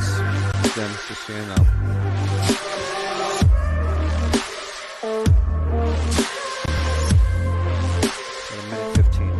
minutes, Jim, just so you know. About a minute 15.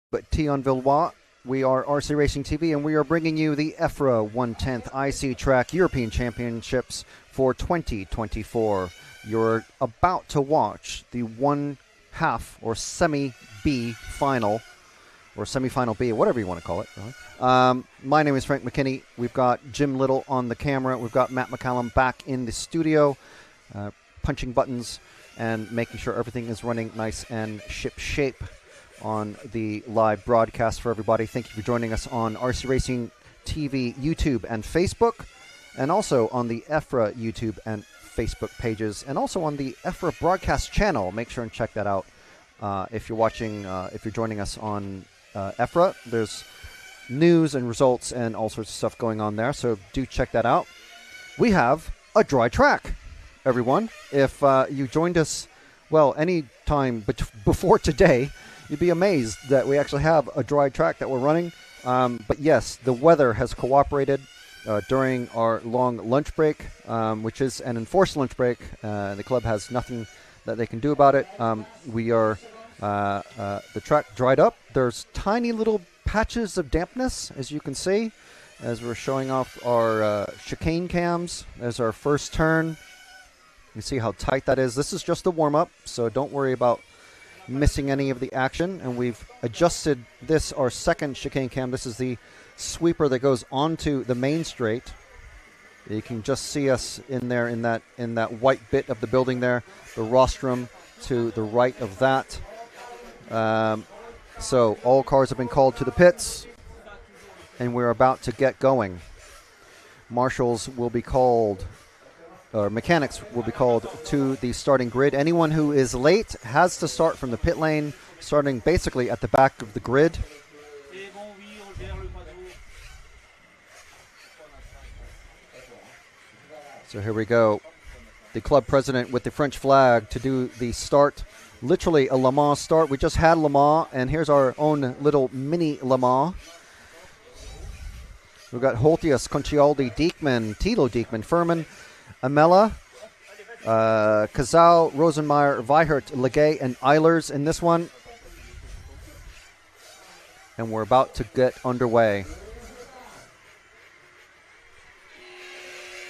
But Thionvillois, we are RC Racing TV, and we are bringing you the EFRA 1/10 IC Track European Championships for 2024. You're about to watch the 1/2 or semi-B final, or semi-final B, whatever you want to call it. Really. My name is Frank McKinney. We've got Jim Little on the camera. We've got Matt McCallum back in the studio, punching buttons and making sure everything is running nice and ship-shape on the live broadcast for everybody. Thank you for joining us on RC Racing TV, YouTube, and Facebook, and also on the EFRA YouTube and Facebook pages, and also on the EFRA broadcast channel. Make sure and check that out. If you're watching, if you're joining us on EFRA, there's news and results and all sorts of stuff going on there, so do check that out. We have a dry track, everyone. If you joined us, well, any time before today, you'd be amazed that we actually have a dry track that we're running. But yes, the weather has cooperated during our long lunch break, which is an enforced lunch break. The club has nothing that they can do about it. The track dried up. There's tiny little patches of dampness, as you can see, as we're showing off our chicane cams. There's our first turn. You see how tight that is. This is just a warm-up, so don't worry about missing any of the action. And we've adjusted this, our second chicane cam. This is the sweeper that goes onto the main straight. You can just see us in there in that white bit of the building there, the rostrum to the right of that. So all cars have been called to the pits, and we're about to get going. Marshals will be called, or mechanics will be called to the starting grid. Anyone who is late has to start from the pit lane, starting basically at the back of the grid. So here we go. The club president with the French flag to do the start. Literally a Le Mans start. We just had Le Mans, and here's our own little mini Le Mans. We've got Holtius, Concialdi, Diekman, Tilo Diekman, Furman, Amela, Kazau, Rosenmeyer, Weihert, Legay, and Eilers in this one. And we're about to get underway.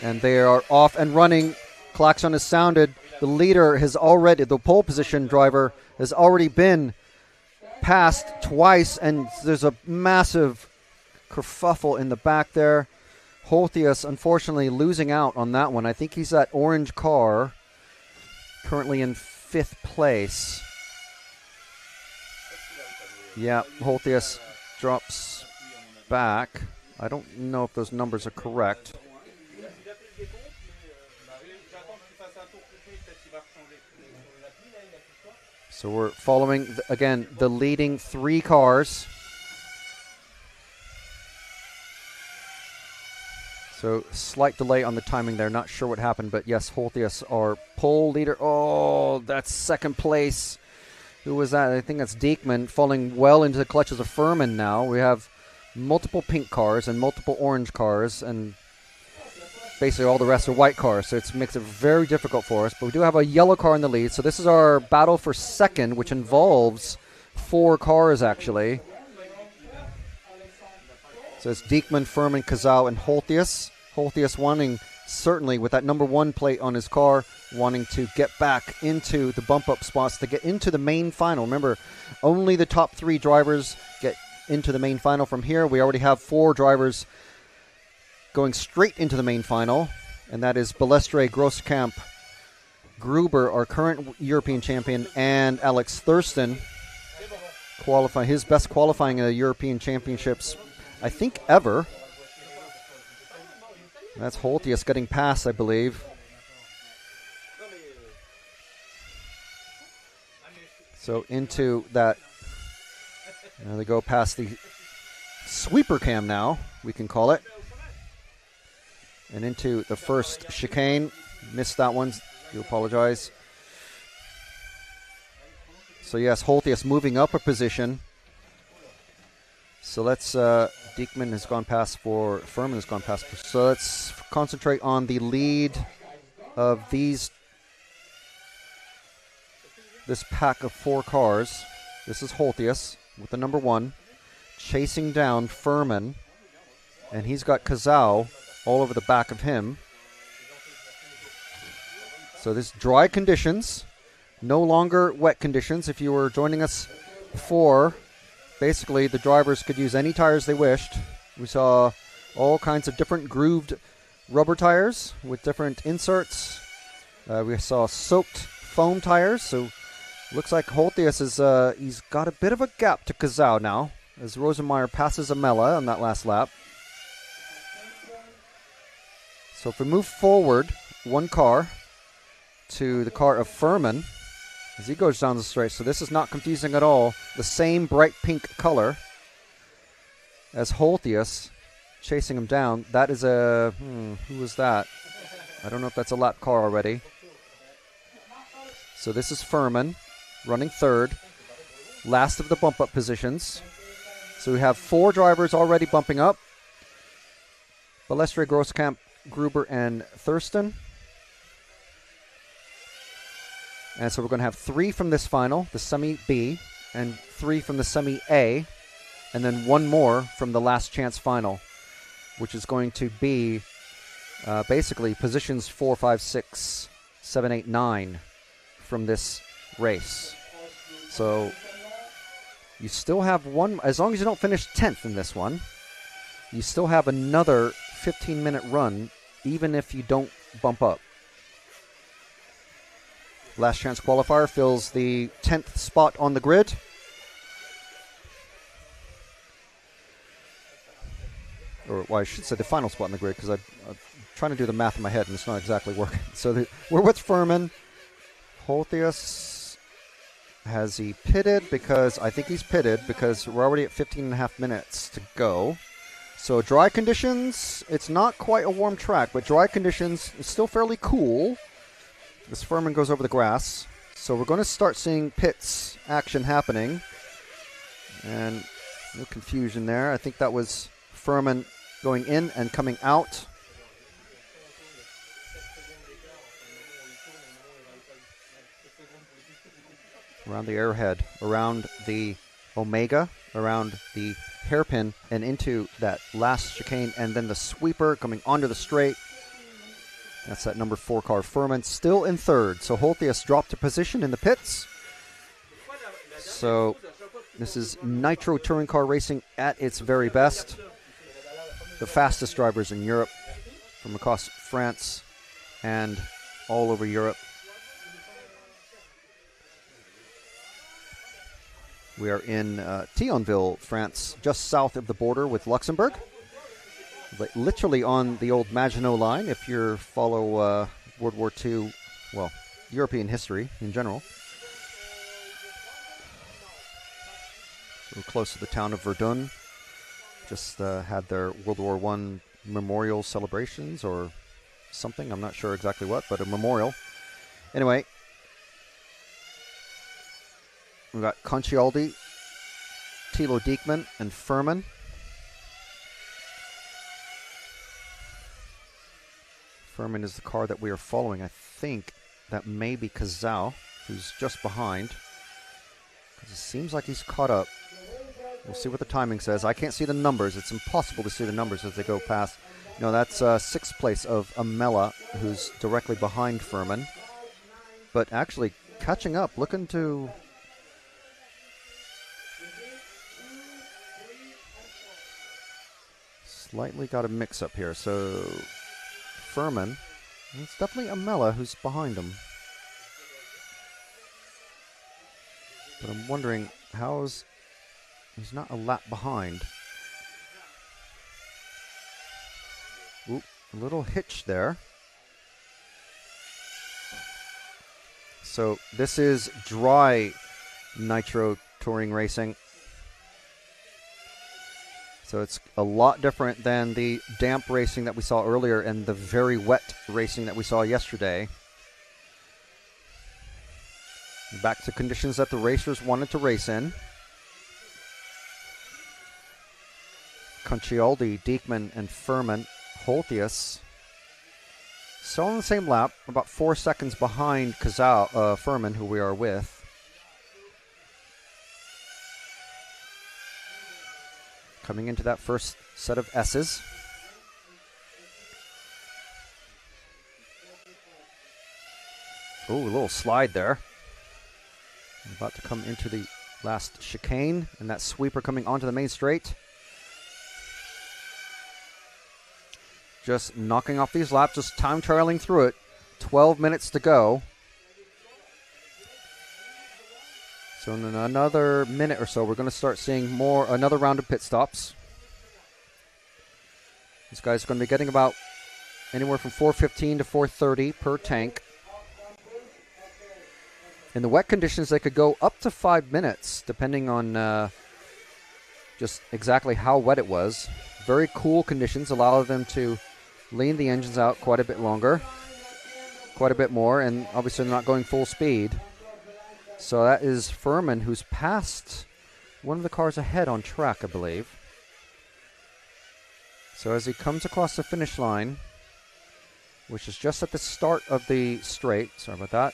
And they are off and running. Klaxon has sounded. The leader has already, the pole position driver, has already been passed twice, and there's a massive kerfuffle in the back there. Holthius, unfortunately, losing out on that one. I think he's that orange car, currently in 5th place. Yeah, Holthius drops back. I don't know if those numbers are correct. So we're following, again, the leading 3 cars. So slight delay on the timing there. Not sure what happened, but yes, Holthius, our pole leader. Oh, that's 2nd place. Who was that? I think that's Diekman, falling well into the clutches of Furman now. We have multiple pink cars and multiple orange cars, and basically all the rest are white cars, so it makes it very difficult for us. But we do have a yellow car in the lead, so this is our battle for second, which involves 4 cars, actually. So it's Diekman, Furman, Kazau, and Holthius. Holthius wanting, certainly with that number 1 plate on his car, wanting to get back into the bump-up spots to get into the main final. Remember, only the top 3 drivers get into the main final from here. We already have 4 drivers going straight into the main final, and that is Balestre, Grosskamp, Gruber, our current European champion, and Alex Thurston, his best qualifying in the European Championships, I think, ever. That's Holthius getting past, I believe. So into that, they go past the sweeper cam now, we can call it. And into the first chicane. Missed that one. Do apologize. So yes, Holthius moving up a position. So let's, Diekman has gone past for, Furman has gone past for, so let's concentrate on the lead of this pack of 4 cars. This is Holthius with the number 1, chasing down Furman, and he's got Kazau all over the back of him. So this dry conditions, no longer wet conditions. If you were joining us before, basically the drivers could use any tires they wished. We saw all kinds of different grooved rubber tires with different inserts. We saw soaked foam tires. So looks like Holthius is he's got a bit of a gap to Kazau now, as Rosenmeyer passes Amela on that last lap. So if we move forward 1 car to the car of Furman as he goes down the straight, so this is not confusing at all. The same bright pink color as Holthius chasing him down. That is a, who was that? I don't know if that's a lap car already. So this is Furman running 3rd, last of the bump up positions. So we have 4 drivers already bumping up. Balestre, Grosskamp, Gruber, and Thurston. And so we're going to have 3 from this final, the Semi B, and 3 from the Semi A, and then 1 more from the last chance final, which is going to be basically positions 4, 5, 6, 7, 8, 9 from this race. So you still have 1, as long as you don't finish 10th in this one, you still have another 15-minute run, even if you don't bump up. Last chance qualifier fills the 10th spot on the grid. Or, well, I should say the final spot on the grid, because I'm trying to do the math in my head and it's not exactly working. So we're with Furman. Holthius, has he pitted? Because I think he's pitted, because we're already at 15.5 minutes to go. So dry conditions, it's not quite a warm track, but dry conditions, it's still fairly cool. This Furman goes over the grass. So we're going to start seeing pits action happening. And no confusion there. I think that was Furman going in and coming out. Around the arrowhead, around the Omega, around the hairpin, and into that last chicane, and then the sweeper coming onto the straight. That's that number 4 car, Furman, still in 3rd. So Holthius dropped a position in the pits. So this is Nitro touring car racing at its very best. The fastest drivers in Europe from across France and all over Europe. We are in Thionville, France, just south of the border with Luxembourg. Literally on the old Maginot Line, if you follow World War II, well, European history in general. We're close to the town of Verdun. Just had their World War I memorial celebrations or something. I'm not sure exactly what, but a memorial. Anyway, we've got Concialdi, Thilo Diekman, and Furman. Furman is the car that we are following. I think that may be Kazao, who's just behind. It seems like he's caught up. We'll see what the timing says. I can't see the numbers. It's impossible to see the numbers as they go past. No, that's sixth place of Amela, who's directly behind Furman. But actually catching up, looking to... Slightly got a mix-up here. So Furman, it's definitely Amela who's behind him. But I'm wondering, how's... He's not a lap behind. Oop, a little hitch there. So this is dry Nitro touring racing. So it's a lot different than the damp racing that we saw earlier and the very wet racing that we saw yesterday. Back to conditions that the racers wanted to race in. Concialdi, Diekman, and Furman. Holthius still on the same lap, about 4 seconds behind Kazao, Furman, who we are with. Coming into that first set of S's. Oh, a little slide there. About to come into the last chicane, and that sweeper coming onto the main straight. Just knocking off these laps, just time trialing through it. 12 minutes to go. So in another minute or so, we're going to start seeing another round of pit stops. These guys are going to be getting about anywhere from 4:15 to 4:30 per tank. In the wet conditions, they could go up to 5 minutes, depending on just exactly how wet it was. Very cool conditions allow them to lean the engines out quite a bit longer, quite a bit more, and obviously they're not going full speed. So that is Furman, who's passed one of the cars ahead on track, I believe. So as he comes across the finish line, which is just at the start of the straight, sorry about that.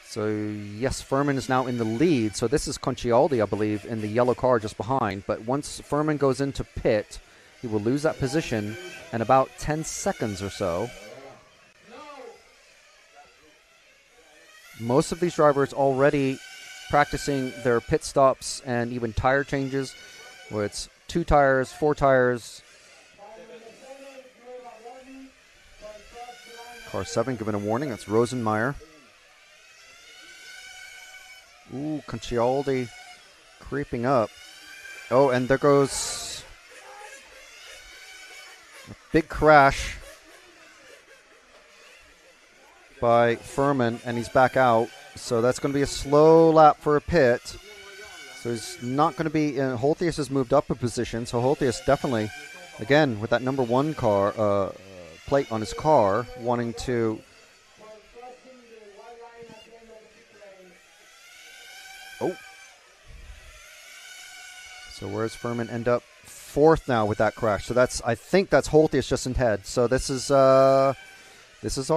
So yes, Furman is now in the lead. So this is Concialdi, I believe, in the yellow car just behind. But once Furman goes into pit, he will lose that position in about 10 seconds or so. Most of these drivers already practicing their pit stops and even tire changes, where it's 2 tires, 4 tires. Car 7 given a warning. That's Rosenmeyer. Ooh, Concialdi creeping up. Oh, and there goes a big crash by Furman, and he's back out. So that's going to be a slow lap for a pit. So he's not going to be in. Holthius has moved up a position. So Holthius definitely, again, with that number 1 car plate on his car, wanting to. Oh. So where's Furman end up? 4th now with that crash. So I think that's Holthius just in head. So this is our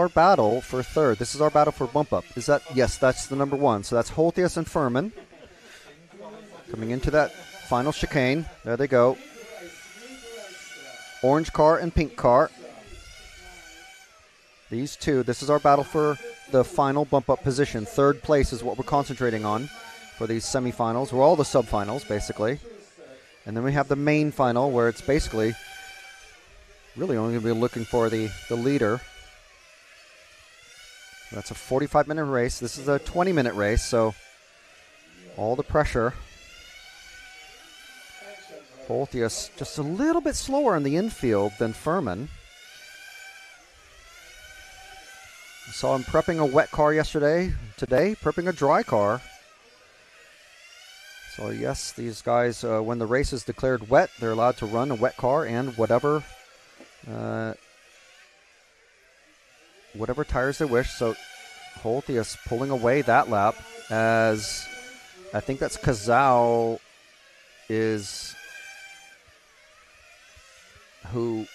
battle for 3rd. This is our battle for bump up. Is that? Yes, that's the number 1. So that's Holthius and Furman coming into that final chicane. There they go. Orange car and pink car. These two. This is our battle for the final bump up position. 3rd place is what we're concentrating on for these semifinals, or all the subfinals, basically. And then we have the main final, where it's basically really only going to be looking for the leader. That's a 45-minute race. This is a 20-minute race, so all the pressure. Holthius just a little bit slower in the infield than Furman. I saw him prepping a wet car yesterday. Today, prepping a dry car. So yes, these guys, when the race is declared wet, they're allowed to run a wet car and whatever tires they wish. So Holthius pulling away that lap, as I think that's Kazao is who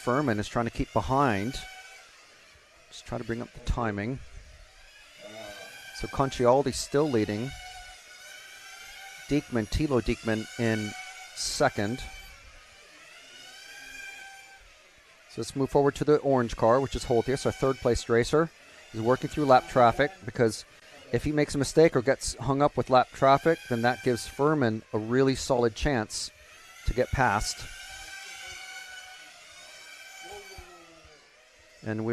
Furman is trying to keep behind. Just try to bring up the timing. So Concialdi still leading. Tilo Diekman in second. So let's move forward to the orange car, which is Holthius, our third place racer. He's working through lap traffic because if he makes a mistake or gets hung up with lap traffic, then that gives Furman a really solid chance to get past. And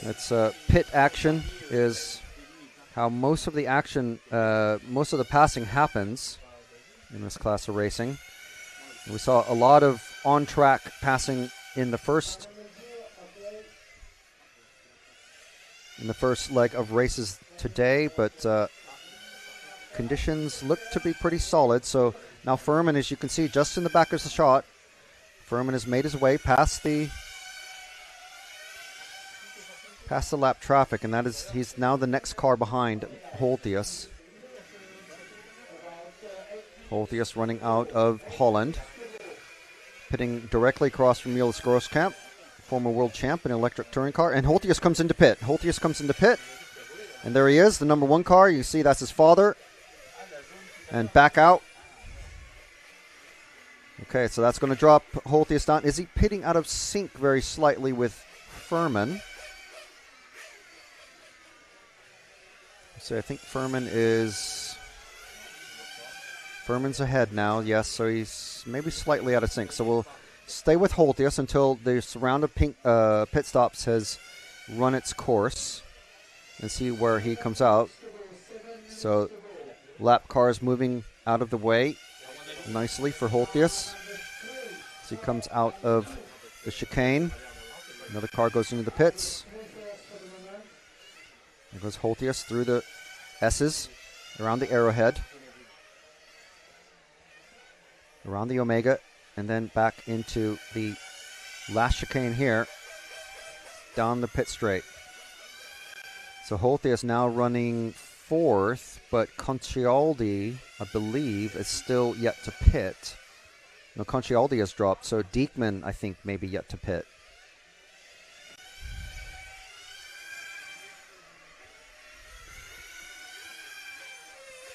it's pit action is how most of the action, most of the passing happens in this class of racing. We saw a lot of on-track passing in the first leg of races today, but conditions look to be pretty solid. So now Furman, as you can see, just in the back of the shot, Furman has made his way past the lap traffic, and he's now the next car behind Holthius. Holthius running out of Holland, pitting directly across from Niels Grosskamp, former world champ in an electric touring car. And Holthius comes into pit. And there he is, the number 1 car. You see that's his father. And back out. Okay, so that's going to drop Holthius down. Is he pitting out of sync very slightly with Furman? So I think Furman's ahead now, yes, so he's maybe slightly out of sync. So we'll stay with Holthius until the round of pit stops has run its course and see where he comes out. So lap cars moving out of the way nicely for Holthius as he comes out of the chicane. Another car goes into the pits. There goes Holthius through the S's, around the arrowhead, around the Omega, and then back into the last chicane here, down the pit straight. So Holthius now running 4th, but Concialdi, I believe, is still yet to pit. No, Concialdi has dropped, so Diekman, I think, may be yet to pit.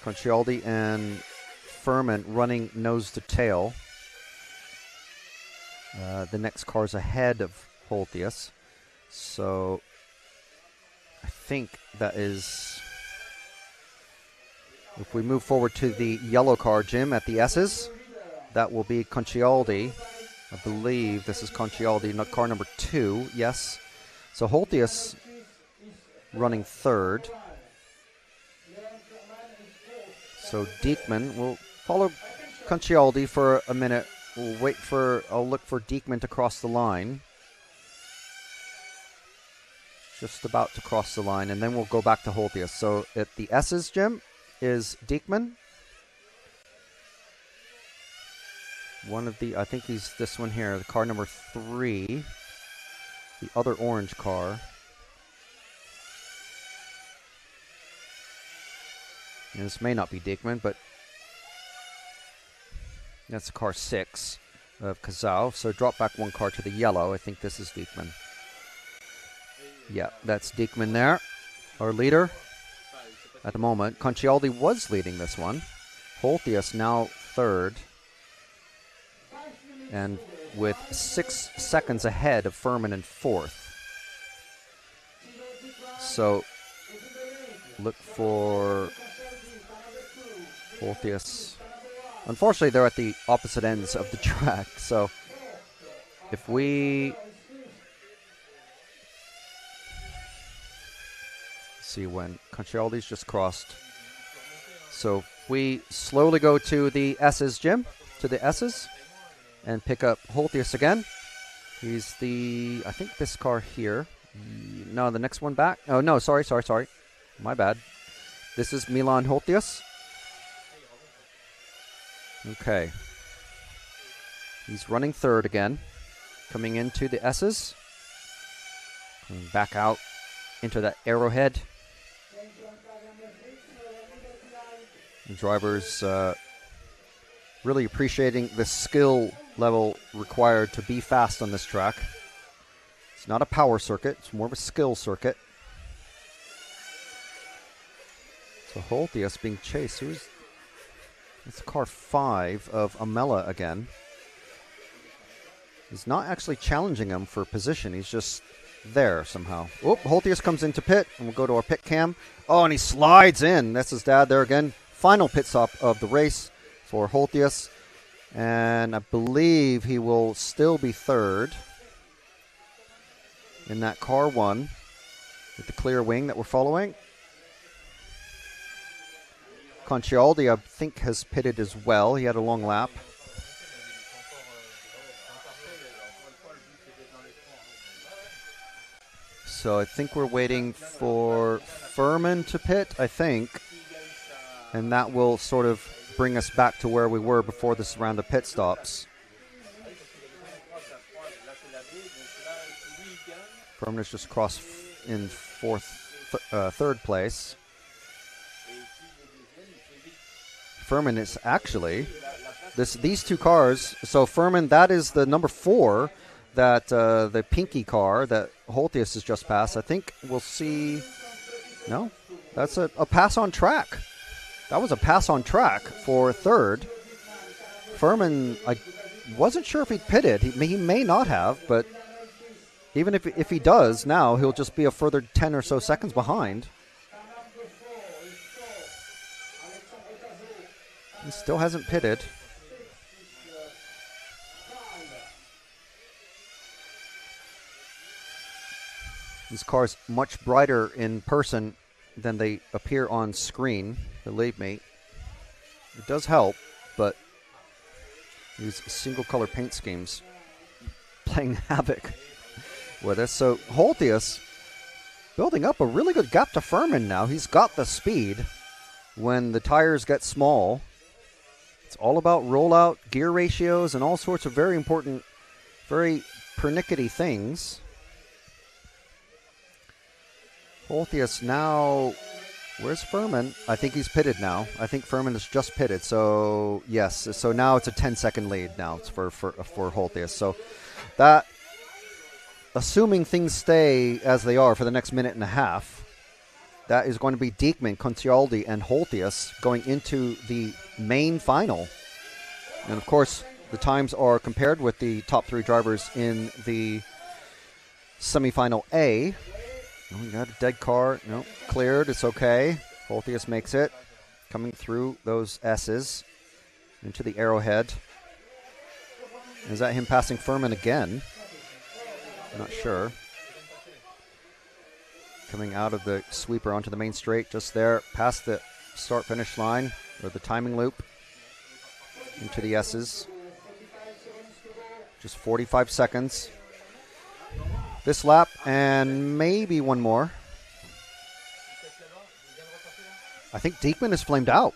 Concialdi and Furman running nose to tail. The next car's ahead of Holthius. So I think that is... If we move forward to the yellow car, Jim, at the S's, that will be Concialdi. I believe this is Concialdi, car number 2, yes. So Holthius running 3rd. So Diekman will follow Concialdi for a minute. I'll look for Diekman to cross the line. Just about to cross the line, and then we'll go back to Holthius. So at the S's, Jim, is Diekman. I think he's this one here, the car number 3, the other orange car. And this may not be Diekman, but that's car 6 of Kazau. So drop back 1 car to the yellow. I think this is Diekman. Yeah, that's Diekman there, our leader at the moment. Concialdi was leading this one. Holthius now 3rd. And with 6 seconds ahead of Furman in 4th. So look for Holthius. Unfortunately, they're at the opposite ends of the track. So if we see when Concialdi's just crossed. So if we slowly go to the S's, Jim, to the S's, and pick up Holthius again. He's I think this car here. No, the next one back. Oh, no, sorry. My bad. This is Milan Holthius. Okay. He's running 3rd again. Coming into the S's. Coming back out into that arrowhead. The drivers Really appreciating the skill level required to be fast on this track. It's not a power circuit, it's more of a skill circuit. So Holthius being chased. It's car 5 of Amela again. He's not actually challenging him for position. He's just there somehow. Oh, Holthius comes into pit, and we'll go to our pit cam. Oh, and he slides in. That's his dad there again. Final pit stop of the race for Holthius. And I believe he will still be third in that car 1 with the clear wing that we're following. Concialdi, I think, has pitted as well. He had a long lap. So I think we're waiting for Furman to pit, I think. And that will sort of bring us back to where we were before this round of pit stops. Furman has just crossed in third place. Furman is actually these two cars. So Furman, that is the number 4, that the pinky car that Holthius has just passed. I think we'll see. No, that's a pass on track. That was a pass on track for third. Furman, I wasn't sure if he pitted. He may not have, but even if he does now, he'll just be a further 10 or so seconds behind. He still hasn't pitted. These cars much brighter in person than they appear on screen, believe me. It does help, but these single color paint schemes playing havoc with us. So Holthius building up a really good gap to Furman now. He's got the speed when the tires get small. It's all about rollout, gear ratios, and all sorts of very important, very pernickety things. Holthius now, where's Furman? I think he's pitted now. I think Furman has just pitted. So, yes. So now it's a 10-second lead now for Holthius. So that, assuming things stay as they are for the next minute and a half, that is going to be Diekman, Concialdi, and Holthius going into the main final. And, of course, the times are compared with the top 3 drivers in the semifinal A. Oh, we got a dead car. No, cleared. It's okay. Holthius makes it. Coming through those S's into the arrowhead. Is that him passing Furman again? I'm not sure. Coming out of the sweeper onto the main straight, just there, past the start-finish line, or the timing loop, into the S's. Just 45 seconds. This lap, and maybe one more. I think Diekman is flamed out.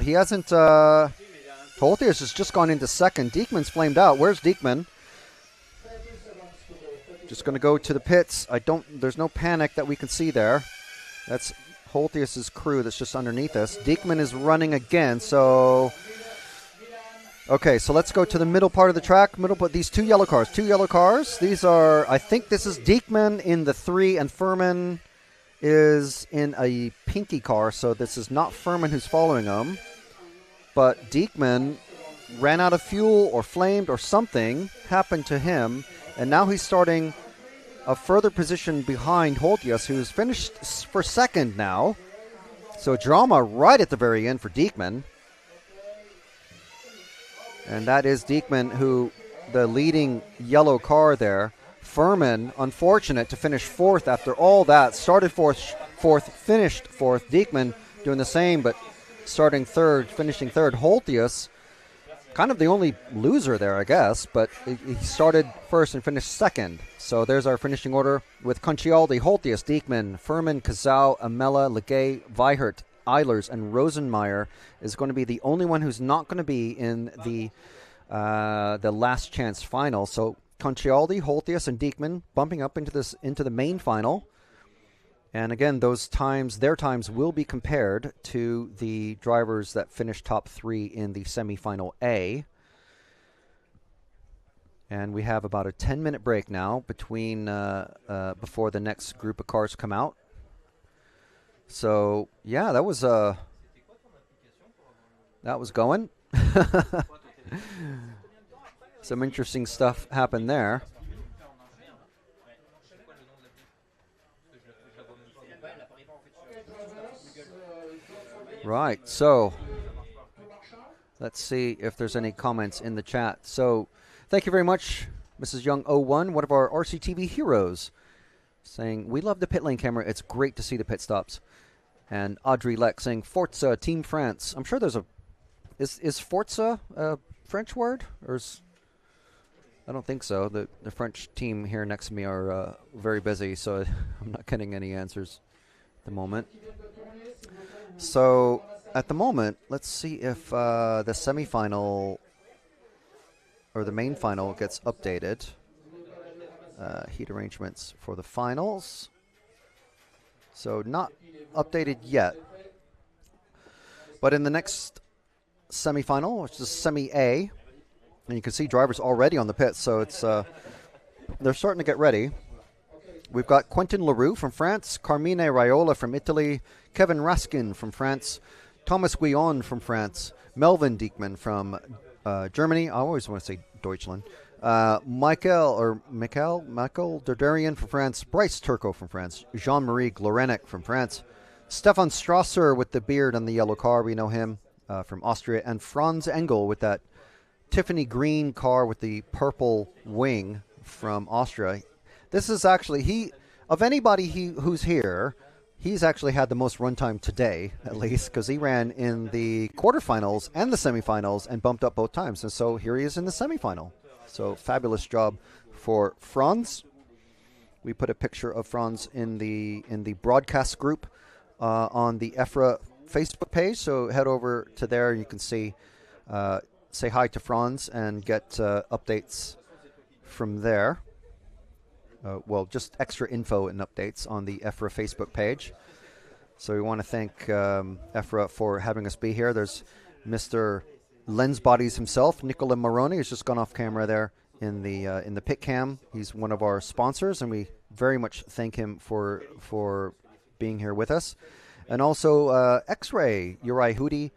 He hasn't, Holthius has just gone into second. Diekman's flamed out. Where's Diekman? Just going to go to the pits. There's no panic that we can see there. That's Holthius's crew that's just underneath us. Diekman is running again, so... Okay, so let's go to the middle part of the track. These two yellow cars. These are, I think this is Diekman in the 3, and Furman is in a pinky car, so this is not Furman who's following him. But Diekman ran out of fuel or flamed or something happened to him. And now he's starting a further position behind Holthius, who's finished for second now. So drama right at the very end for Diekman. And that is Diekman, who, the leading yellow car there. Furman, unfortunate to finish 4th after all that. Started fourth, finished 4th. Diekman doing the same, but starting 3rd, finishing 3rd. Holthius, kind of the only loser there, I guess, but he started 1st and finished 2nd. So there's our finishing order with Concialdi, Holthius, Diekman, Furman, Kazau, Amela, Legay, Weihert, Eilers, and Rosenmeyer is going to be the only one who's not going to be in the last chance final. So Concialdi, Holthius, and Diekman bumping up into the main final. And again, those times, their times will be compared to the drivers that finished top 3 in the semifinal A. And we have about a 10-minute break now between before the next group of cars come out. So yeah, that was going. Some interesting stuff happened there. Right, so let's see if there's any comments in the chat. So thank you very much, Mrs. Young01, one of our RCTV heroes, saying, we love the pit lane camera. It's great to see the pit stops. And Audrey Lex saying, Forza, Team France. I'm sure there's a... Is Forza a French word? Or is... I don't think so. The French team here next to me are very busy, so I'm not getting any answers at the moment. So at the moment, let's see if the semifinal or the main final gets updated. Heat arrangements for the finals. So not updated yet. But in the next semifinal, which is semi-A, and you can see drivers already on the pits, so it's they're starting to get ready. We've got Quentin Leroux from France, Carmine Raiola from Italy, Kevin Raskin from France, Thomas Guillon from France, Melvin Diekman from Germany. I always want to say Deutschland. Michael Derderian from France, Bryce Turco from France, Jean-Marie Glorenek from France, Stefan Strasser with the beard and the yellow car, we know him from Austria, and Franz Engel with that Tiffany green car with the purple wing from Austria. This is actually, of anybody who's here, he's actually had the most runtime today, at least, because he ran in the quarterfinals and the semifinals and bumped up both times. And so here he is in the semifinal. So fabulous job for Franz. We put a picture of Franz in the broadcast group on the EFRA Facebook page. So head over to there. You can see, say hi to Franz and get updates from there. Well, just extra info and updates on the EFRA Facebook page. So we want to thank EFRA for having us be here. There's Mr. Lens Bodies himself, Nicola Moroni, has just gone off camera there in the pit cam. He's one of our sponsors, and we very much thank him for being here with us. And also X-Ray, Uri Hootie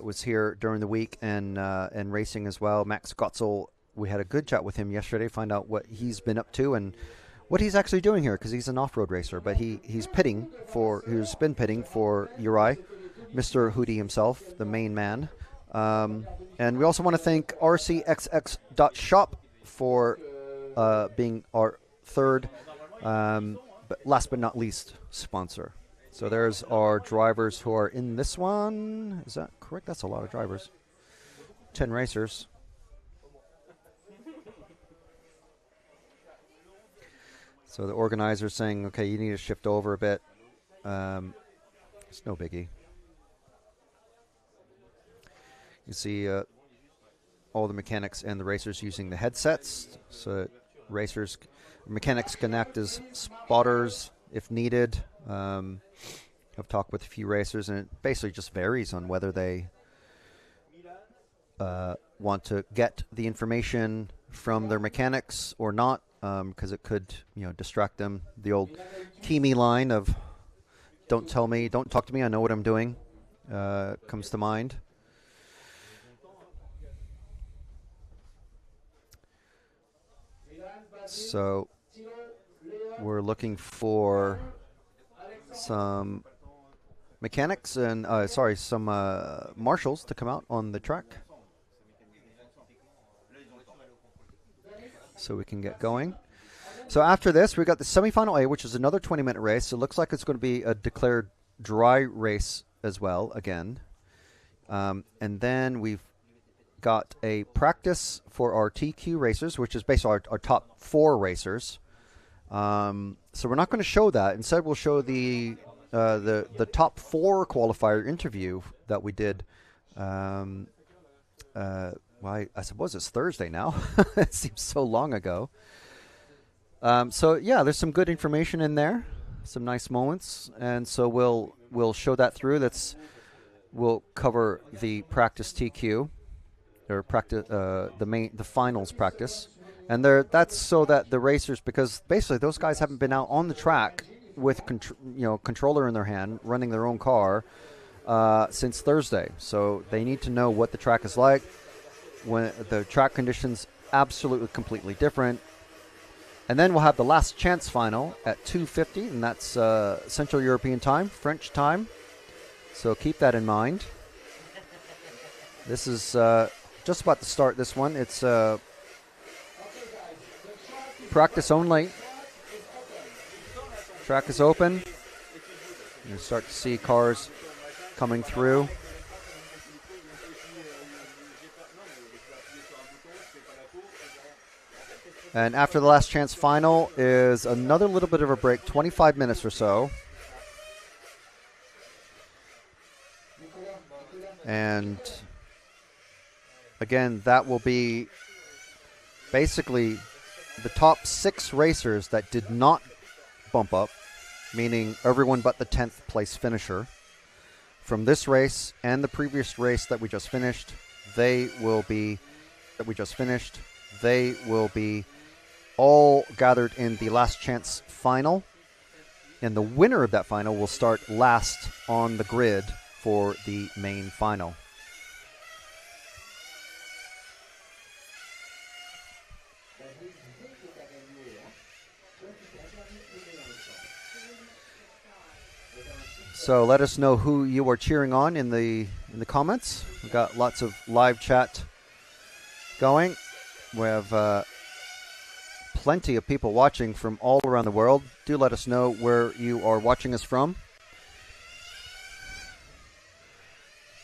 was here during the week and racing as well. Max Gotzel, we had a good chat with him yesterday, find out what he's been up to and what he's actually doing here, because he's an off-road racer, but he's been pitting for Uri, Mr. Hootie himself, the main man. And we also want to thank rcxx.shop for being our third, but last but not least, sponsor. So there's our drivers who are in this one. Is that correct? That's a lot of drivers. 10 racers. So the organizer's saying, okay, you need to shift over a bit. It's no biggie. You see all the mechanics and the racers using the headsets. So mechanics can act as spotters if needed. I've talked with a few racers, and it basically just varies on whether they want to get the information from their mechanics or not, because it could, distract them. The old Kimi line of "Don't talk to me, I know what I'm doing," comes to mind. So we're looking for some mechanics and some marshals to come out on the track so we can get going. So after this, we got the semifinal A, which is another 20-minute race. It looks like it's going to be a declared dry race as well again. And then we've got a practice for our TQ racers, which is basically our top 4 racers. So we're not going to show that. Instead, we'll show the top 4 qualifier interview that we did. I suppose it's Thursday now. It seems so long ago. So yeah, there's some good information in there, some nice moments, and so we'll show that through. We'll cover the practice TQ or practice the finals practice, and that's so that the racers, because basically those guys haven't been out on the track with controller in their hand running their own car since Thursday, so they need to know what the track is like when the track conditions absolutely completely different. And then we'll have the last chance final at 2:50, and that's Central European time, French time. So keep that in mind. This is just about to start this one. It's practice only. Track is open. You start to see cars coming through. And after the last chance final is another little bit of a break, 25 minutes or so. And again, that will be basically the top 6 racers that did not bump up, meaning everyone but the 10th place finisher. From this race and the previous race that we just finished, they will be all gathered in the last chance final, and the winner of that final will start last on the grid for the main final. So let us know who you are cheering on in the comments. We've got lots of live chat going. We have plenty of people watching from all around the world. Do let us know where you are watching us from.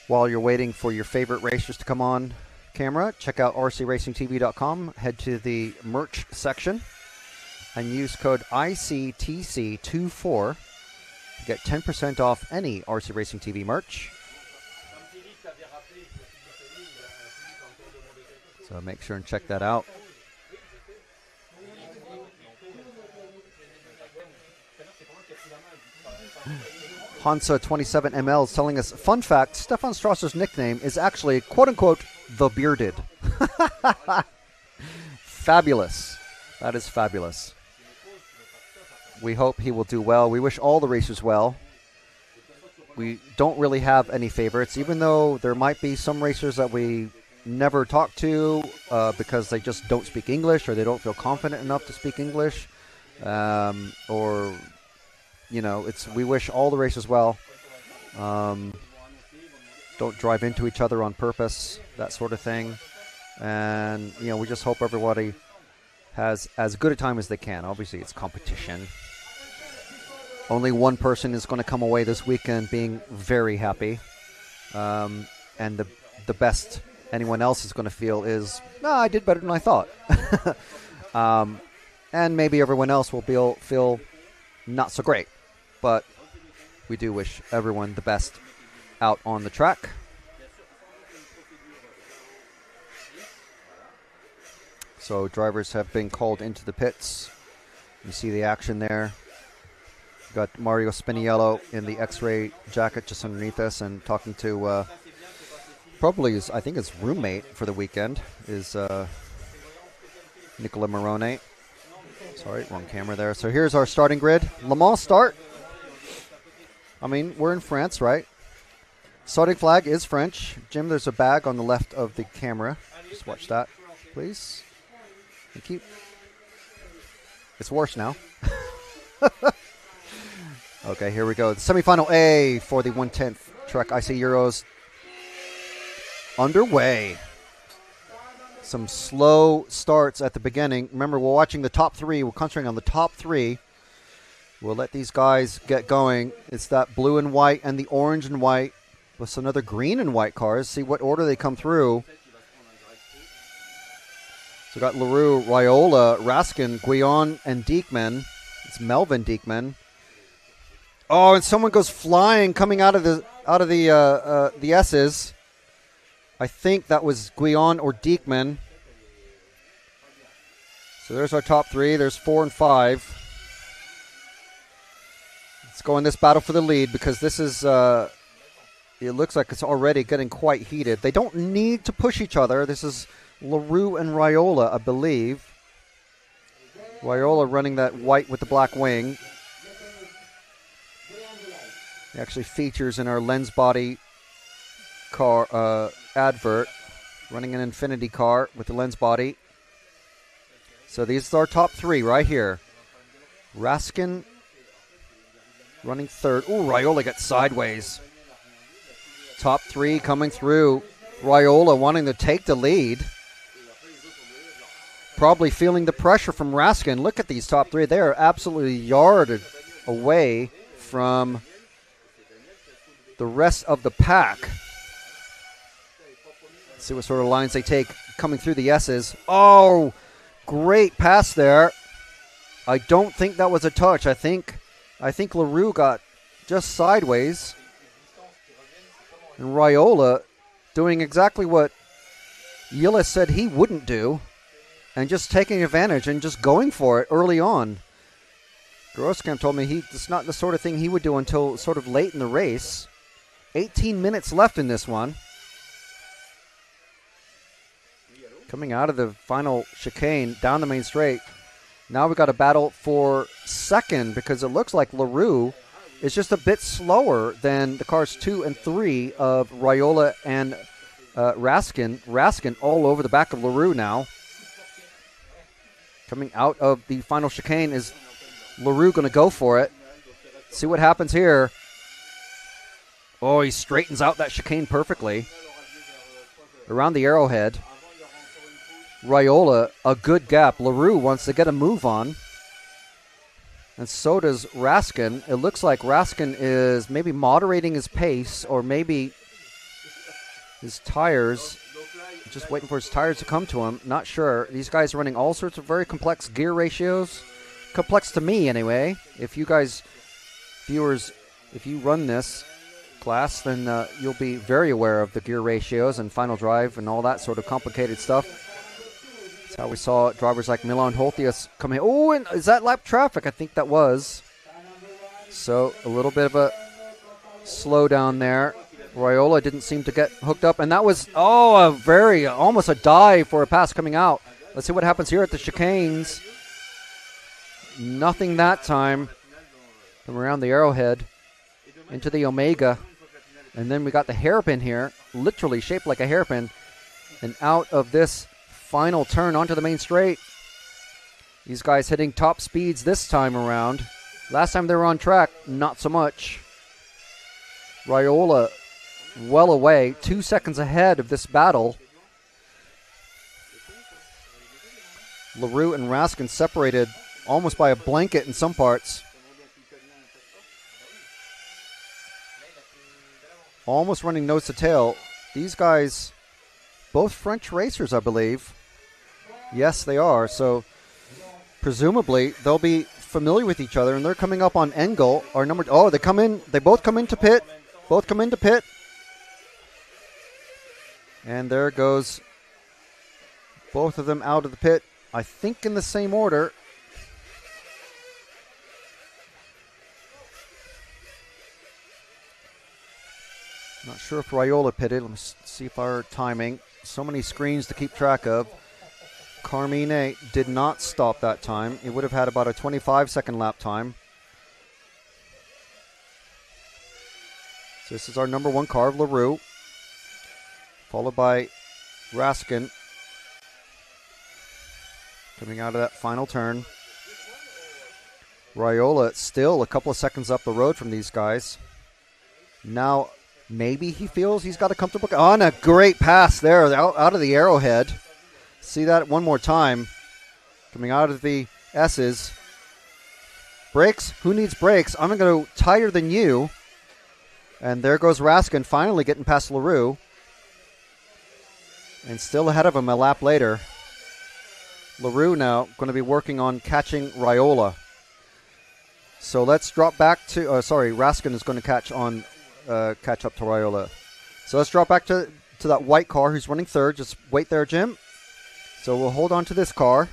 While you're waiting for your favorite racers to come on camera, check out rcracingtv.com. Head to the merch section and use code ICTC24 to get 10% off any RC Racing TV merch. So make sure and check that out. Hansa27ML is telling us, fun fact, Stefan Strasser's nickname is actually, quote-unquote, the Bearded. Fabulous. That is fabulous. We hope he will do well. We wish all the racers well. We don't really have any favorites, even though there might be some racers that we never talk to because they just don't speak English or they don't feel confident enough to speak English. Or... we wish all the racers well. Don't drive into each other on purpose, that sort of thing. And, we just hope everybody has as good a time as they can. Obviously, it's competition. Only one person is going to come away this weekend being very happy. And the best anyone else is going to feel is, I did better than I thought. And maybe everyone else will feel not so great. But we do wish everyone the best out on the track. So drivers have been called into the pits. You see the action there. We've got Mario Spiniello in the X-ray jacket just underneath us and talking to probably his roommate for the weekend is Nicola Morone. Sorry, wrong camera there. So here's our starting grid. Le Mans start. We're in France, right? Starting flag is French. Jim, there's a bag on the left of the camera. Just watch that, please. Thank you. It's worse now. Okay, here we go. The semifinal A for the 1/10 Trek IC Euros underway. Some slow starts at the beginning. Remember, we're watching the top 3. We're concentrating on the top 3. We'll let these guys get going. It's that blue and white and the orange and white with some other green and white cars. See what order they come through. So we got LaRue, Raiola, Raskin, Guillon, and Diekman. It's Melvin Diekman. Oh, and someone goes flying coming out of the S's. I think that was Guillon or Diekman. So there's our top three. There's 4 and 5. Let's go in this battle for the lead because this is, it looks like it's already getting quite heated. They don't need to push each other. This is LaRue and Raiola, I believe. Raiola running that white with the black wing. It actually features in our lens body car advert. Running an Infinity car with the lens body. So these are our top three right here. Raskin running third. Ooh, Raiola got sideways. Top three coming through. Raiola wanting to take the lead. Probably feeling the pressure from Raskin. Look at these top three. They are absolutely yarded away from the rest of the pack. Let's see what sort of lines they take coming through the S's. Oh, great pass there. I don't think that was a touch. I think LaRue got just sideways. And Raiola doing exactly what Yillis said he wouldn't do. And just taking advantage and just going for it early on. Grosskamp told me it's not the sort of thing he would do until sort of late in the race. 18 minutes left in this one. Coming out of the final chicane down the main straight. Now we've got a battle for second because it looks like LaRue is just a bit slower than the cars 2 and 3 of Raiola and Raskin. Raskin all over the back of LaRue now. Coming out of the final chicane, is LaRue going to go for it? See what happens here. Oh, he straightens out that chicane perfectly. Around the arrowhead. Raiola, a good gap. LaRue wants to get a move on. And so does Raskin. It looks like Raskin is maybe moderating his pace or maybe his tires. Just waiting for his tires to come to him. Not sure. These guys are running all sorts of very complex gear ratios. Complex to me, anyway. If you guys, viewers, if you run this class, then you'll be very aware of the gear ratios and final drive and all that sort of complicated stuff. That's how we saw drivers like Milan Holthius come in. Oh, and is that lap traffic? I think that was. So a little bit of a slowdown there. Raiola didn't seem to get hooked up, and that was, almost a dive for a pass coming out. Let's see what happens here at the chicanes. Nothing that time. Come around the arrowhead into the Omega, and then we got the hairpin here, literally shaped like a hairpin, and out of this final turn onto the main straight. These guys hitting top speeds this time around. Last time they were on track, not so much. Raiola well away, 2 seconds ahead of this battle. LaRue and Raskin separated almost by a blanket in some parts. Almost running nose to tail. These guys, both French racers, I believe. Yes, they are. So presumably they'll be familiar with each other, and they're coming up on Engel. Our number. Oh, they come in. They both come into pit. Both come into pit. And there goes both of them out of the pit, I think in the same order. Not sure if Raiola pitted. Let me see if our timing. So many screens to keep track of. Carmine did not stop that time. He would have had about a 25-second lap time. So this is our number one car of LaRue, followed by Raskin coming out of that final turn. Raiola still a couple of seconds up the road from these guys. Now maybe he feels he's got a comfortable... On a great pass there out of the arrowhead. See that one more time. Coming out of the S's. Brakes? Who needs brakes? I'm going to go tighter than you. And there goes Raskin finally getting past LaRue. And still ahead of him a lap later. LaRue now going to be working on catching Raiola. So let's drop back to... Raskin is going to catch up to Raiola. So let's drop back to that white car who's running third. Just wait there, Jim. So we'll hold on to this car.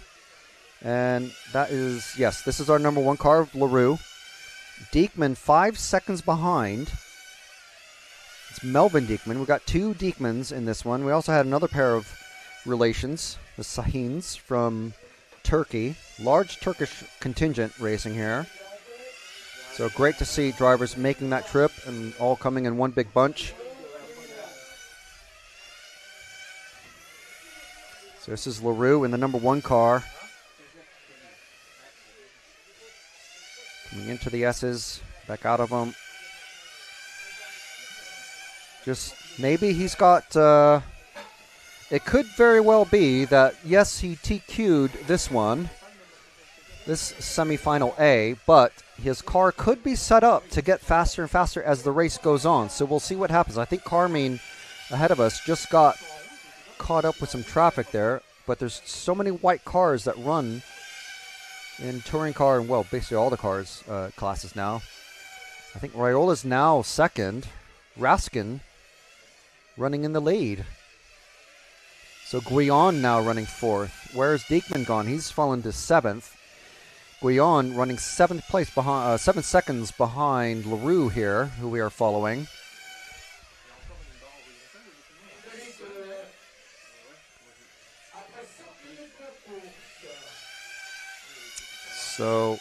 And that is, yes, this is our number 1 car, LaRue. Diekman 5 seconds behind. It's Melvin Diekman. We got 2 Diekmans in this one. We also had another pair of relations, the Sahins from Turkey. Large Turkish contingent racing here. So great to see drivers making that trip and all coming in one big bunch. So this is LaRue in the number 1 car. Coming into the S's, back out of them. Just maybe he's got, it could very well be that, yes, he TQ'd this one, this semifinal A, but his car could be set up to get faster and faster as the race goes on. So we'll see what happens. I think Carmine ahead of us just got caught up with some traffic there, but there's so many white cars that run in touring car and, well, basically all the cars classes now. I think Raiola's now second. Raskin running in the lead. So Guillon now running 4th. Where's Diekman gone? He's fallen to 7th. Guillon running 7th place behind, 7 seconds behind LaRue here, who we are following. So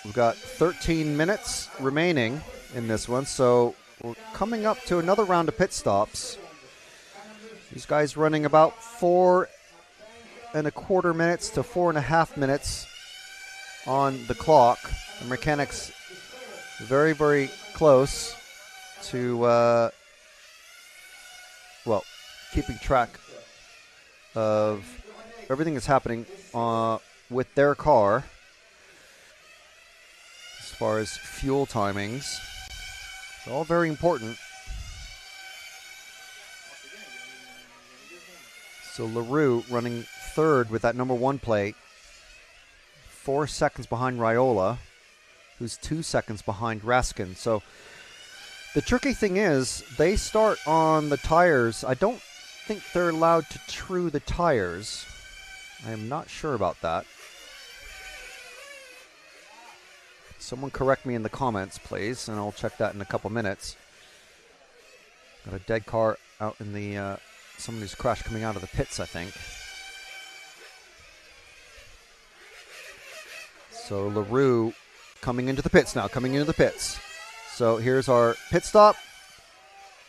we've got 13 minutes remaining in this one. So we're coming up to another round of pit stops. These guys running about 4.25 minutes to 4.5 minutes on the clock. The mechanics very, very close to, well, keeping track of everything that's happening with their car as far as fuel timings. It's all very important. So LaRue running 3rd with that number 1 plate, 4 seconds behind Raiola, who's 2 seconds behind Raskin. So the tricky thing is they start on the tires. I don't think they're allowed to true the tires. I am not sure about that. Someone correct me in the comments, please, and I'll check that in a couple minutes. Got a dead car out in the, somebody's crashed coming out of the pits, I think. So LaRue coming into the pits now, So here's our pit stop,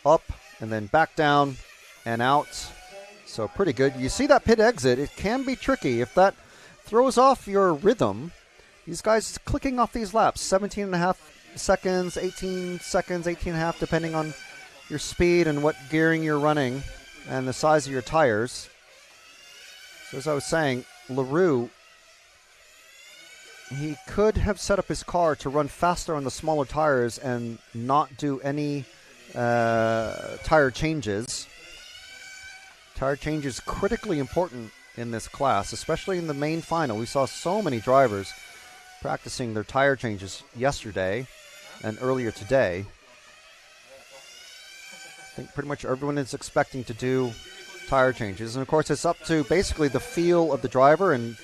up, and then back down and out. So pretty good. You see that pit exit, it can be tricky. If that throws off your rhythm, these guys clicking off these laps, 17.5 seconds, 18 seconds, 18.5, depending on your speed and what gearing you're running and the size of your tires. So as I was saying, LaRue, he could have set up his car to run faster on the smaller tires and not do any tire changes. Tire change is critically important in this class, especially in the main final. We saw so many drivers practicing their tire changes yesterday and earlier today. I think pretty much everyone is expecting to do tire changes. And of course, it's up to basically the feel of the driver and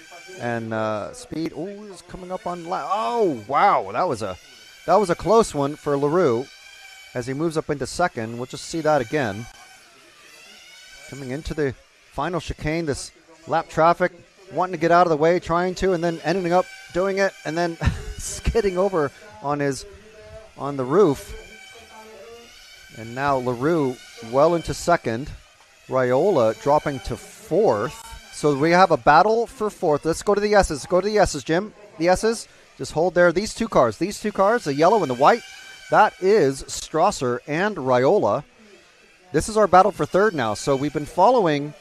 speed. Oh, he's coming up on oh, wow. That was a close one for LaRue as he moves up into second. We'll just see that again. Coming into the final chicane, this lap traffic, wanting to get out of the way, trying to, and then ending up doing it, and then skidding over on the roof. And now LaRue well into second. Raiola dropping to 4th. So we have a battle for 4th. Let's go to the S's. Go to the S's, Jim. The S's. Just hold there. These two cars, the yellow and the white, that is Strasser and Raiola. This is our battle for 3rd now. So we've been following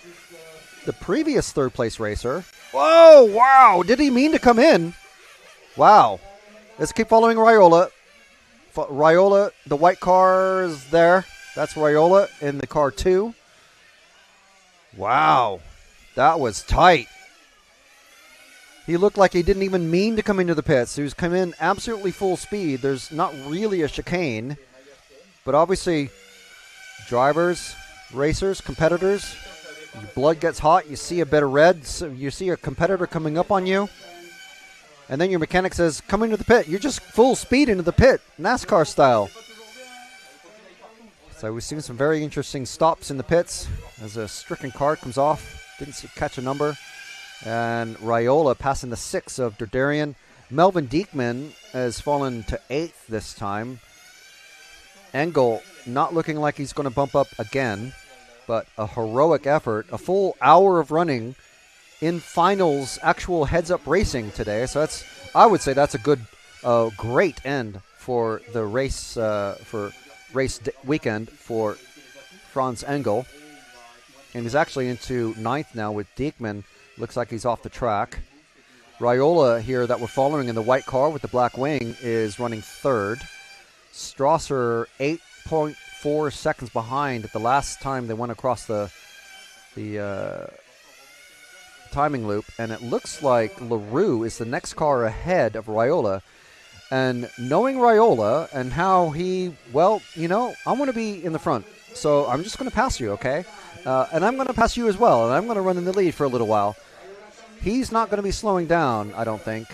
the previous 3rd place racer. Whoa, wow. Did he mean to come in? Wow. Let's keep following Raiola. Raiola, the white car is there. That's Raiola in the car 2. Wow. That was tight. He looked like he didn't even mean to come into the pits. He was coming in absolutely full speed. There's not really a chicane. But obviously, drivers, racers, competitors, Your blood gets hot. You see a bit of red. So you see a competitor coming up on you. And then your mechanic says, come into the pit. You're just full speed into the pit, NASCAR style. So we've seen some very interesting stops in the pits as a stricken card comes off. Didn't catch a number. And Raiola passing the 6 of Derderian. Melvin Diekman has fallen to 8th this time. Engel not looking like he's going to bump up again, but a heroic effort. A full hour of running in finals, actual heads-up racing today. So I would say that's a good, great end for the race, for race weekend for Franz Engel. And he's actually into 9th now with Diekman. Looks like he's off the track. Raiola here that we're following in the white car with the black wing is running 3rd. Strasser 8.4 seconds behind at the last time they went across the timing loop. And it looks like LaRue is the next car ahead of Raiola. And knowing Raiola and how he, well, you know, I want to be in the front. So I'm just going to pass you, okay? And I'm going to pass you as well. And I'm going to run in the lead for a little while. He's not going to be slowing down, I don't think,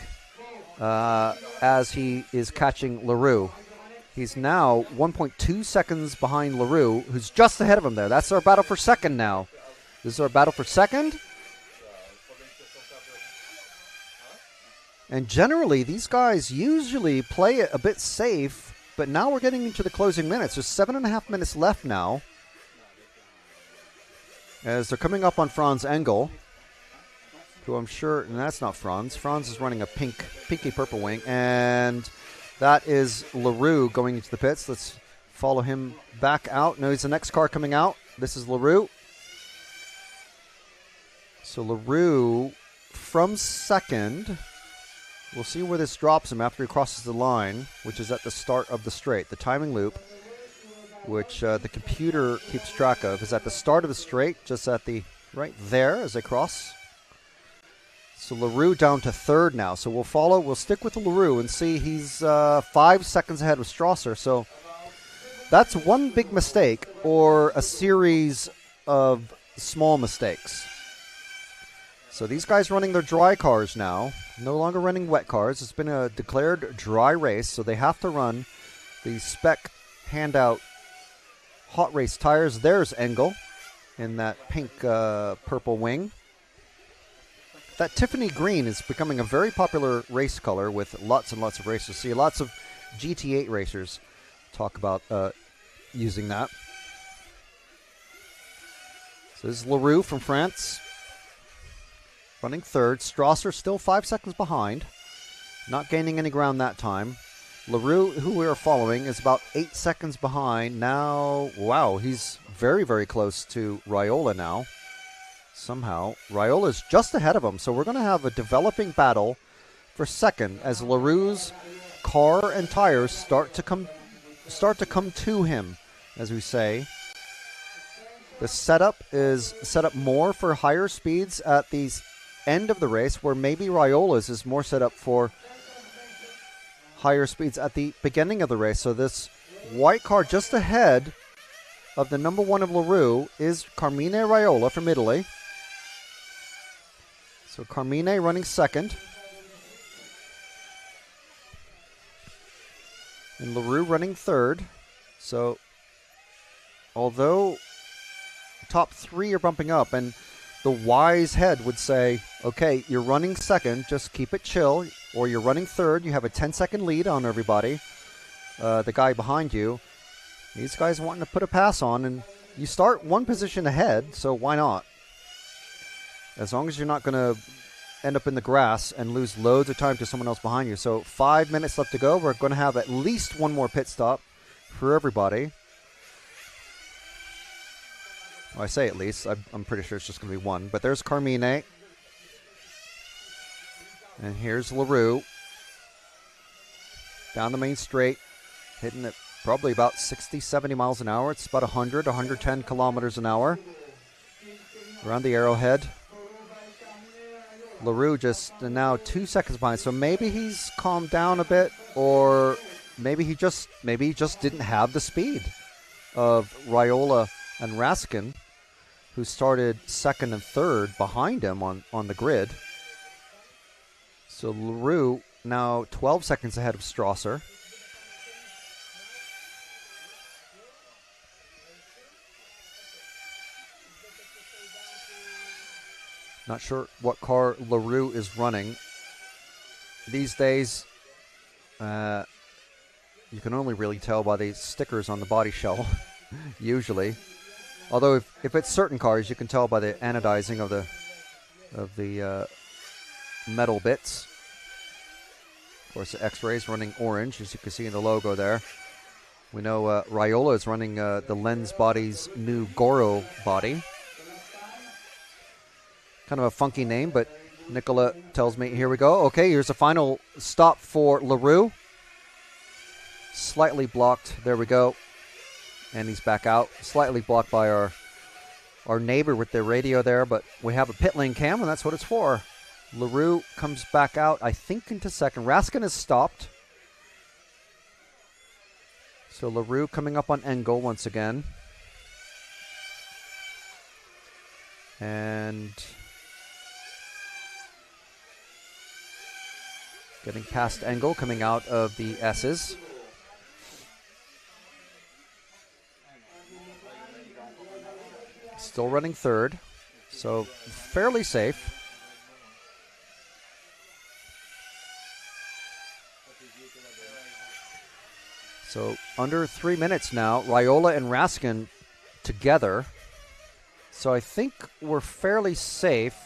as he is catching LaRue. He's now 1.2 seconds behind LaRue, who's just ahead of him there. That's our battle for second now. This is our battle for second. And generally, these guys usually play it a bit safe, but now we're getting into the closing minutes. There's 7.5 minutes left now, as they're coming up on Franz Engel, who I'm sure, and that's not Franz. Franz is running a pinky purple wing, and that is LaRue going into the pits. Let's follow him back out. No, he's the next car coming out. This is LaRue. So LaRue from second. We'll see where this drops him after he crosses the line, which is at the start of the straight. The timing loop, which the computer keeps track of, is at the start of the straight, just at the right there as they cross. So LaRue down to 3rd now. So we'll stick with LaRue and see he's 5 seconds ahead with Strasser. So that's one big mistake or a series of small mistakes. So these guys running their dry cars now, no longer running wet cars. It's been a declared dry race, so they have to run the spec handout hot race tires. There's Engel in that pink purple wing. That Tiffany green is becoming a very popular race color with lots and lots of racers. See, lots of GT8 racers talk about using that. So this is LaRue from France, running 3rd. Strasser still 5 seconds behind, not gaining any ground that time. LaRue, who we are following, is about 8 seconds behind now. Wow, he's very, very close to Raiola now. Somehow, Raiola is just ahead of him, so we're going to have a developing battle for second as LaRue's car and tires start to come to him, as we say. The setup is set up more for higher speeds at the end of the race, where maybe Raiola's is more set up for higher speeds at the beginning of the race. So this white car just ahead of the number 1 of LaRue is Carmine Raiola from Italy. So Carmine running 2nd. And LaRue running 3rd. So although top 3 are bumping up, and the wise head would say, okay, you're running 2nd, just keep it chill, or you're running 3rd, you have a 10-second lead on everybody, the guy behind you. These guys wanting to put a pass on, and you start 1 position ahead, so why not? As long as you're not going to end up in the grass and lose loads of time to someone else behind you. So 5 minutes left to go. We're going to have at least 1 more pit stop for everybody. Well, I say at least. I'm pretty sure it's just going to be 1. But there's Carmine. And here's LaRue. Down the main straight. Hitting it probably about 60, 70 miles an hour. It's about 100, 110 kilometers an hour. Around the arrowhead. LaRue just now 2 seconds behind. So maybe he's calmed down a bit, or maybe he just didn't have the speed of Raiola and Raskin, who started second and third behind him on the grid. So LaRue now 12 seconds ahead of Strasser. Not sure what car LaRue is running. These days, you can only really tell by the stickers on the body shell, usually. Although if it's certain cars, you can tell by the anodizing of the metal bits. Of course, the X-rays running orange, as you can see in the logo there. We know Raiola is running the Lens Body's new Goro body. Kind of a funky name, but Nicola tells me, here we go. Okay, here's a final stop for LaRue. Slightly blocked. There we go. And he's back out. Slightly blocked by our neighbor with the radio there, but we have a pit lane cam, and that's what it's for. LaRue comes back out, I think, into second. Raskin has stopped. So LaRue coming up on Engel once again. And getting past Engel, coming out of the S's. Still running third, so fairly safe. So under 3 minutes now, Raiola and Raskin together. So I think we're fairly safe.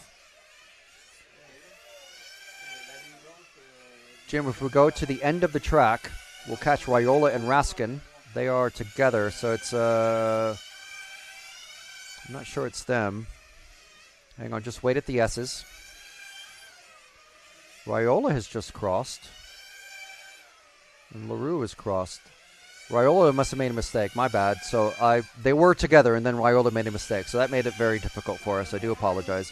Jim, if we go to the end of the track, we'll catch Raiola and Raskin. They are together, so it's I'm not sure it's them. Hang on, just wait at the S's. Raiola has just crossed. And LaRue has crossed. Raiola must have made a mistake, my bad. So they were together, and then Raiola made a mistake. So that made it very difficult for us. I do apologize.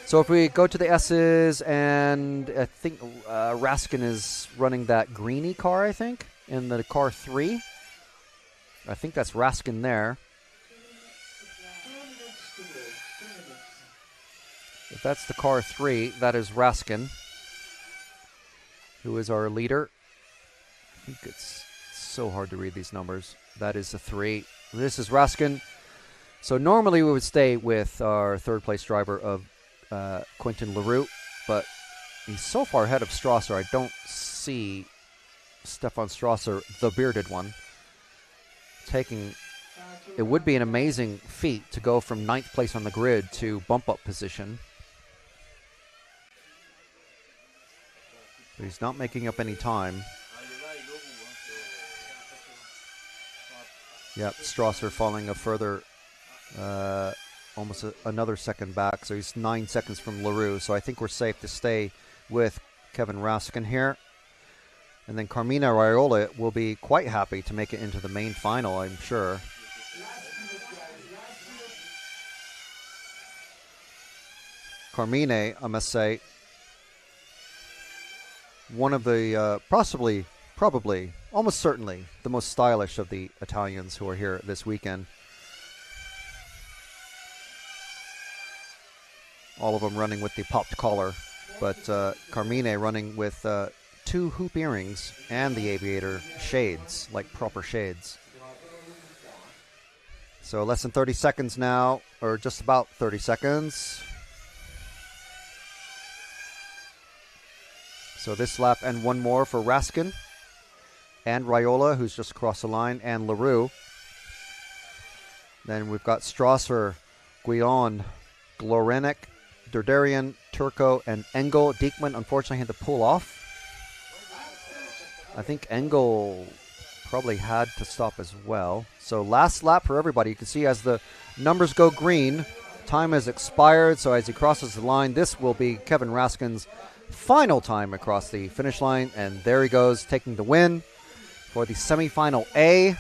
So if we go to the S's, and I think Raskin is running that greeny car, I think, in the car 3. I think that's Raskin there. If that's the car 3, that is Raskin, who is our leader. I think it's so hard to read these numbers. That is the 3. This is Raskin. So normally we would stay with our third place driver of Quentin LaRue, but he's so far ahead of Strasser, I don't see Stefan Strasser, the bearded one, taking... It would be an amazing feat to go from 9th place on the grid to bump up position. But he's not making up any time. Yep, Strasser falling a further, almost another second back. So he's 9 seconds from LaRue. So I think we're safe to stay with Kevin Raskin here. And then Carmina Raiola will be quite happy to make it into the main final, I'm sure. Carmine, I must say, one of the probably, almost certainly, the most stylish of the Italians who are here this weekend. All of them running with the popped collar, but Carmine running with 2 hoop earrings and the aviator shades, like proper shades. So less than 30 seconds now, or just about 30 seconds. So this lap and one more for Raskin and Raiola, who's just crossed the line, and LaRue. Then we've got Strasser, Guillon, Glorenic, Derderian, Turco, and Engel. Diekman unfortunately had to pull off. I think Engel probably had to stop as well. So last lap for everybody. You can see as the numbers go green, time has expired. So as he crosses the line, this will be Kevin Raskin's final time across the finish line. And there he goes, taking the win for the semifinal A.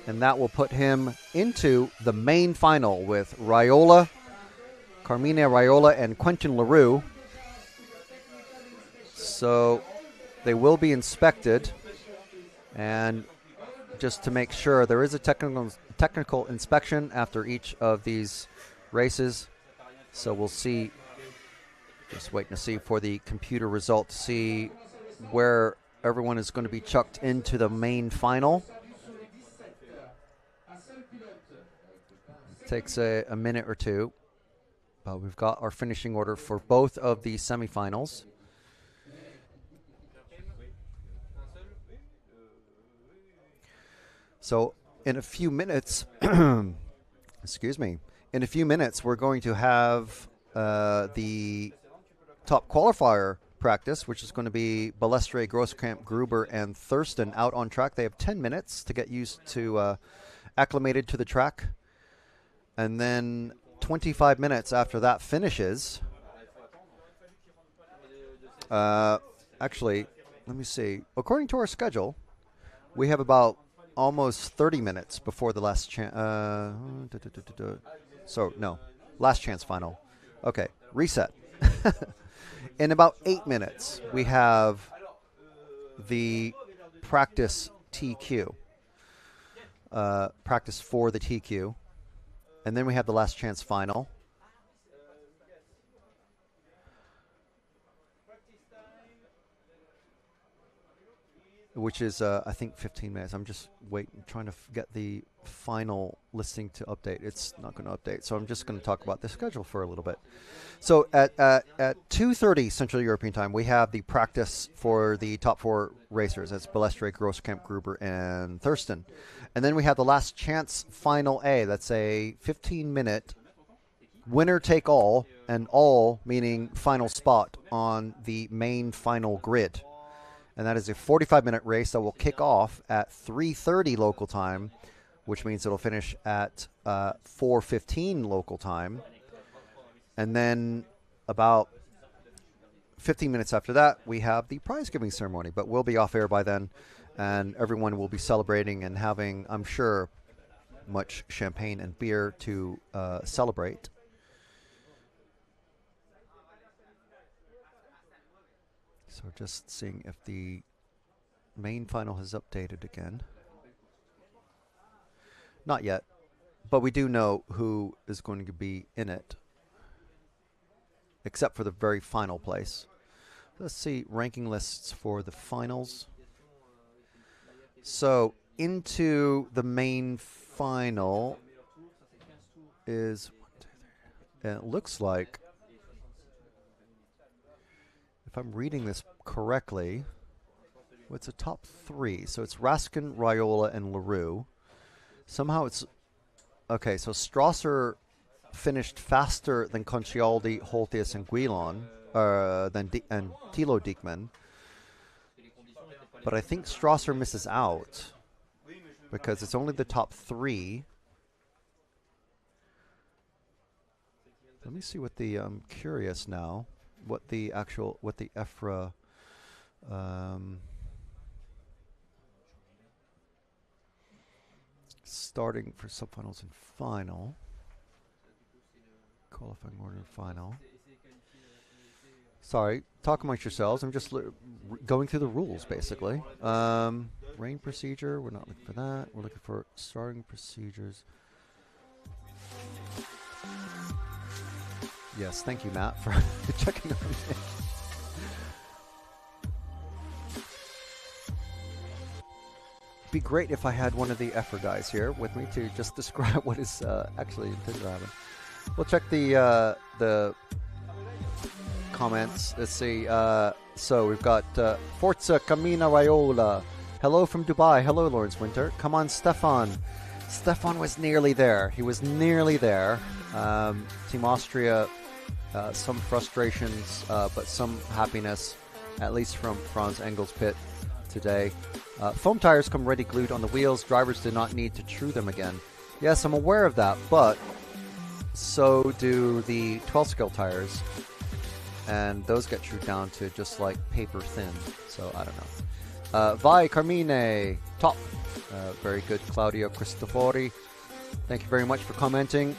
And that will put him into the main final with Raiola, Carmine Raiola, and Quentin LaRue. So they will be inspected. And just to make sure, there is a technical inspection after each of these races. So we'll see. Just waiting to see for the computer result to see where everyone is going to be chucked into the main final. Takes a minute or two. But we've got our finishing order for both of the semifinals. So in a few minutes, excuse me, in a few minutes we're going to have the top qualifier practice, which is going to be Balestre, Grosskamp, Gruber, and Thurston out on track. They have 10 minutes to get used to, acclimated to the track. And then 25 minutes after that finishes, actually, let me see. According to our schedule, we have about almost 30 minutes before the last chance. So, no, last chance final. Okay, reset. In about 8 minutes, we have the practice TQ, practice for the TQ. And then we have the last chance final. Which is, I think, 15 minutes. I'm just trying to get the final listing to update. It's not going to update, so I'm just going to talk about the schedule for a little bit. So at 2:30 Central European Time, we have the practice for the top four racers. That's Balestre, Grosskamp, Gruber, and Thurston. And then we have the last chance final A. That's a 15-minute winner-take-all, and all meaning final spot on the main final grid. And that is a 45-minute race that will kick off at 3:30 local time, which means it'll finish at 4:15 local time. And then about 15 minutes after that, we have the prize-giving ceremony. But we'll be off air by then, and everyone will be celebrating and having, I'm sure, much champagne and beer to celebrate. So just seeing if the main final has updated again. Not yet, but we do know who is going to be in it, except for the very final place. Let's see ranking lists for the finals. So into the main final is, and it looks like, if I'm reading this correctly, it's a top three. So it's Raskin, Raiola, and Leroux. Somehow it's... Okay, so Strasser finished faster than Concialdi, Holthius, and Guilon, and Thilo Diekman. But I think Strasser misses out because it's only the top three. Let me see what the... I'm curious now. What the EFRA starting for subfinals and final, qualifying order and final. Sorry, talk amongst yourselves. I'm just going through the rules, basically. Rain procedure, we're not looking for that. We're looking for starting procedures. Yes, thank you, Matt, for checking on me. It'd be great if I had one of the EFRA guys here with me to just describe what is actually intended to happen. We'll check the comments. Let's see. So we've got Forza Camina Raiola. Hello from Dubai. Hello, Lawrence Winter. Come on, Stefan. Stefan was nearly there. He was nearly there. Team Austria... some frustrations, but some happiness, at least from Franz Engel's pit today. Foam tires come ready glued on the wheels. Drivers do not need to true them again. Yes, I'm aware of that, but so do the 12-scale tires, and those get trued down to just like paper thin, so I don't know. Vai Carmine, top. Very good, Claudio Cristofori. Thank you very much for commenting.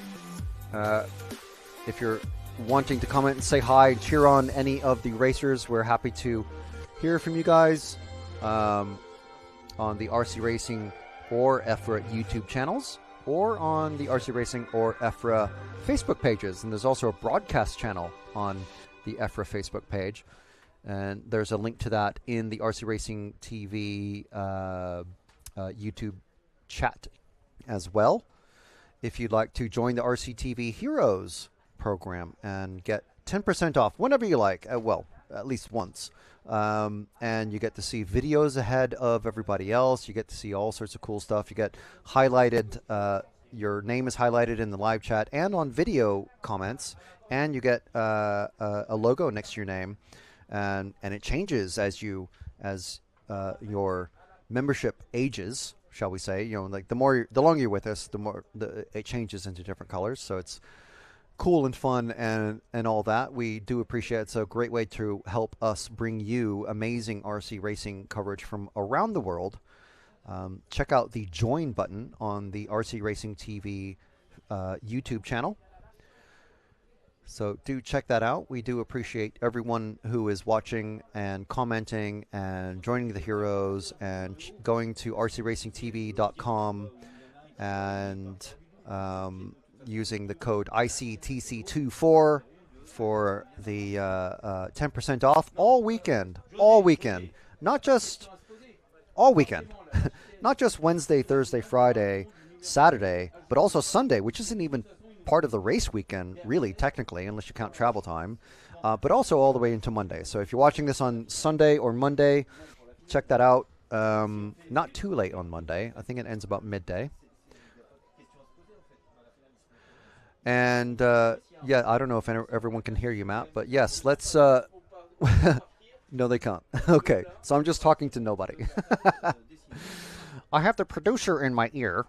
If you're wanting to comment and say hi and cheer on any of the racers, we're happy to hear from you guys on the RC Racing or EFRA YouTube channels. or on the RC Racing or EFRA Facebook pages. And there's also a broadcast channel on the EFRA Facebook page. And there's a link to that in the RC Racing TV YouTube chat as well. If you'd like to join the RCTV Heroes program and get 10% off whenever you like, well, at least once. And you get to see videos ahead of everybody else. You get to see all sorts of cool stuff. You get highlighted, your name is highlighted in the live chat and on video comments, and you get a logo next to your name, and it changes as your membership ages, shall we say. You know, like the longer you're with us, the more it changes into different colors. So it's cool and fun and all that. We do appreciate it. It's a great way to help us bring you amazing RC racing coverage from around the world. Check out the join button on the RC Racing TV YouTube channel. So do check that out. We do appreciate everyone who is watching and commenting and joining the heroes and going to rcracingtv.com and using the code ICTC24 for the 10% off all weekend. Not just all weekend. Not just Wednesday, Thursday, Friday, Saturday, but also Sunday, which isn't even part of the race weekend, really, technically, unless you count travel time, but also all the way into Monday. So if you're watching this on Sunday or Monday, check that out. Not too late on Monday. I think it ends about midday. And, yeah, I don't know if everyone can hear you, Matt, but yes, let's... No, they can't. Okay, so I'm just talking to nobody. I have the producer in my ear.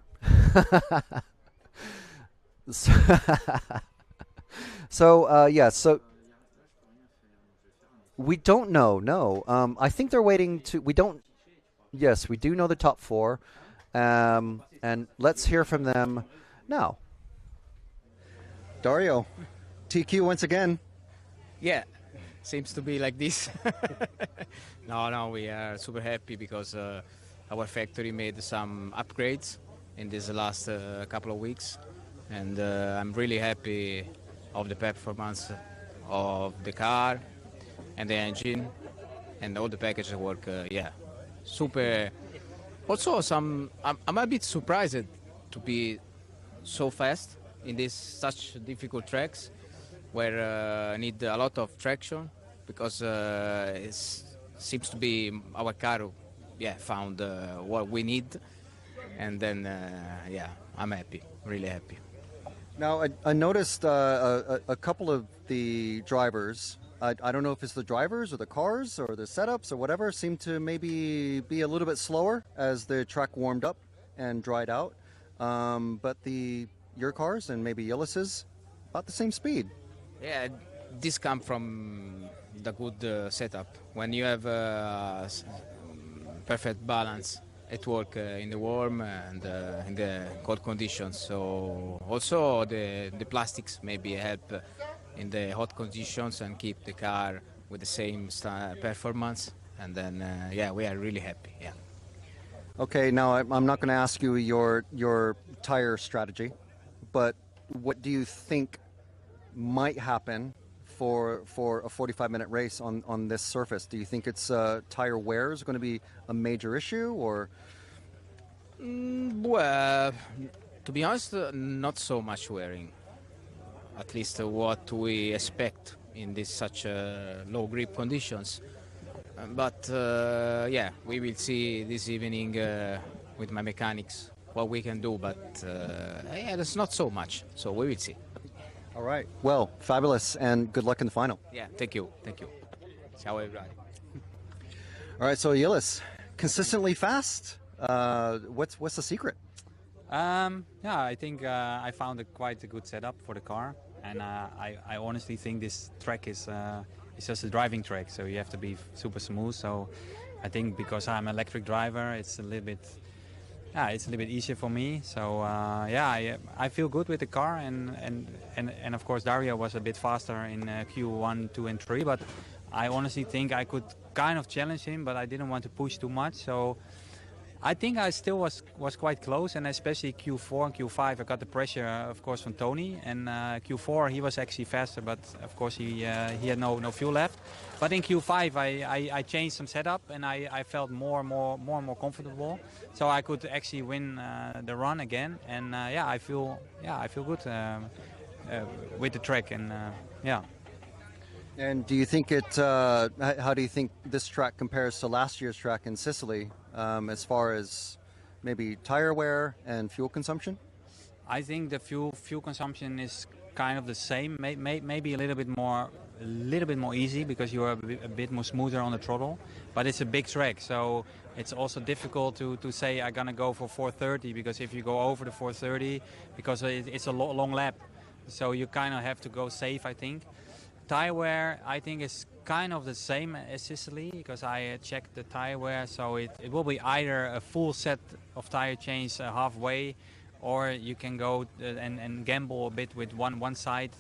So we don't know. No, I think they're waiting to. We don't. Yes, we do know the top four, and let's hear from them now. Dario, TQ once again. Yeah, seems to be like this. No, we are super happy because our factory made some upgrades in this last couple of weeks. And I'm really happy of the performance of the car and the engine and all the package work. Yeah, super. Also, I'm a bit surprised to be so fast in these such difficult tracks where I need a lot of traction because it seems to be our car, found what we need, and then I'm happy, really happy. Now, I noticed a couple of the drivers, I don't know if it's the drivers or the cars or the setups or whatever, seem to maybe be a little bit slower as the track warmed up and dried out. But your cars and maybe Yillis's about the same speed. Yeah, this comes from the good setup. When you have perfect balance at work in the warm and in the cold conditions. So also the plastics maybe help in the hot conditions and keep the car with the same performance. And then we are really happy. Yeah. Okay, now I'm not going to ask you your tire strategy, but what do you think might happen for a 45-minute race on this surface? Do you think it's tire wear is going to be a major issue, or? Well, to be honest, not so much wearing. At least what we expect in this such low grip conditions. But we will see this evening with my mechanics what we can do. But there's not so much. So we will see. All right. Well, fabulous, and good luck in the final. Yeah, thank you. Ciao, everybody. All right, so Yillis, consistently fast. What's the secret? I think I found quite a good setup for the car, and I honestly think this track is just a driving track, so you have to be super smooth. So I think because I'm an electric driver, it's a little bit easier for me. So I feel good with the car, and of course Dario was a bit faster in Q1, 2, and 3, but I honestly think I could kind of challenge him, but I didn't want to push too much. So I think I still was quite close, and especially Q4 and Q5, I got the pressure, of course, from Tony. And Q4 he was actually faster, but of course he had no fuel left. But in Q5 I changed some setup, and I felt more and more comfortable, so I could actually win the run again. And I feel good with the track, and yeah. And do you think how do you think this track compares to last year's track in Sicily, as far as maybe tire wear and fuel consumption? I think the fuel consumption is kind of the same, maybe a little bit more easy because you are a bit more smoother on the throttle. But it's a big track, so it's also difficult to say I'm gonna go for 430, because if you go over the 430, because it's a long lap, so you kind of have to go safe, I think. Tire wear, I think, is kind of the same as Sicily, because I checked the tire wear, so it will be either a full set of tire change halfway, or you can go and gamble a bit with one side.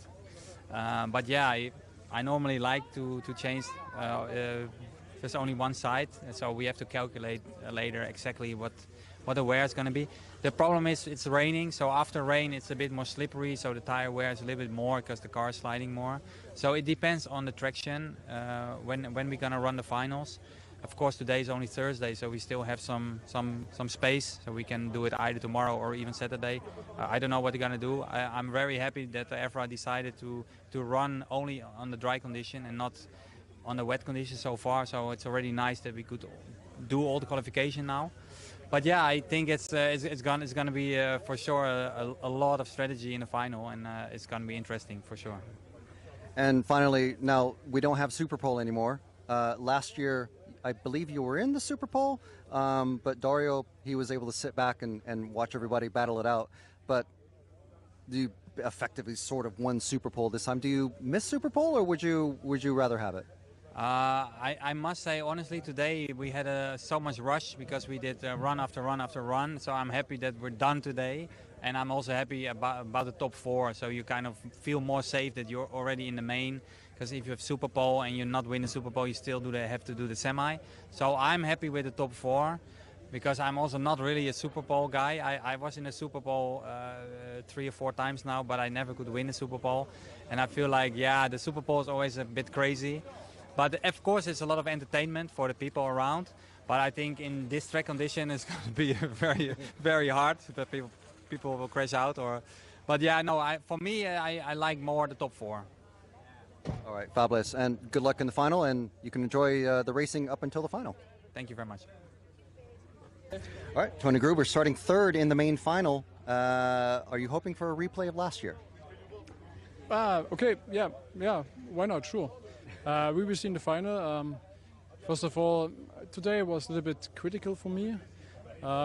But yeah, I normally like to change if there's only one side, so we have to calculate later exactly what the wear is going to be. The problem is it's raining, so after rain it's a bit more slippery, so the tire wear is a little bit more because the car is sliding more. So it depends on the traction when we're going to run the finals. Of course, today is only Thursday, so we still have some space, so we can do it either tomorrow or even Saturday. I don't know what they're going to do. I'm very happy that the EFRA decided to run only on the dry condition and not on the wet condition so far, so it's already nice that we could do all the qualification now. But yeah, I think it's going to be for sure a lot of strategy in the final, and it's going to be interesting for sure. And finally, now we don't have Super Pole anymore. Last year, I believe you were in the Super Pole, but Dario, he was able to sit back and watch everybody battle it out. But you effectively sort of won Super Pole this time. Do you miss Super Pole, or would you rather have it? I must say, honestly, today we had so much rush because we did run after run after run. So I'm happy that we're done today. And I'm also happy about the top 4. So you kind of feel more safe that you're already in the main. Because if you have Super Pole and you're not winning Super Pole, you still have to do the semi. So I'm happy with the top 4. Because I'm also not really a Super Pole guy. I was in a Super Pole 3 or 4 times now, but I never could win a Super Pole. And I feel like, yeah, the Super Pole is always a bit crazy. But of course, it's a lot of entertainment for the people around. But I think in this track condition, it's going to be very, very hard. That people will crash out. But yeah, no. For me, I like more the top 4. All right, fabulous, and good luck in the final. And you can enjoy the racing up until the final. Thank you very much. All right, Tony Gruber starting 3rd in the main final. Are you hoping for a replay of last year? Okay, yeah, why not? Sure. We will see in the final. First of all, today was a little bit critical for me.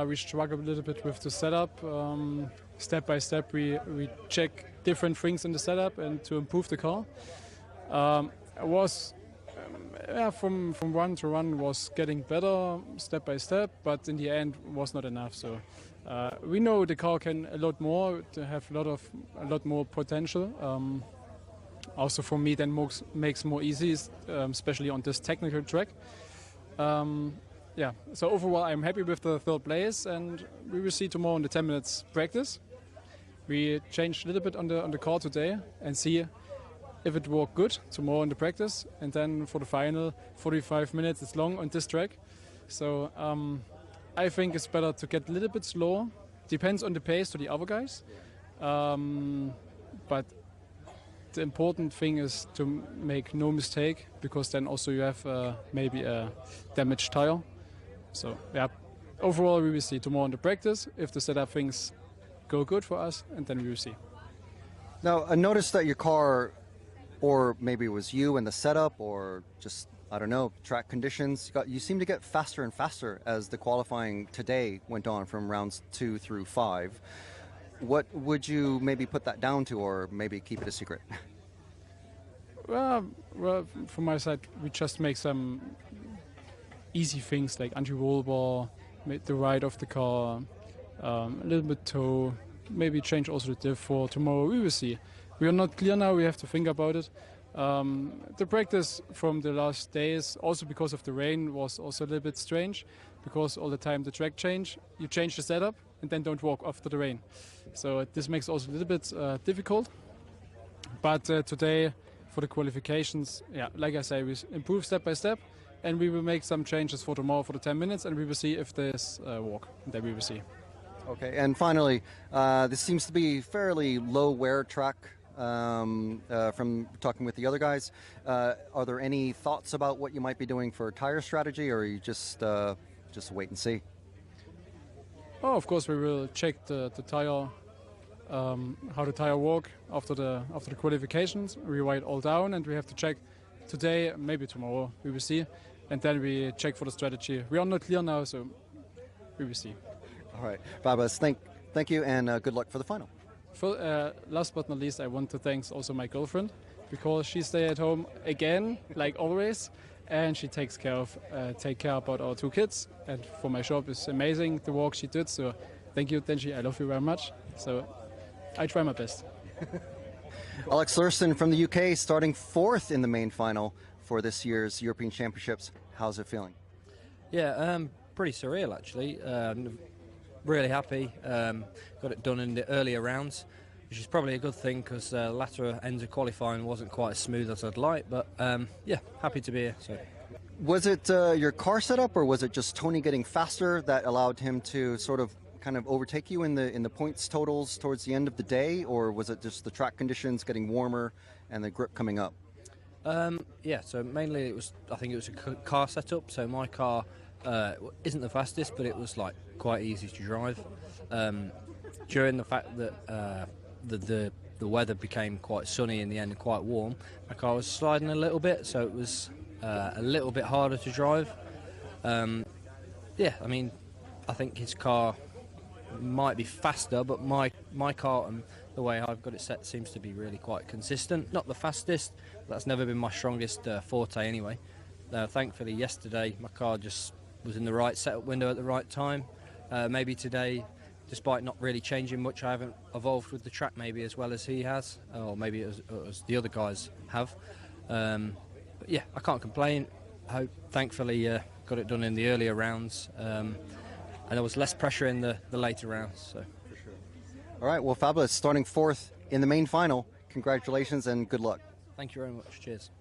We struggled a little bit with the setup. Step by step, we check different things in the setup and to improve the car. From run to run was getting better step by step, but in the end was not enough. So we know the car can a lot more, to have a lot more potential. Also for me, then makes more easy, especially on this technical track. So overall, I'm happy with the 3rd place, and we will see tomorrow in the 10 minutes practice. We changed a little bit on the car today and see if it worked good tomorrow in the practice, and then for the final, 45 minutes. It's long on this track, so I think it's better to get a little bit slower. Depends on the pace to the other guys, but the important thing is to make no mistake, because then also you have maybe a damaged tire. So yeah, overall we will see tomorrow in the practice if the setup things go good for us, and then we will see. Now, I noticed that your car, or maybe it was you and the setup, or just, I don't know, track conditions, you seem to get faster and faster as the qualifying today went on from rounds 2 through 5. What would you maybe put that down to, or maybe keep it a secret? Well, from my side, we just make some easy things like anti-roll bar, make the ride of the car, a little bit toe, maybe change also the diff for tomorrow. We will see. We are not clear now. We have to think about it. The practice from the last days, also because of the rain, was also a little bit strange. because all the time the track you change the setup and then don't walk off the rain. So this makes it also a little bit difficult. But today, for the qualifications, yeah, like I say, we improve step by step, and we will make some changes for tomorrow for the 10 minutes, and we will see if there's walk. Then we will see. Okay, and finally, this seems to be fairly low wear track from talking with the other guys. Are there any thoughts about what you might be doing for tire strategy, or are you just wait and see? Oh, of course, we will check the tire, how the tire walk after the qualifications. We write all down, and we have to check today, maybe tomorrow. We will see, and then we check for the strategy. We are not clear now, so we will see. All right, Babas, thank you, and good luck for the final. Last but not least, I want to thank also my girlfriend, because she stays at home again, like always. And she takes care about our 2 kids. And for my shop, it's amazing the work she did. So thank you, Tenji. I love you very much. So I try my best. Alex Lurston from the UK, starting 4th in the main final for this year's European Championships. How's it feeling? Yeah, pretty surreal actually. Really happy. Got it done in the earlier rounds, which is probably a good thing because latter ends of qualifying wasn't quite as smooth as I'd like, but yeah, happy to be here. So. Was it your car setup, or was it just Tony getting faster that allowed him to sort of kind of overtake you in the points totals towards the end of the day, or was it just the track conditions getting warmer and the grip coming up? Yeah, so mainly I think it was a car setup, so my car isn't the fastest, but it was like quite easy to drive. During the fact that the weather became quite sunny in the end and quite warm, my car was sliding a little bit, so it was a little bit harder to drive. Yeah, I mean, I think his car might be faster, but my car and the way I've got it set seems to be really quite consistent. Not the fastest, but that's never been my strongest forte anyway. Thankfully yesterday my car just was in the right setup window at the right time. Maybe today, despite not really changing much, I haven't evolved with the track maybe as well as he has, or maybe as the other guys have. But yeah, I can't complain. Thankfully got it done in the earlier rounds, and there was less pressure in the later rounds. So. For sure. All right, well, fabulous. Starting 4th in the main final. Congratulations and good luck. Thank you very much. Cheers.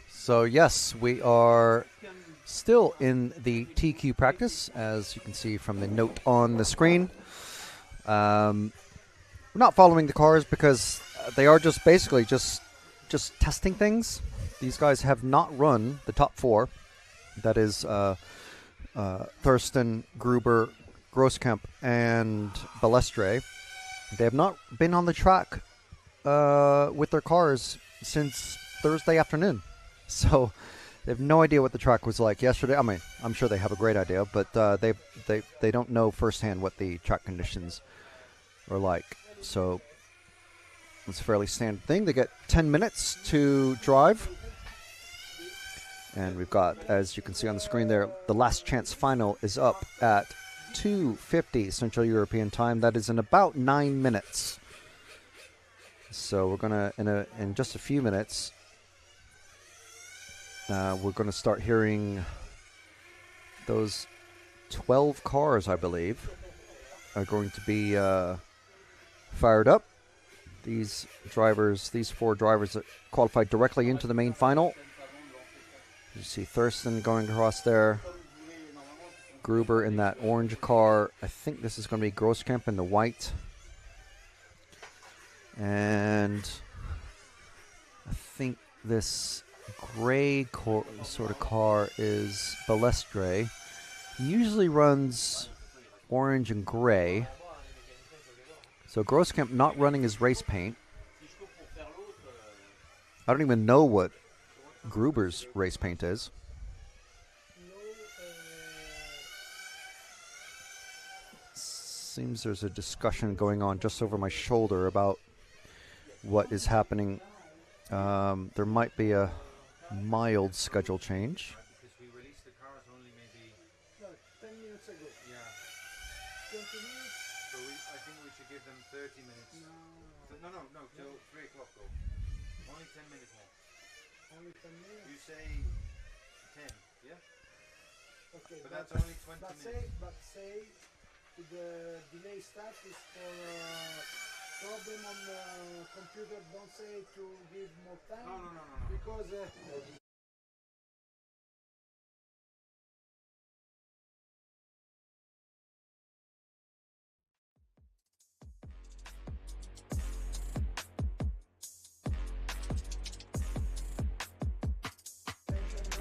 So yes, we are still in the TQ practice, as you can see from the note on the screen. We're not following the cars because they are just basically just testing things. These guys have not run the top four. That is Thurston, Gruber, Groskamp, and Balestre. They have not been on the track with their cars since Thursday afternoon. So they have no idea what the track was like yesterday. I mean, I'm sure they have a great idea, but they don't know firsthand what the track conditions are like. So it's a fairly standard thing. They get 10 minutes to drive. And we've got, as you can see on the screen there, the last chance final is up at 2:50 Central European Time. That is in about 9 minutes. So we're gonna in just a few minutes. We're gonna start hearing those 12 cars, I believe, are going to be fired up. These four drivers that qualified directly into the main final. You see Thurston going across there. Gruber in that orange car. I think this is going to be Groskamp in the white. And I think this gray sort of car is Balestre. He usually runs orange and gray. So Groskamp not running his race paint. I don't even know what Gruber's race paint is. Seems there's a discussion going on just over my shoulder about what is happening. There might be a mild schedule change. Because we released the cars only maybe 10 minutes ago. Yeah. 20 minutes? So I think we should give them 30 minutes. No, till 3 o'clock though. Only 10 minutes more. Only 10 minutes? You say 10, yeah? Okay. But that's only 20 minutes. But say the delay start is for problem on the computer. Don't say to give more time. No. Because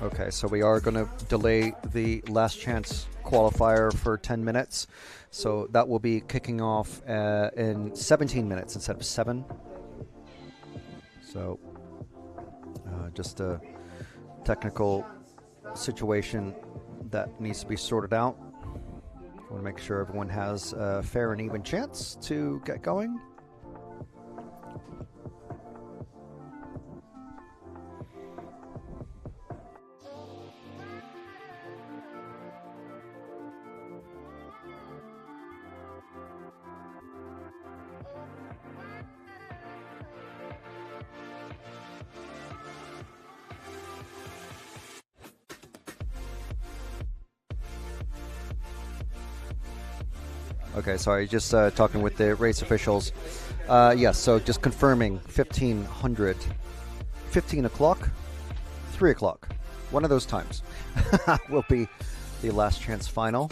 Okay, so we are going to delay the last chance qualifier for 10 minutes. So that will be kicking off in 17 minutes instead of 7. So just a technical situation that needs to be sorted out. I want to make sure everyone has a fair and even chance to get going. Okay, sorry, just talking with the race officials. Yes, so just confirming 15 o'clock, 3 o'clock. One of those times will be the last chance final.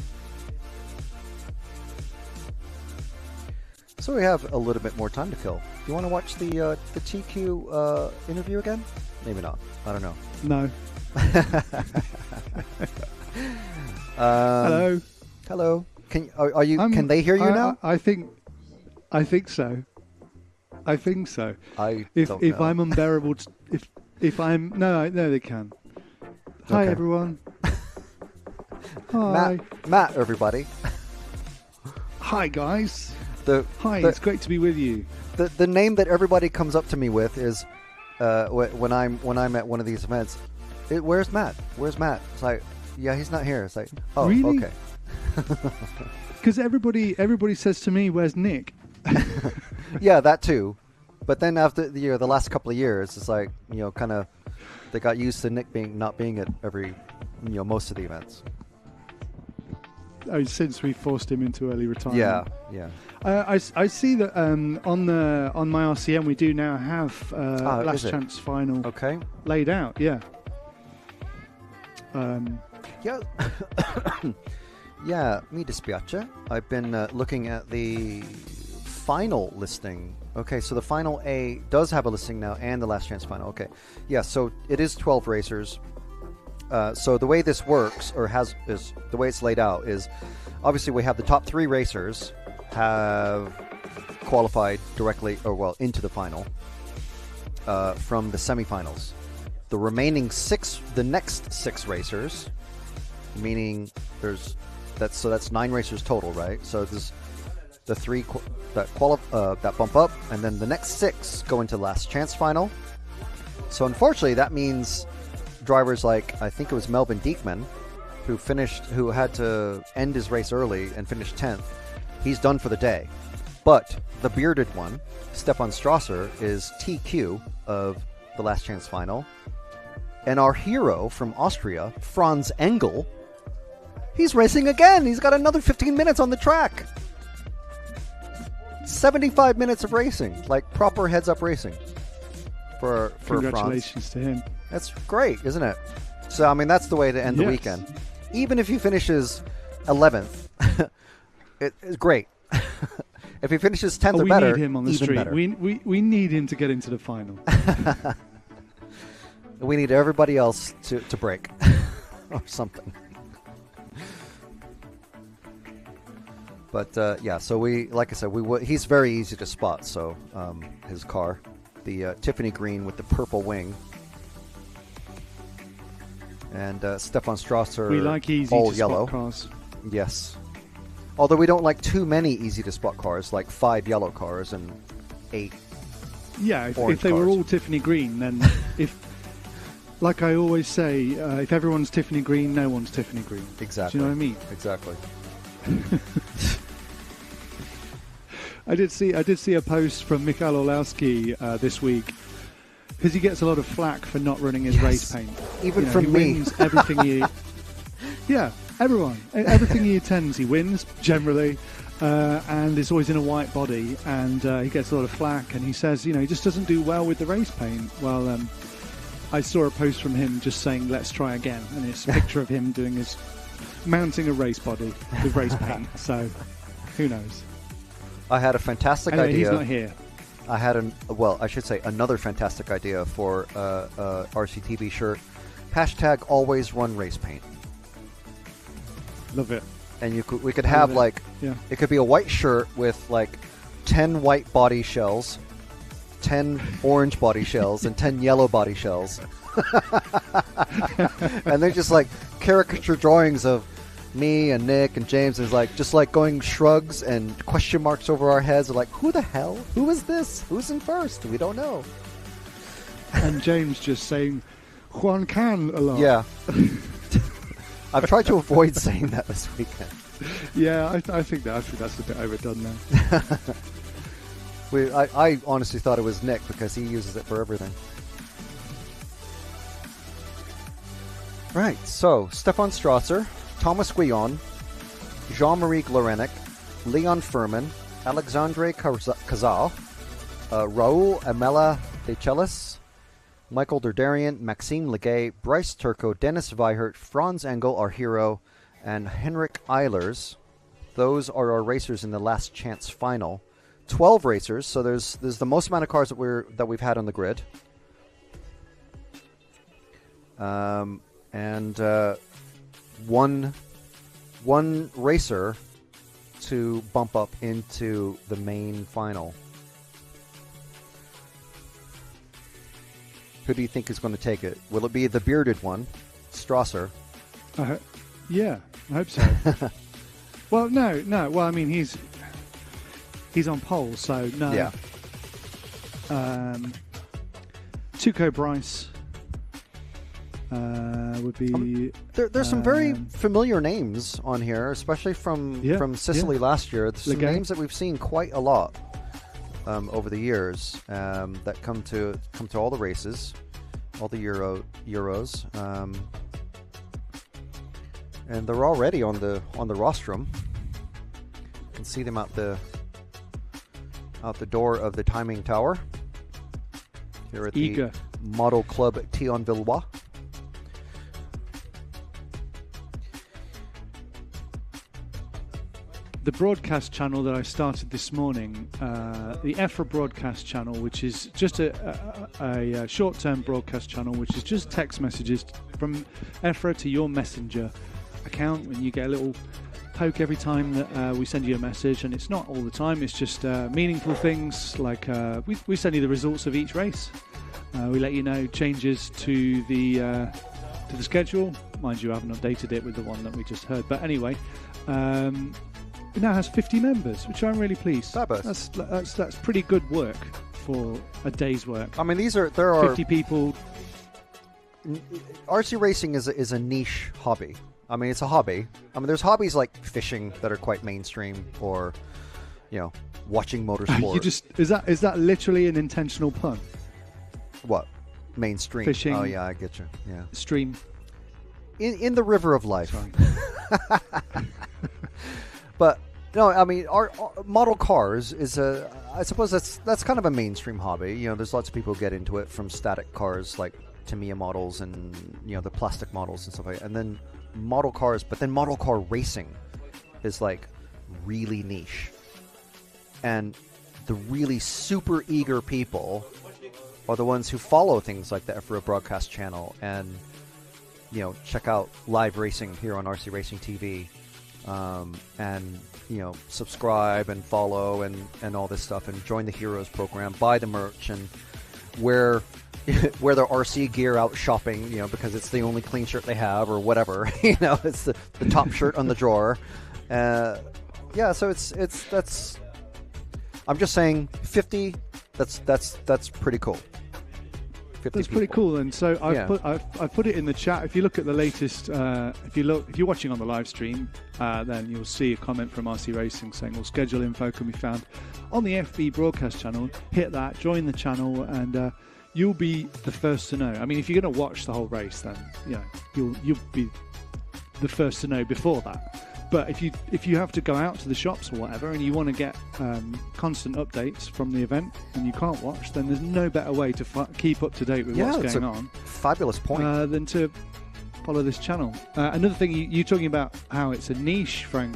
So we have a little bit more time to kill. Do you want to watch the TQ interview again? Maybe not. I don't know. no. Hello. Hello. Are you? Can they hear you now? I think so. I think so. If know. I'm unbearable, if I'm no, they can. Hi Okay. everyone. Hi. Matt, everybody. Hi guys. Hi, it's great to be with you. The name that everybody comes up to me with is when I'm at one of these events. Where's Matt? Where's Matt? It's like, yeah, he's not here. It's like, oh, really? Okay. Because everybody says to me, "Where's Nick?" Yeah, that too. But then after the last couple of years, it's like, kind of they got used to Nick not being at every, most of the events. Oh, since we forced him into early retirement. Yeah. I see that on my RCM we do now have last chance final Okay. laid out. Yeah. Yeah. Yeah, mi dispiace. I've been looking at the final listing. Okay, so the final A does have a listing now, and the last chance final. Okay, yeah, so it is 12 racers. So the way this works, is the way it's laid out is, obviously we have the top 3 racers have qualified directly, into the final from the semifinals. The remaining 6, the next 6 racers, meaning that's 9 racers total, right? So there's the 3 that bump up, and then the next 6 go into last chance final. So unfortunately, that means drivers like, I think it was Melvin Diekman, who had to end his race early and finished 10th. He's done for the day. But the bearded one, Stefan Strasser, is TQ of the last chance final. And our hero from Austria, Franz Engel, he's racing again. He's got another 15 minutes on the track. 75 minutes of racing, like proper heads-up racing for Congratulations Franz. to him. That's great, isn't it? So, I mean, that's the way to end the weekend. Even if he finishes 11th, it's great. If he finishes 10th or better, we need him on the even street. better. We need him to get into the final. We need everybody else to break or something. But yeah, so like I said, he's very easy to spot. So his car, the Tiffany green with the purple wing, and Stefan Strasser, we like easy all to yellow. spot cars. Yes, although we don't like too many easy to spot cars, like 5 yellow cars and 8. Yeah, if orange they were cars. all Tiffany green, then like I always say, if everyone's Tiffany green, no one's Tiffany green. Exactly. Do you know what I mean? Exactly. I did see a post from Michael Orlowski this week, because he gets a lot of flack for not running his race paint. Even he from me. wins everything he. Yeah, everything he attends, he wins generally, and is always in a white body, and he gets a lot of flack. And he says, he just doesn't do well with the race paint. Well, I saw a post from him just saying, "Let's try again," and it's a picture of him mounting a race body with race paint. So, who knows? I had a fantastic Anyway, idea. he's not here. I had I should say another fantastic idea for RCTV shirt. Hashtag always run race paint. Love it. And we could have it could be a white shirt with like 10 white body shells, 10 orange body shells, and 10 yellow body shells. And they're just like caricature drawings of me and Nick and James is just going shrugs and question marks over our heads. Like, who the hell? Who is this? Who's in first? We don't know. And James just saying Juan Can a lot. Yeah. I've tried to avoid saying that this weekend. Yeah, I think that's a bit overdone now. I honestly thought it was Nick because he uses it for everything. Right, so Stefan Strasser, Thomas Guillon, Jean-Marie Glorenik, Leon Furman, Alexandre Cazal, Raul Amela De Celis, Michael Derderian, Maxime Legay, Bryce Turco, Dennis Weihert, Franz Engel, our hero, and Henrik Eilers. Those are our racers in the last chance final. 12 racers, so there's the most amount of cars that we've had on the grid. And one racer to bump up into the main final. Who do you think is going to take it? Will it be the bearded one, Strasser? Yeah, I hope so. Well, no. Well, I mean, he's on pole, so no. Yeah. Tuco Bryce would be. There's some very familiar names on here, especially from Sicily last year. There's some names that we've seen quite a lot over the years that come to all the races, all the Euros, and they're already on the rostrum. You can see them out the door of the timing tower here at the Model Club Thionvillois. the broadcast channel that I started this morning, the EFRA broadcast channel, which is just a short-term broadcast channel, which is just text messages from EFRA to your messenger account, and you get a little poke every time that we send you a message. And it's not all the time, it's just meaningful things like we send you the results of each race. We let you know changes to the schedule. Mind you, I haven't updated it with the one that we just heard, but anyway, it now has 50 members, which I'm really pleased. That's pretty good work for a day's work. I mean, there are 50 people. RC racing is a niche hobby. I mean, it's a hobby. I mean, there's hobbies like fishing that are quite mainstream, or watching motorsport. Is that literally an intentional pun? What? Mainstream. Fishing. Oh yeah, I get you. Yeah. Stream. In the river of life. Sorry. But no, I mean, our model cars is I suppose that's kind of a mainstream hobby. There's lots of people who get into it, from static cars like Tamiya models and the plastic models and stuff like that. And then model cars, but then model car racing is like really niche. And the really super eager people are the ones who follow things like the EFRA broadcast channel and check out live racing here on RC Racing TV, and subscribe and follow and all this stuff, and join the Heroes program, buy the merch, and wear their RC gear out shopping, because it's the only clean shirt they have, or whatever. It's the top shirt on the drawer. So that's. I'm just saying, 50. That's pretty cool. That's pretty cool, and so I've put it in the chat. If you look at the latest, if you're watching on the live stream, then you'll see a comment from RC Racing saying, "Well, schedule info can be found on the FB broadcast channel." Hit that, join the channel, and you'll be the first to know. I mean, if you're going to watch the whole race, then you'll be the first to know before that. But if you have to go out to the shops or whatever, and you want to get constant updates from the event, and you can't watch, then there's no better way to keep up to date with what's going on. Fabulous point. Than to follow this channel. Another thing, you're talking about how it's a niche, Frank.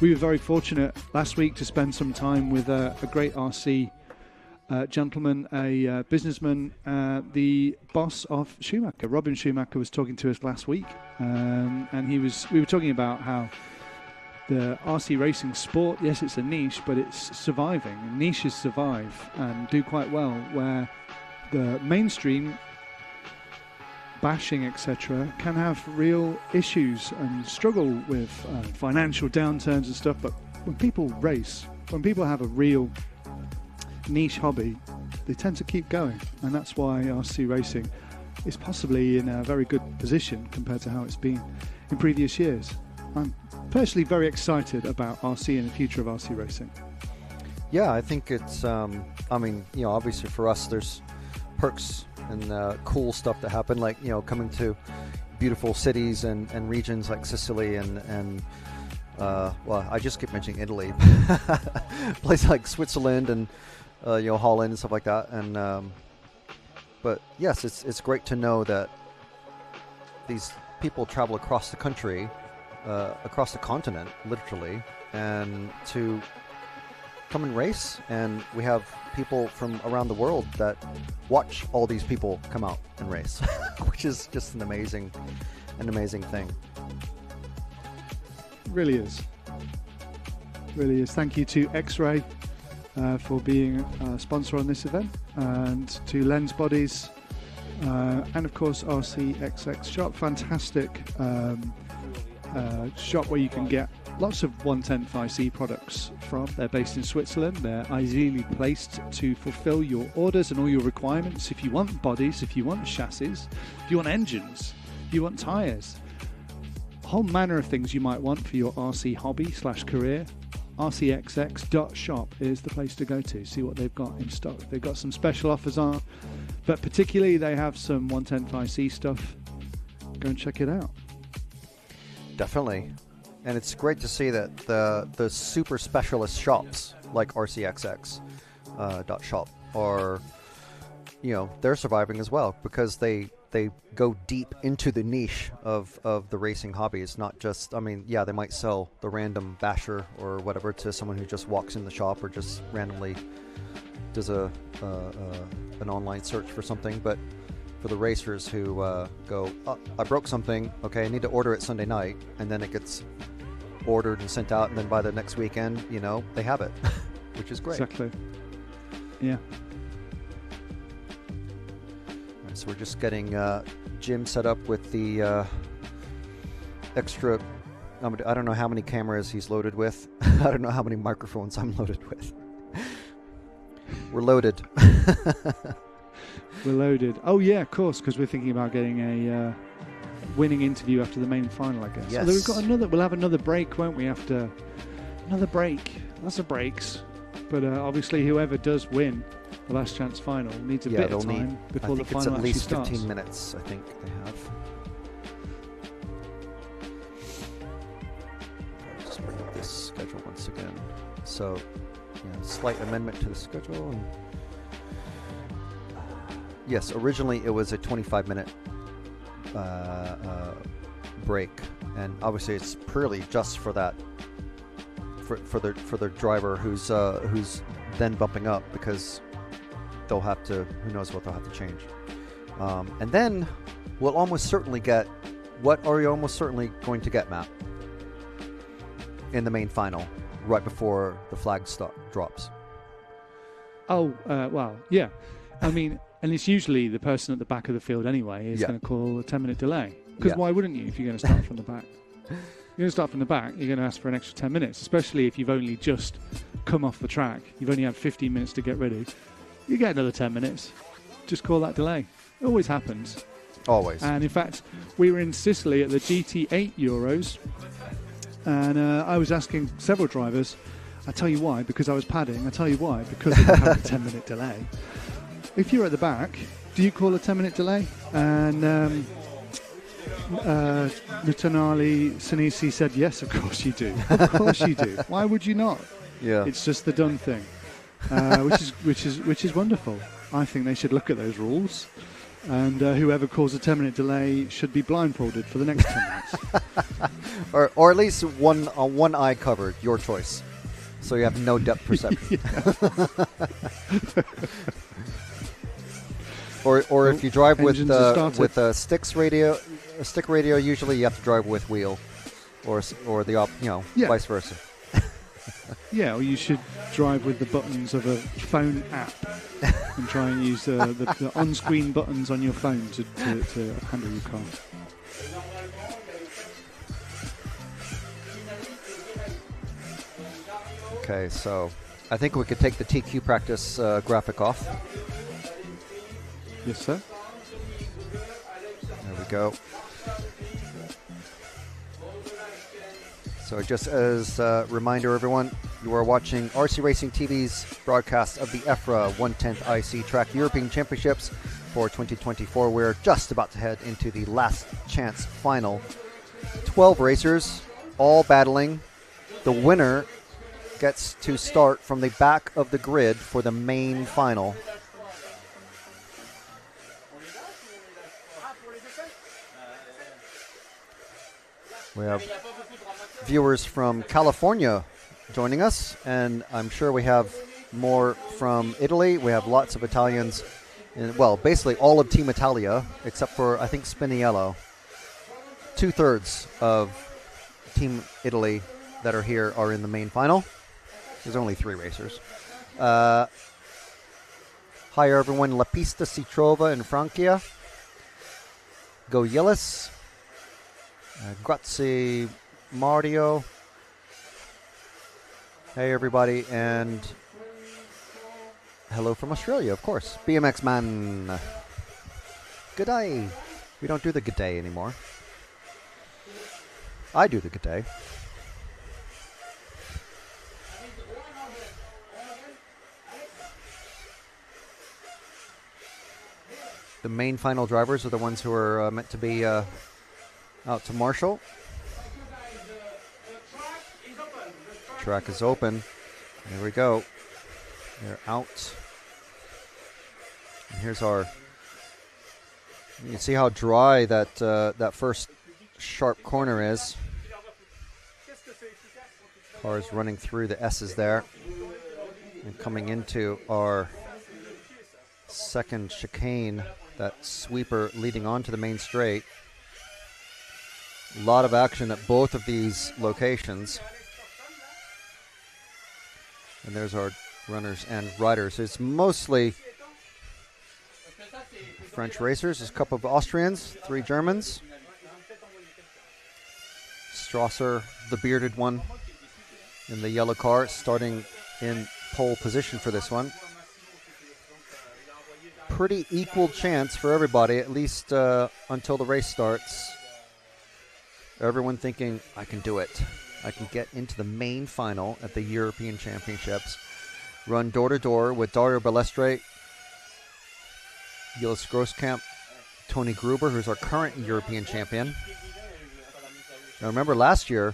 We were very fortunate last week to spend some time with a great RC gentleman, a businessman, the boss of Schumacher. Robin Schumacher was talking to us last week, and we were talking about how the RC racing sport, yes, it's a niche, but it's surviving. And niches survive and do quite well, where the mainstream bashing, etc., can have real issues and struggle with financial downturns and stuff. But when people race, when people have a real niche hobby, they tend to keep going, and that's why RC racing is possibly in a very good position compared to how it's been in previous years. I'm personally very excited about RC and the future of RC racing. Yeah, I think it's obviously for us there's perks and cool stuff that happen, like coming to beautiful cities and regions like Sicily and well, I just keep mentioning Italy, places like Switzerland and Holland and stuff like that, and but yes, it's great to know that these people travel across the country, across the continent, literally, and to come and race. And we have people from around the world that watch all these people come out and race, which is just an amazing thing. Really is. Thank you to X-Ray for being a sponsor on this event, and to Lens Bodies, and of course RCXX Shop. Fantastic shop where you can get lots of 110th IC products from. They're based in Switzerland. They're ideally placed to fulfill your orders and all your requirements. If you want bodies, if you want chassis, if you want engines, if you want tyres, a whole manner of things you might want for your RC hobby / career, rcxx.shop is the place to go to. See what they've got in stock. They've got some special offers on, but particularly they have some 110th IC stuff. Go and check it out. Definitely. And it's great to see that the super specialist shops like rcxx.shop are, they're surviving as well, because they they go deep into the niche of the racing hobby. It's not just, I mean, yeah, they might sell the random basher or whatever to someone who just walks in the shop or just randomly does an online search for something. But for the racers who go, oh, I broke something, okay, I need to order it Sunday night, and then it gets ordered and sent out, and then by the next weekend, you know, they have it, which is great. Exactly. Yeah. So we're just getting Jim set up with the extra, I don't know how many cameras he's loaded with. I don't know how many microphones I'm loaded with. We're loaded. We're loaded. Oh yeah, of course, because we're thinking about getting a winning interview after the main final, I guess. Yes. Although we've got we'll have another break, won't we, after another break. Lots of breaks. But obviously whoever does win the last chance final needs a bit of time before the final actually starts. I think it's at least 15 minutes, I think they have. I'll just bring up this schedule once again. So, yeah, slight amendment to the schedule. And yes, originally it was a 25-minute break, and obviously it's purely just for that, for the driver who's then bumping up, because they'll have to, who knows what they'll have to change. And then we'll almost certainly get, what are you almost certainly going to get, Matt, in the main final, right before the flag drops? Oh, well, yeah. I mean, and it's usually the person at the back of the field anyway is going to call a 10-minute delay. Because why wouldn't you if you're going to start from the back? You're going to start from the back, you're going to ask for an extra 10 minutes, especially if you've only just come off the track. You've only had 15 minutes to get ready. You get another 10 minutes. Just call that delay. It always happens. Always. And in fact, we were in Sicily at the GT8 Euros, and I was asking several drivers, I tell you why, because I was padding. I tell you why, because of having a 10-minute delay. If you're at the back, do you call a 10-minute delay? And Mutanali Sinisi said, yes, of course you do. Of course you do. Why would you not? Yeah. It's just the done thing, which is wonderful. I think they should look at those rules, and whoever calls a 10-minute delay should be blindfolded for the next 10 minutes. or at least one eye covered, your choice, so you have no depth perception. Or if you drive with a stick radio, usually you have to drive with wheel, or vice versa. Yeah, or you should drive with the buttons of a phone app and try and use the on-screen buttons on your phone to handle your car. Okay, so I think we could take the TQ practice graphic off. Yes, sir. There we go. So just as a reminder, everyone, you are watching RC Racing TV's broadcast of the EFRA 110th IC Track European Championships for 2024. We're just about to head into the last chance final. 12 racers, all battling. The winner gets to start from the back of the grid for the main final. We have viewers from California joining us, and I'm sure we have more from Italy. We have lots of Italians, basically all of Team Italia, except for, I think, Spiniello. 2/3 of Team Italy that are here are in the main final. There's only 3 racers. Hi, everyone. La Pista si trova in Francia. Go Yillis. Grazie, Mario. Hey, everybody, and hello from Australia, of course. BMX Man. Good day. We don't do the good day anymore. I do the good day. The main final drivers are the ones who are meant to be out to Marshall. Track is open. There we go. They're out. And here's our You see how dry that that first sharp corner is. Cars running through the S's there and coming into our second chicane, that sweeper leading onto the main straight. A lot of action at both of these locations. And there's our runners and riders. It's mostly French racers. There's a couple of Austrians, 3 Germans. Strasser, the bearded one, in the yellow car, starting in pole position for this one. Pretty equal chance for everybody, at least until the race starts. Everyone thinking, I can do it. I can get into the main final at the European Championships. Run door-to-door with Dario Balestre, Gilles Grosskamp, Tony Gruber, who's our current European champion. Now remember last year,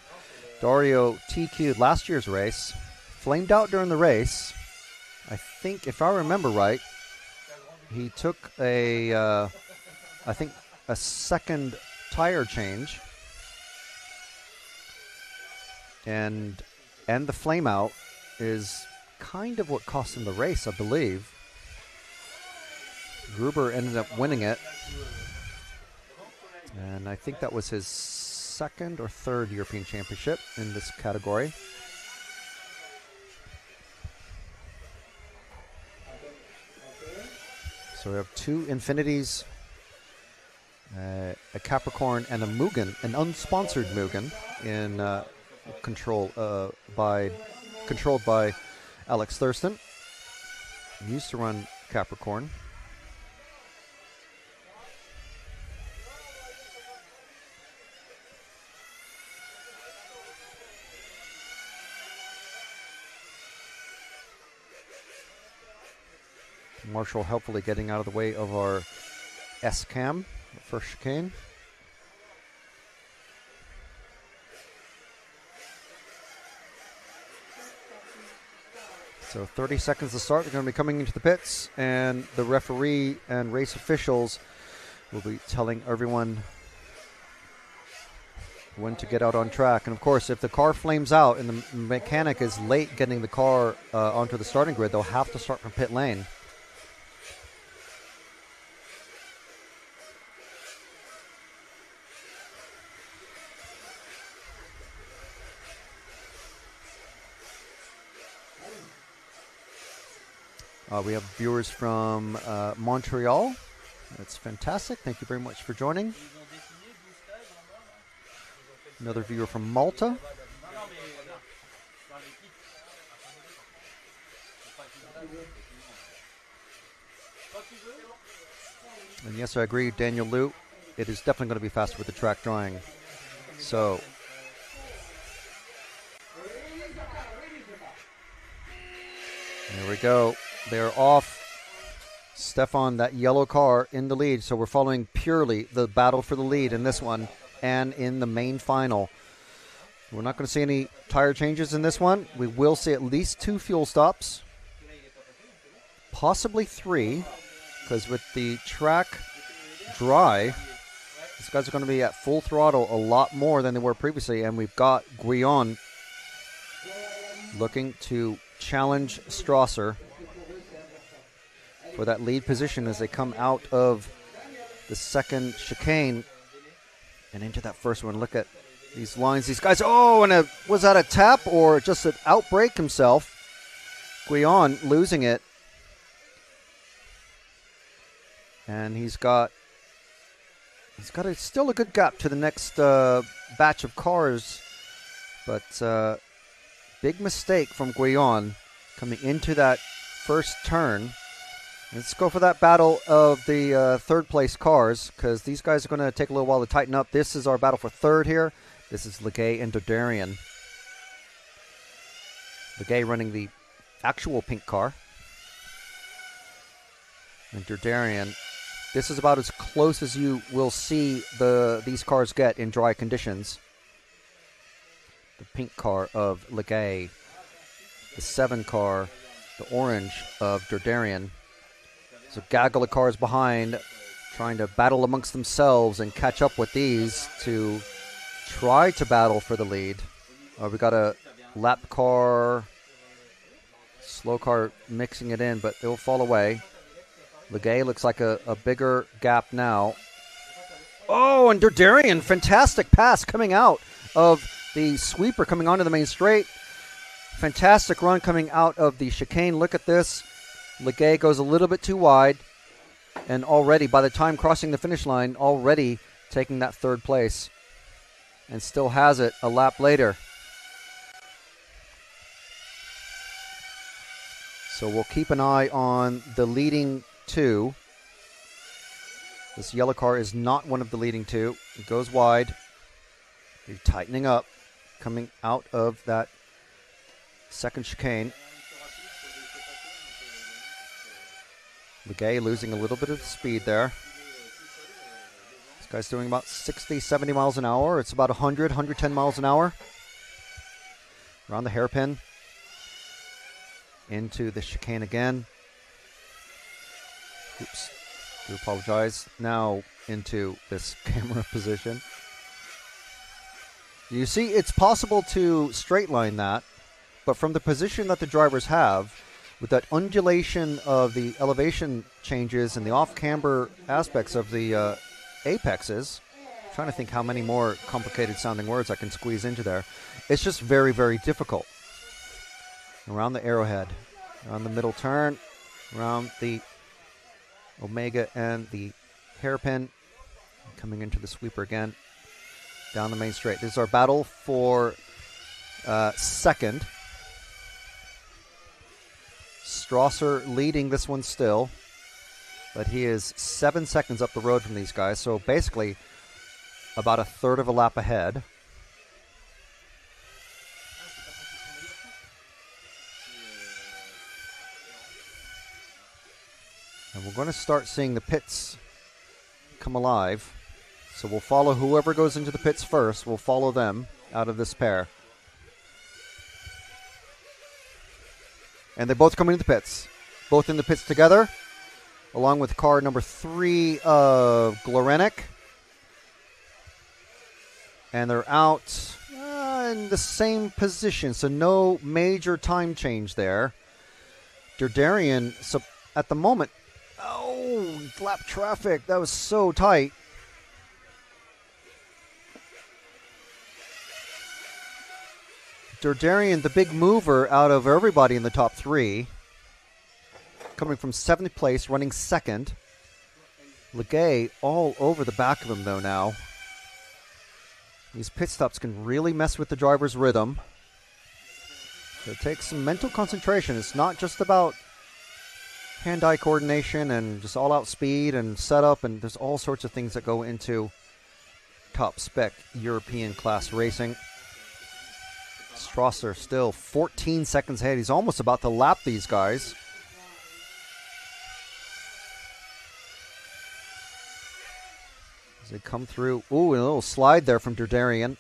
Dario TQ'd last year's race, flamed out during the race. I think, if I remember right, he took a second tire change. And the flame out is kind of what cost him the race, I believe. Gruber ended up winning it. And I think that was his second or third European Championship in this category. So we have 2 Infinities, a Capricorn, and a Mugen, an unsponsored Mugen, in controlled by Alex Thurston. He used to run Capricorn. Marshall helpfully getting out of the way of our S-cam, the first chicane. So 30 seconds to start. They're going to be coming into the pits, and the referee and race officials will be telling everyone when to get out on track. And of course, if the car flames out and the mechanic is late getting the car onto the starting grid, they'll have to start from pit lane. We have viewers from Montreal. That's fantastic. Thank you very much for joining. Another viewer from Malta. And yes, I agree, Daniel Liu. It is definitely going to be faster with the track drying. So there we go. They're off. Stefan, that yellow car, in the lead. So we're following purely the battle for the lead in this one and in the main final. We're not going to see any tire changes in this one. We will see at least 2 fuel stops, possibly 3, because with the track dry, these guys are going to be at full throttle a lot more than they were previously. And we've got Guillon looking to challenge Strasser for that lead position as they come out of the second chicane and into that first one. Look at these lines. These guys, and was that a tap or just an outbreak himself? Guillon losing it. And he's got still a good gap to the next batch of cars. But big mistake from Guillon coming into that first turn. Let's go for that battle of the third place cars, because these guys are going to take a little while to tighten up. This is our battle for third here. This is Legay and Dodarian. Legay running the actual pink car. And Dodarian, this is about as close as you will see these cars get in dry conditions. The pink car of Legay. The 7 car, the orange of Dodarian. So gaggle of cars behind. trying to battle amongst themselves and catch up with these to try to battle for the lead. We got a lap car, slow car mixing it in, but they'll fall away. Legay looks like a bigger gap now. Oh, and Derderian, fantastic pass coming out of the sweeper, coming onto the main straight. Fantastic run coming out of the chicane. Look at this. Legay goes a little bit too wide, and already, by the time crossing the finish line, already taking that third place, and still has it a lap later. So we'll keep an eye on the leading two. This yellow car is not one of the leading two. It goes wide. They're tightening up, coming out of that second chicane. Legay losing a little bit of speed there. This guy's doing about 60, 70 miles an hour. It's about 100, 110 miles an hour. Around the hairpin. Into the chicane again. Oops. Do apologize. Now into this camera position. You see, it's possible to straight line that, but from the position that the drivers have, with that undulation of the elevation changes and the off-camber aspects of the apexes, I'm trying to think how many more complicated sounding words I can squeeze into there. It's just very, very difficult. Around the arrowhead, around the middle turn, around the Omega and the hairpin, coming into the sweeper again, down the main straight. This is our battle for second. Strasser leading this one still, but he is 7 seconds up the road from these guys, so basically about a third of a lap ahead. And we're going to start seeing the pits come alive. So we'll follow whoever goes into the pits first. We'll follow them out of this pair. And they both come into the pits. Both in the pits together, along with car number 3 of Glorenic. And they're out in the same position, so no major time change there. Derderian, so at the moment, oh, lap traffic. That was so tight. Derderian, the big mover out of everybody in the top 3. Coming from 7th place, running second. Legay all over the back of him, though, now. These pit stops can really mess with the driver's rhythm. So it takes some mental concentration. It's not just about hand-eye coordination and just all-out speed and setup, and there's all sorts of things that go into top-spec European class racing. Strasser still 14 seconds ahead. He's almost about to lap these guys. As they come through. Ooh, and a little slide there from Derderian.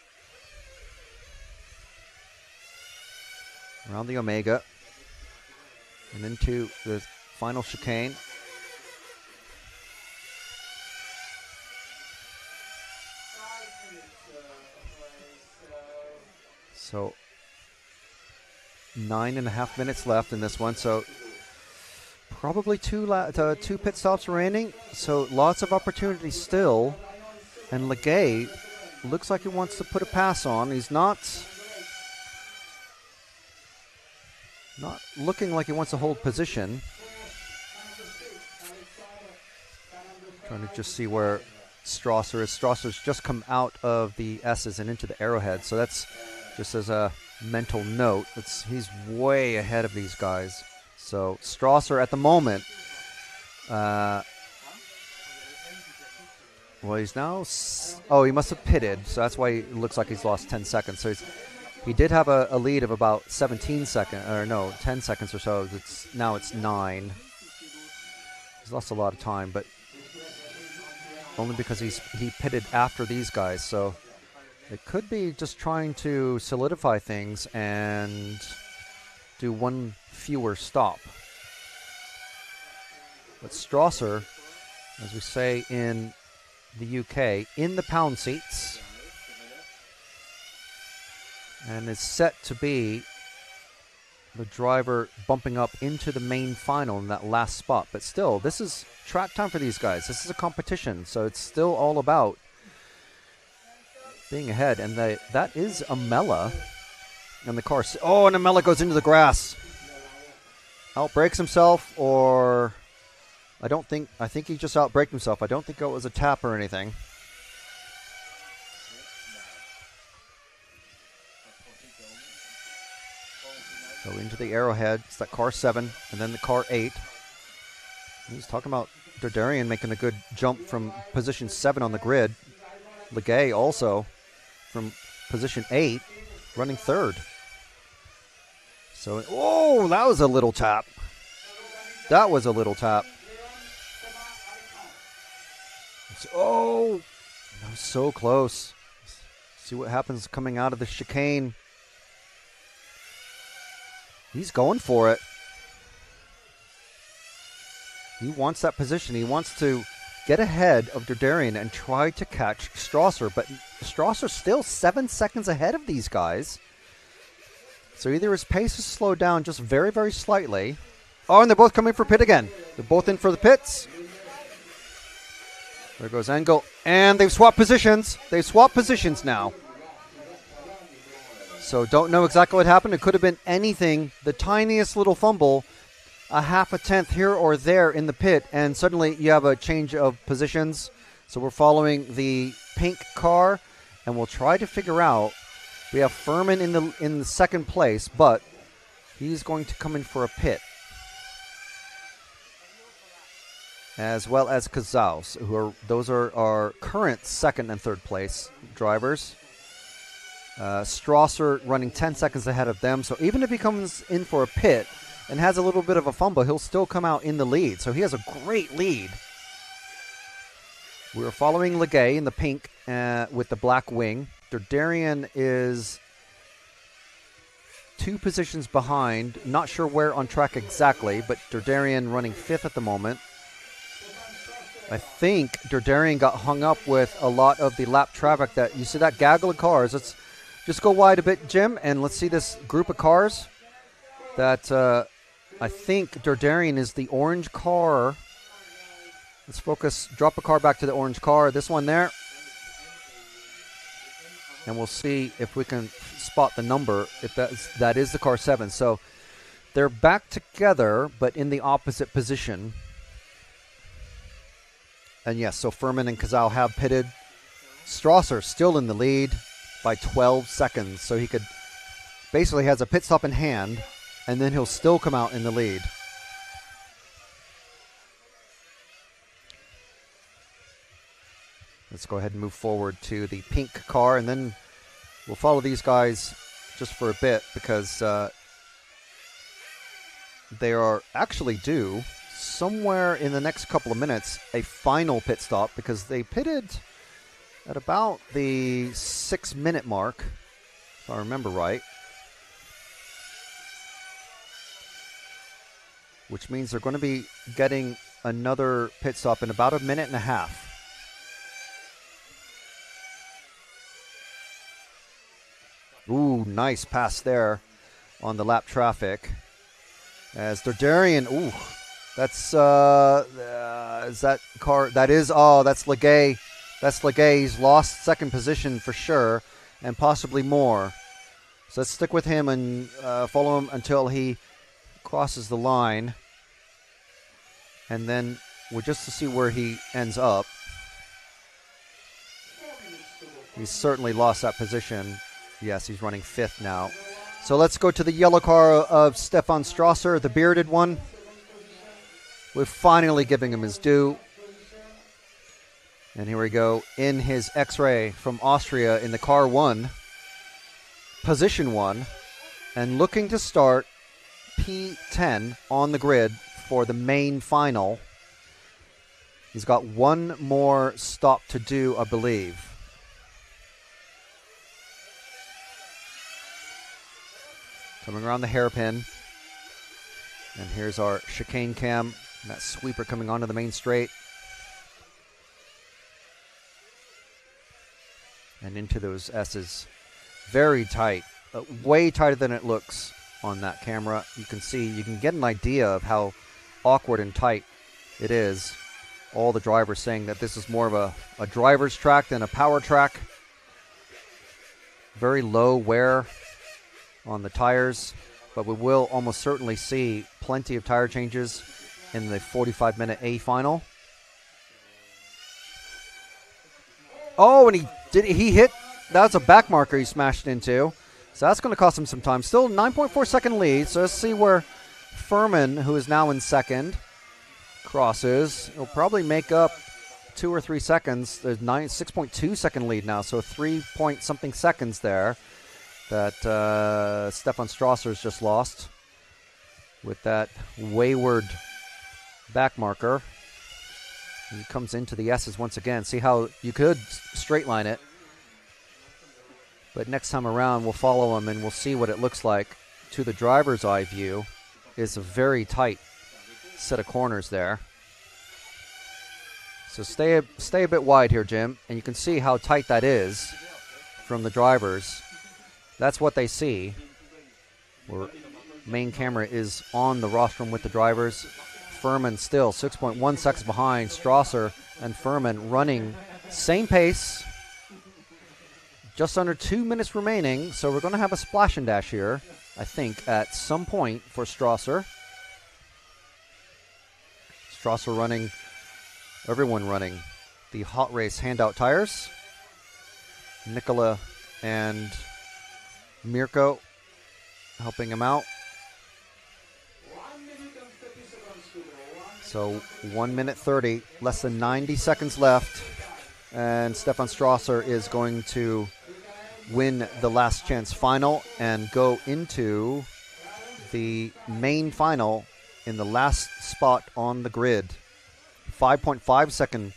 Around the Omega. And into the final chicane. So 9.5 minutes left in this one. So probably two pit stops remaining. So lots of opportunity still. And Legay looks like he wants to put a pass on. He's not looking like he wants to hold position. Trying to just see where Strasser is. Strasser's just come out of the S's and into the arrowhead. So that's just as a mental note. He's way ahead of these guys. So Strasser at the moment, well, he's now, he must have pitted, so that's why it looks like he's lost 10 seconds. So he did have a lead of about 10 seconds or so. Now it's 9. He's lost a lot of time, but only because he pitted after these guys. So it could be just trying to solidify things and do one fewer stop. But Strasser as we say in the UK, in the pound seats. And is set to be the driver bumping up into the main final in that last spot. But still, this is track time for these guys. This is a competition, so it's still all about being ahead. And that is Amela. And the car... Oh, and Amela goes into the grass. Outbrakes himself, or... I think he just outbraked himself. I don't think it was a tap or anything. So into the arrowhead. It's that car 7, and then the car 8. He's talking about Dardarian making a good jump from position 7 on the grid. Legay also from position 8, running 3rd. So, oh, that was a little tap. That was a little tap. Oh, that was so close. See what happens coming out of the chicane. He's going for it. He wants that position. He wants to get ahead of Dardarian and try to catch Strasser. But Strasser's still 7 seconds ahead of these guys. So either his pace is slowed down just very, very slightly. Oh, and they're both coming for pit again. They're both in for the pits. There goes Engel. And they've swapped positions. They've swapped positions now. So don't know exactly what happened. It could have been anything. The tiniest little fumble, a half a tenth here or there in the pit, and suddenly you have a change of positions. So we're following the pink car, and we'll try to figure out. We have Furman in the second place, but he's going to come in for a pit. As well as Kazaus, those are our current second and third place drivers. Strasser running 10 seconds ahead of them. So even if he comes in for a pit and has a little bit of a fumble, he'll still come out in the lead. So he has a great lead. We're following Legay in the pink with the black wing. Dardarian is 2 positions behind. Not sure where on track exactly, but Dardarian running 5th at the moment. I think Dardarian got hung up with a lot of the lap traffic. That you see that gaggle of cars. Let's just go wide a bit, Jim, and let's see this group of cars. That I think Dardarian is the orange car. Let's focus. Drop a car back to the orange car. This one there. And we'll see if we can spot the number, if that is the car 7. So they're back together, but in the opposite position. And yes, so Furman and Kazal have pitted. Strasser still in the lead by 12 seconds. So he could basically has a pit stop in hand, and then he'll still come out in the lead. Let's go ahead and move forward to the pink car, and then we'll follow these guys just for a bit because they are actually due somewhere in the next couple of minutes a final pit stop because they pitted at about the 6-minute mark, if I remember right. Which means they're going to be getting another pit stop in about a minute and a half. Ooh, nice pass there on the lap traffic. As Dardarian, ooh, that's, is that car, that is, oh, that's Legay. That's Legay. He's lost second position for sure, and possibly more. So let's stick with him and follow him until he crosses the line. And then we're just to see where he ends up. He's certainly lost that position. Yes, he's running 5th now. So let's go to the yellow car of Stefan Strasser, the bearded one. We're finally giving him his due. And here we go in his X-Ray from Austria in the car 1, position 1, and looking to start P10 on the grid for the main final. He's got one more stop to do, I believe. Coming around the hairpin. And here's our chicane cam. That sweeper coming onto the main straight. and into those S's. Very tight, way tighter than it looks on that camera. You can see, you can get an idea of how awkward and tight it is. All the drivers saying that this is more of a driver's track than a power track. Very low wear on the tires, but we will almost certainly see plenty of tire changes in the 45-minute A final. Oh, and he hit, that's a back marker he smashed into. So that's going to cost him some time. Still 9.4 second lead. So let's see where Furman, who is now in second, crosses. He'll probably make up 2 or 3 seconds. There's 6.2 second lead now. So 3 point something seconds there that Stefan Strasser's just lost with that wayward back marker. He comes into the S's once again. See how you could straight line it. But next time around, we'll follow him and we'll see what it looks like. To the driver's eye view, is a very tight set of corners there. So stay a bit wide here, Jim. And you can see how tight that is from the drivers. That's what they see. Where main camera is on the rostrum with the drivers. Furman still 6.1 seconds behind. Strasser and Furman running same pace. Just under 2 minutes remaining, so we're going to have a splash and dash here, I think, at some point for Strasser. Strasser running, everyone running the Hot Race handout tires. Nicola and Mirko helping him out. So 1 minute 30, less than 90 seconds left, and Stefan Strasser is going to win the last chance final and go into the main final in the last spot on the grid. 5.5 second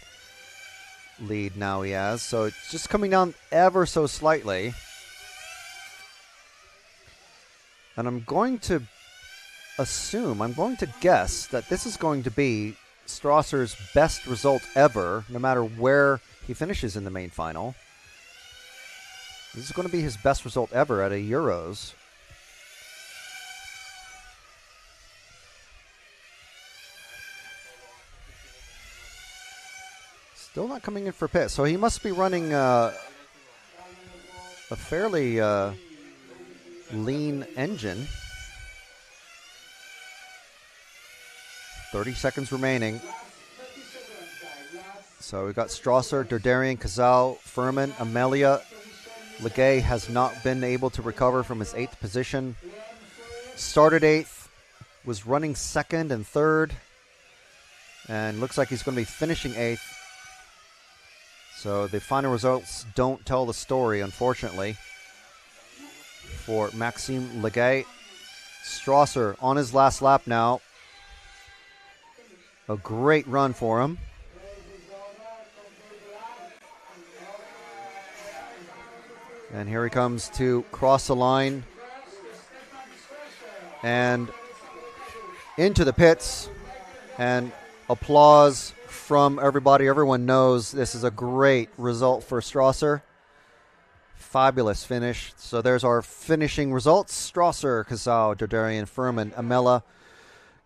lead now he has, so it's just coming down ever so slightly. And I'm going to guess that this is going to be Strasser's best result ever, no matter where he finishes in the main final. This is going to be his best result ever at a Euros. Still not coming in for pit, so he must be running a fairly lean engine. 30 seconds remaining. So we've got Strasser, Derderian, Kazal, Furman, Amelia. Legay has not been able to recover from his 8th position. Started 8th, was running 2nd and 3rd, and looks like he's going to be finishing 8th. So the final results don't tell the story, unfortunately, for Maxime Legay. Strasser on his last lap now. A great run for him. And here he comes to cross the line and into the pits, and applause from everybody. Everyone knows this is a great result for Strasser. Fabulous finish. So there's our finishing results. Strasser, Kazau, Derderian, Furman, Amela,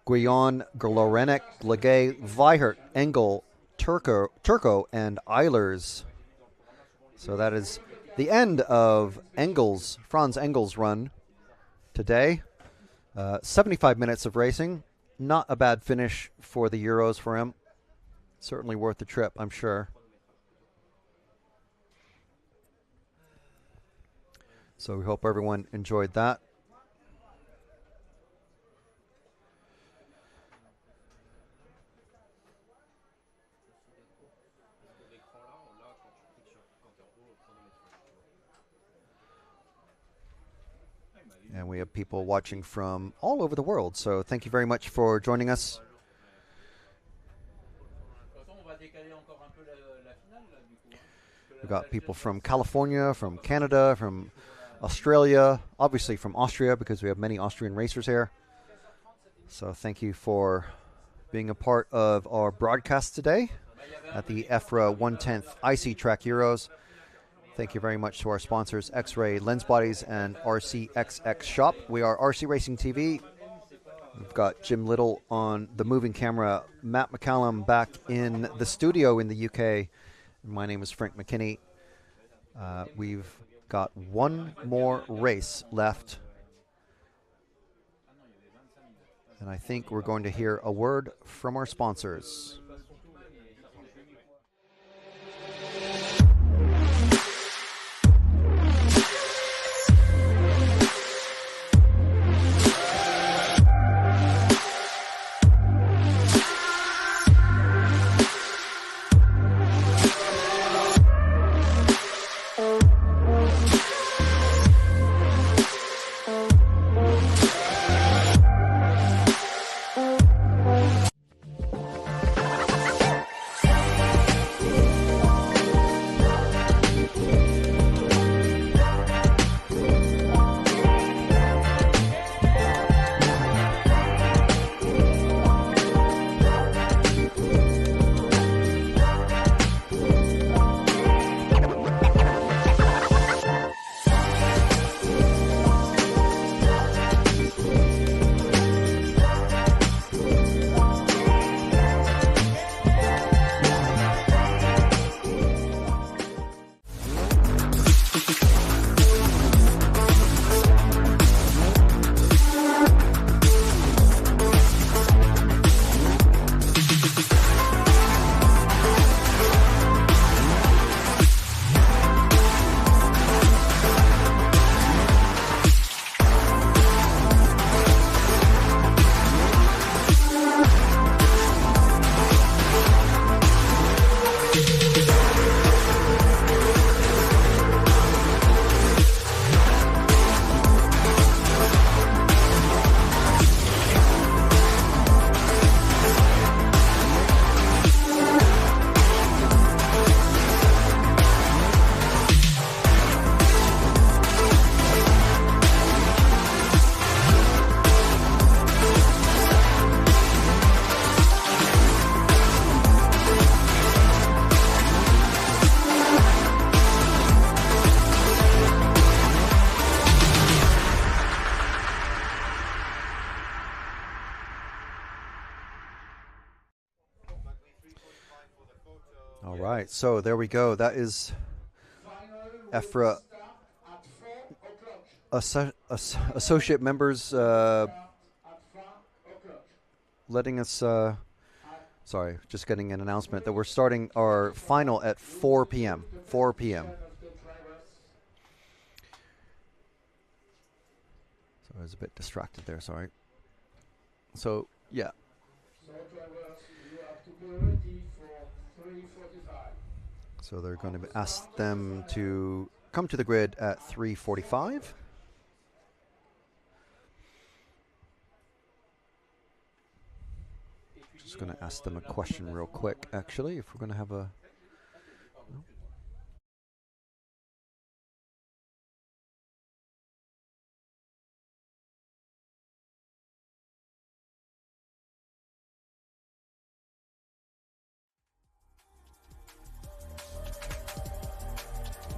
Guyon, Lorenek, Legay, Weihert, Engel, Turco, and Eilers. So that is the end of Franz Engel's run today. 75 minutes of racing. Not a bad finish for the Euros for him. Certainly worth the trip, I'm sure. So we hope everyone enjoyed that. And we have people watching from all over the world, so thank you very much for joining us. We've got people from California, from Canada, from Australia, obviously from Austria, because we have many Austrian racers here. So thank you for being a part of our broadcast today at the EFRA 1/10 IC Track Euros. Thank you very much to our sponsors, X-Ray Lens Bodies and RCXX Shop. We are RC Racing TV. We've got Jim Little on the moving camera, Matt McCallum back in the studio in the UK. My name is Frank McKinney. We've got one more race left. And I think we're going to hear a word from our sponsors. All right, so there we go. That is EFRA associate members letting us, sorry, just getting an announcement that we're starting our final at 4 p.m. 4 p.m. So I was a bit distracted there, sorry. So, yeah. So they're going to ask them to come to the grid at 3:45. Just going to ask them a question real quick, actually, if we're going to have a... No.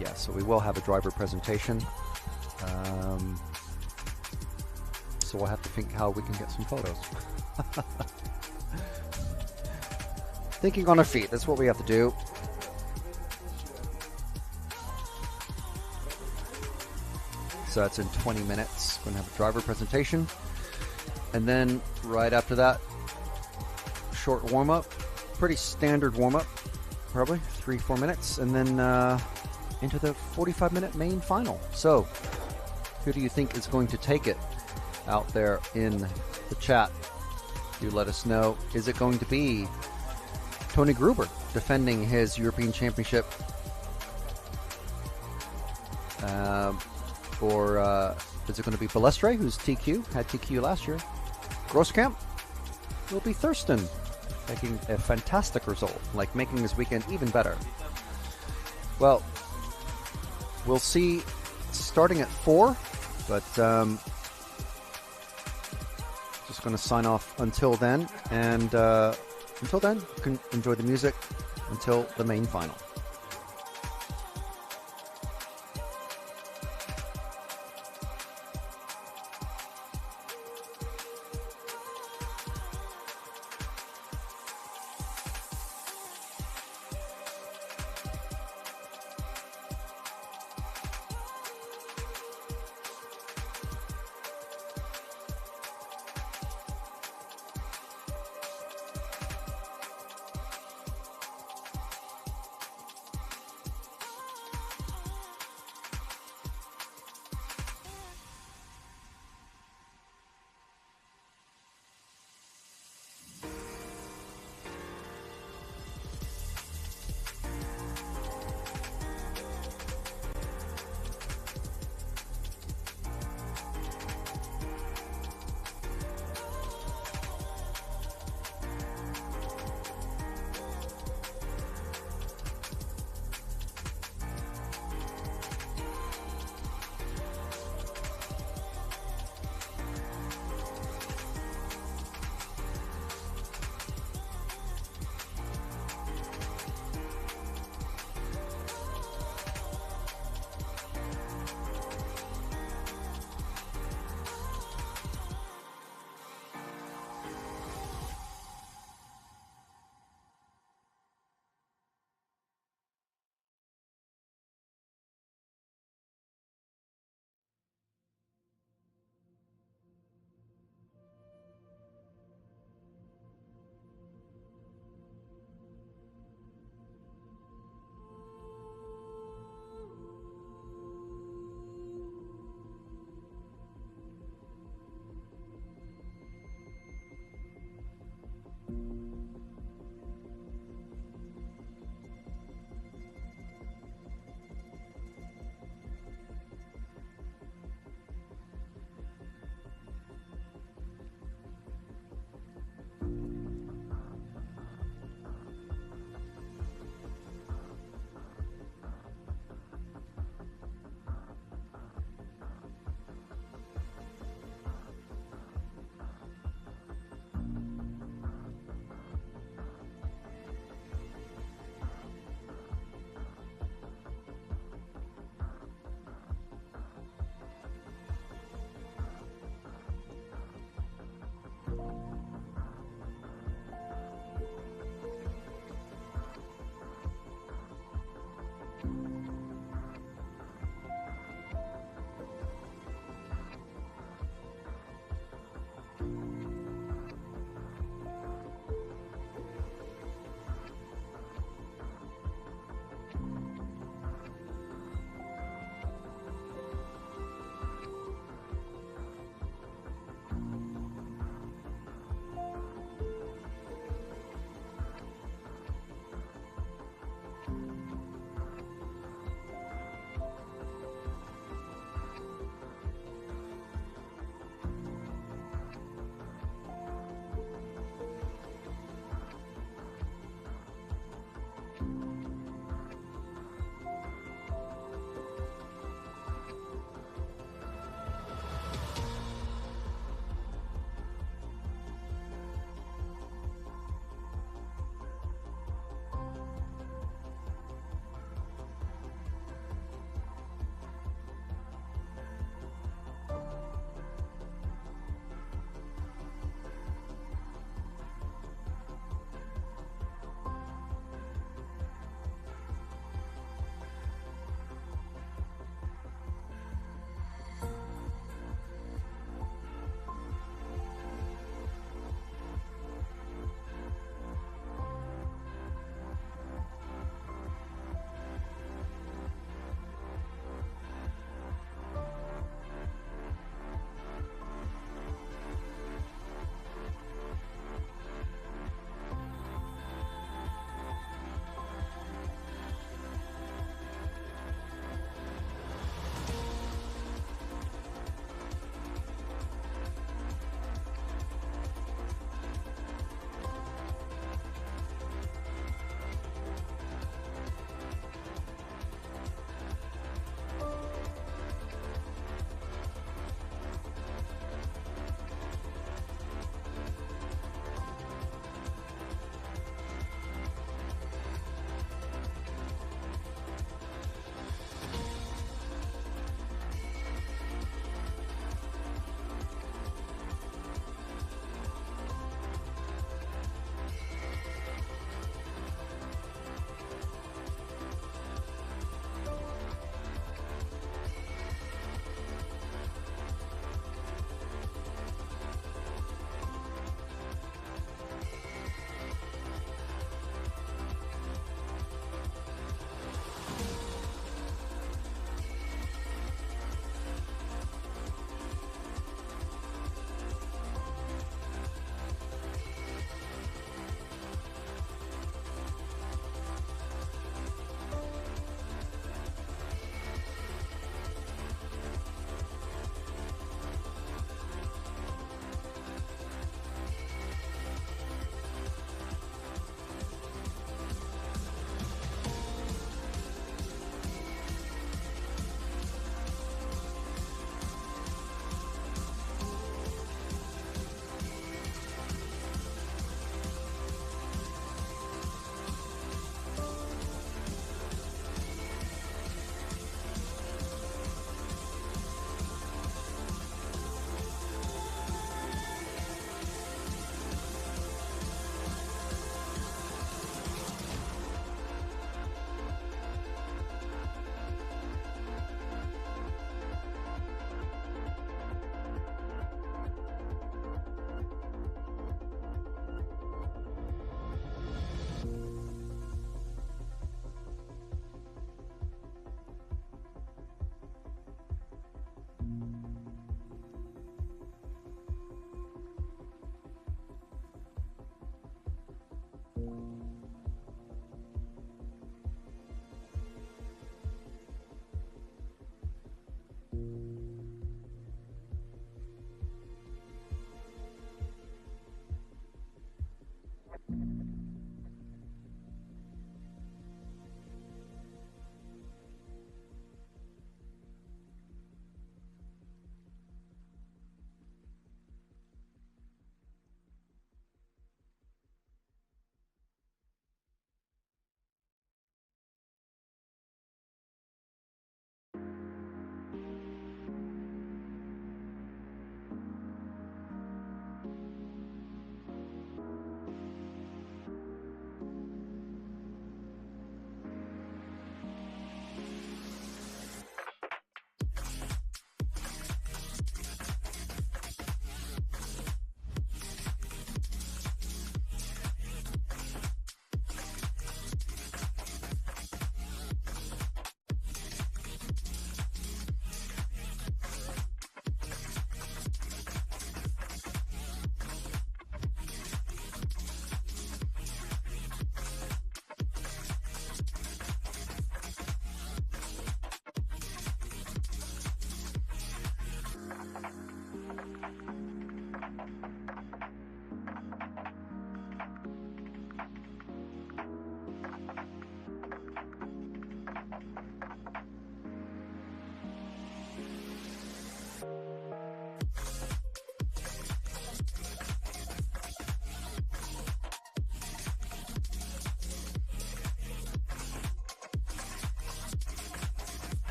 Yeah, so we will have a driver presentation. So we'll have to think how we can get some photos. Thinking on our feet, that's what we have to do. So that's in 20 minutes. We're going to have a driver presentation. And then right after that, short warm-up. Pretty standard warm-up, probably 3-4 minutes. And then into the 45-minute main final. So who do you think is going to take it out there in the chat? Do let us know. Is it going to be Tony Gruber defending his European Championship? Or is it going to be Balestre, who's TQ, had TQ last year? Grosskamp will be Thurston, making a fantastic result, like making this weekend even better. Well, we'll see starting at 4, but just going to sign off until then. And until then, you can enjoy the music until the main final.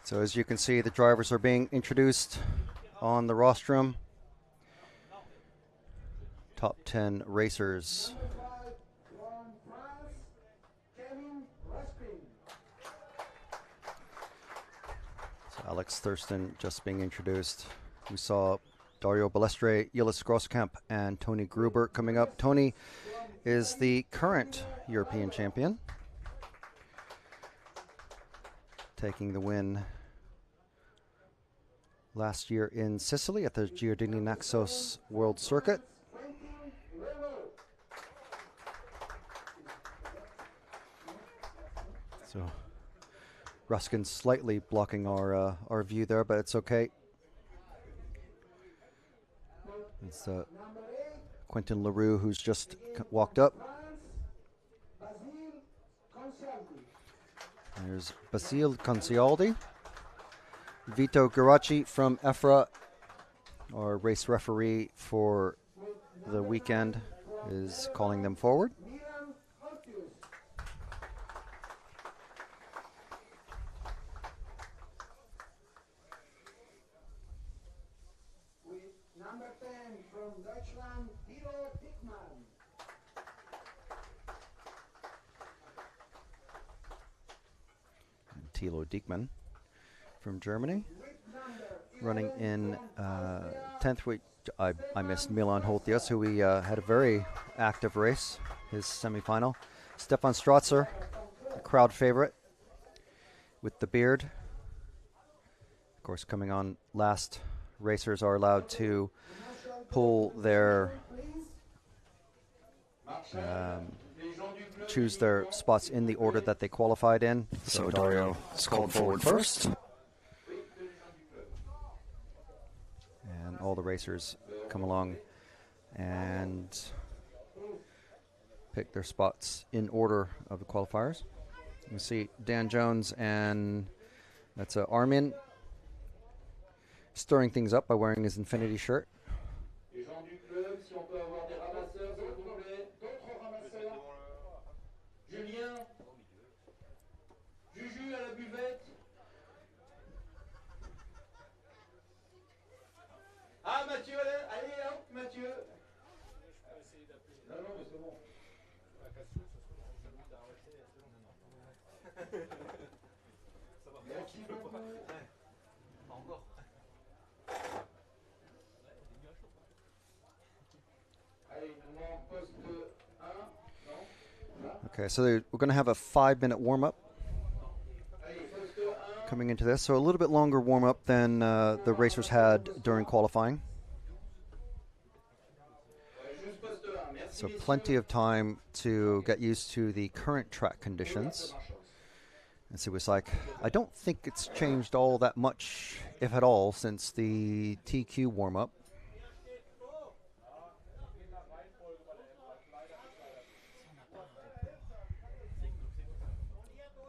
So as you can see, the drivers are being introduced on the rostrum. Top 10 racers. So Alex Thurston just being introduced. We saw Dario Balestre, Yilis Grosskamp, and Tony Gruber coming up. Tony is the current European champion, taking the win last year in Sicily at the Giardini Naxos World Circuit. So Ruskin's slightly blocking our view there, but it's okay. It's Quentin LaRue who's just walked up. There's Basile Concialdi. Vito Garacci from EFRA, our race referee for the weekend, is calling them forward. Number 10 from Deutschland, Thilo Dickmann. Thilo Diekmann from Germany, running in 10th week. I missed Milan Holtius, who we had a very active race, his semifinal. Stefan Strotzer, the crowd favorite with the beard. Of course, coming on last, racers are allowed to pull their choose their spots in the order that they qualified in. So Dario is called forward first. And all the racers come along and pick their spots in order of the qualifiers. You see Dan Jones and that's Armin stirring things up by wearing his Infinity shirt. Ah, Mathieu, allez, hop, Mathieu. Non, non, mais c'est bon. Merci beaucoup. Encore. Allez, on est en poste 1. Okay, so we're going to have a 5-minute warm-up coming into this. So a little bit longer warm-up than the racers had during qualifying. So plenty of time to get used to the current track conditions. And so it was like, I don't think it's changed all that much, if at all, since the TQ warm-up.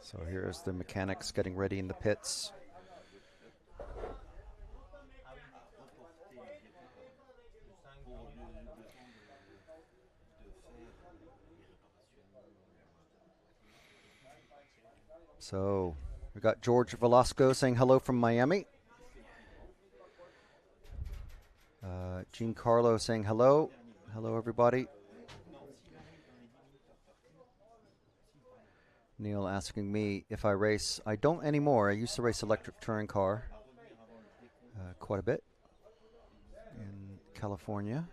So here's the mechanics getting ready in the pits. So we got George Velasco saying hello from Miami. Giancarlo saying hello. Hello, everybody. Neil asking me if I race. I don't anymore. I used to race electric touring car quite a bit in California.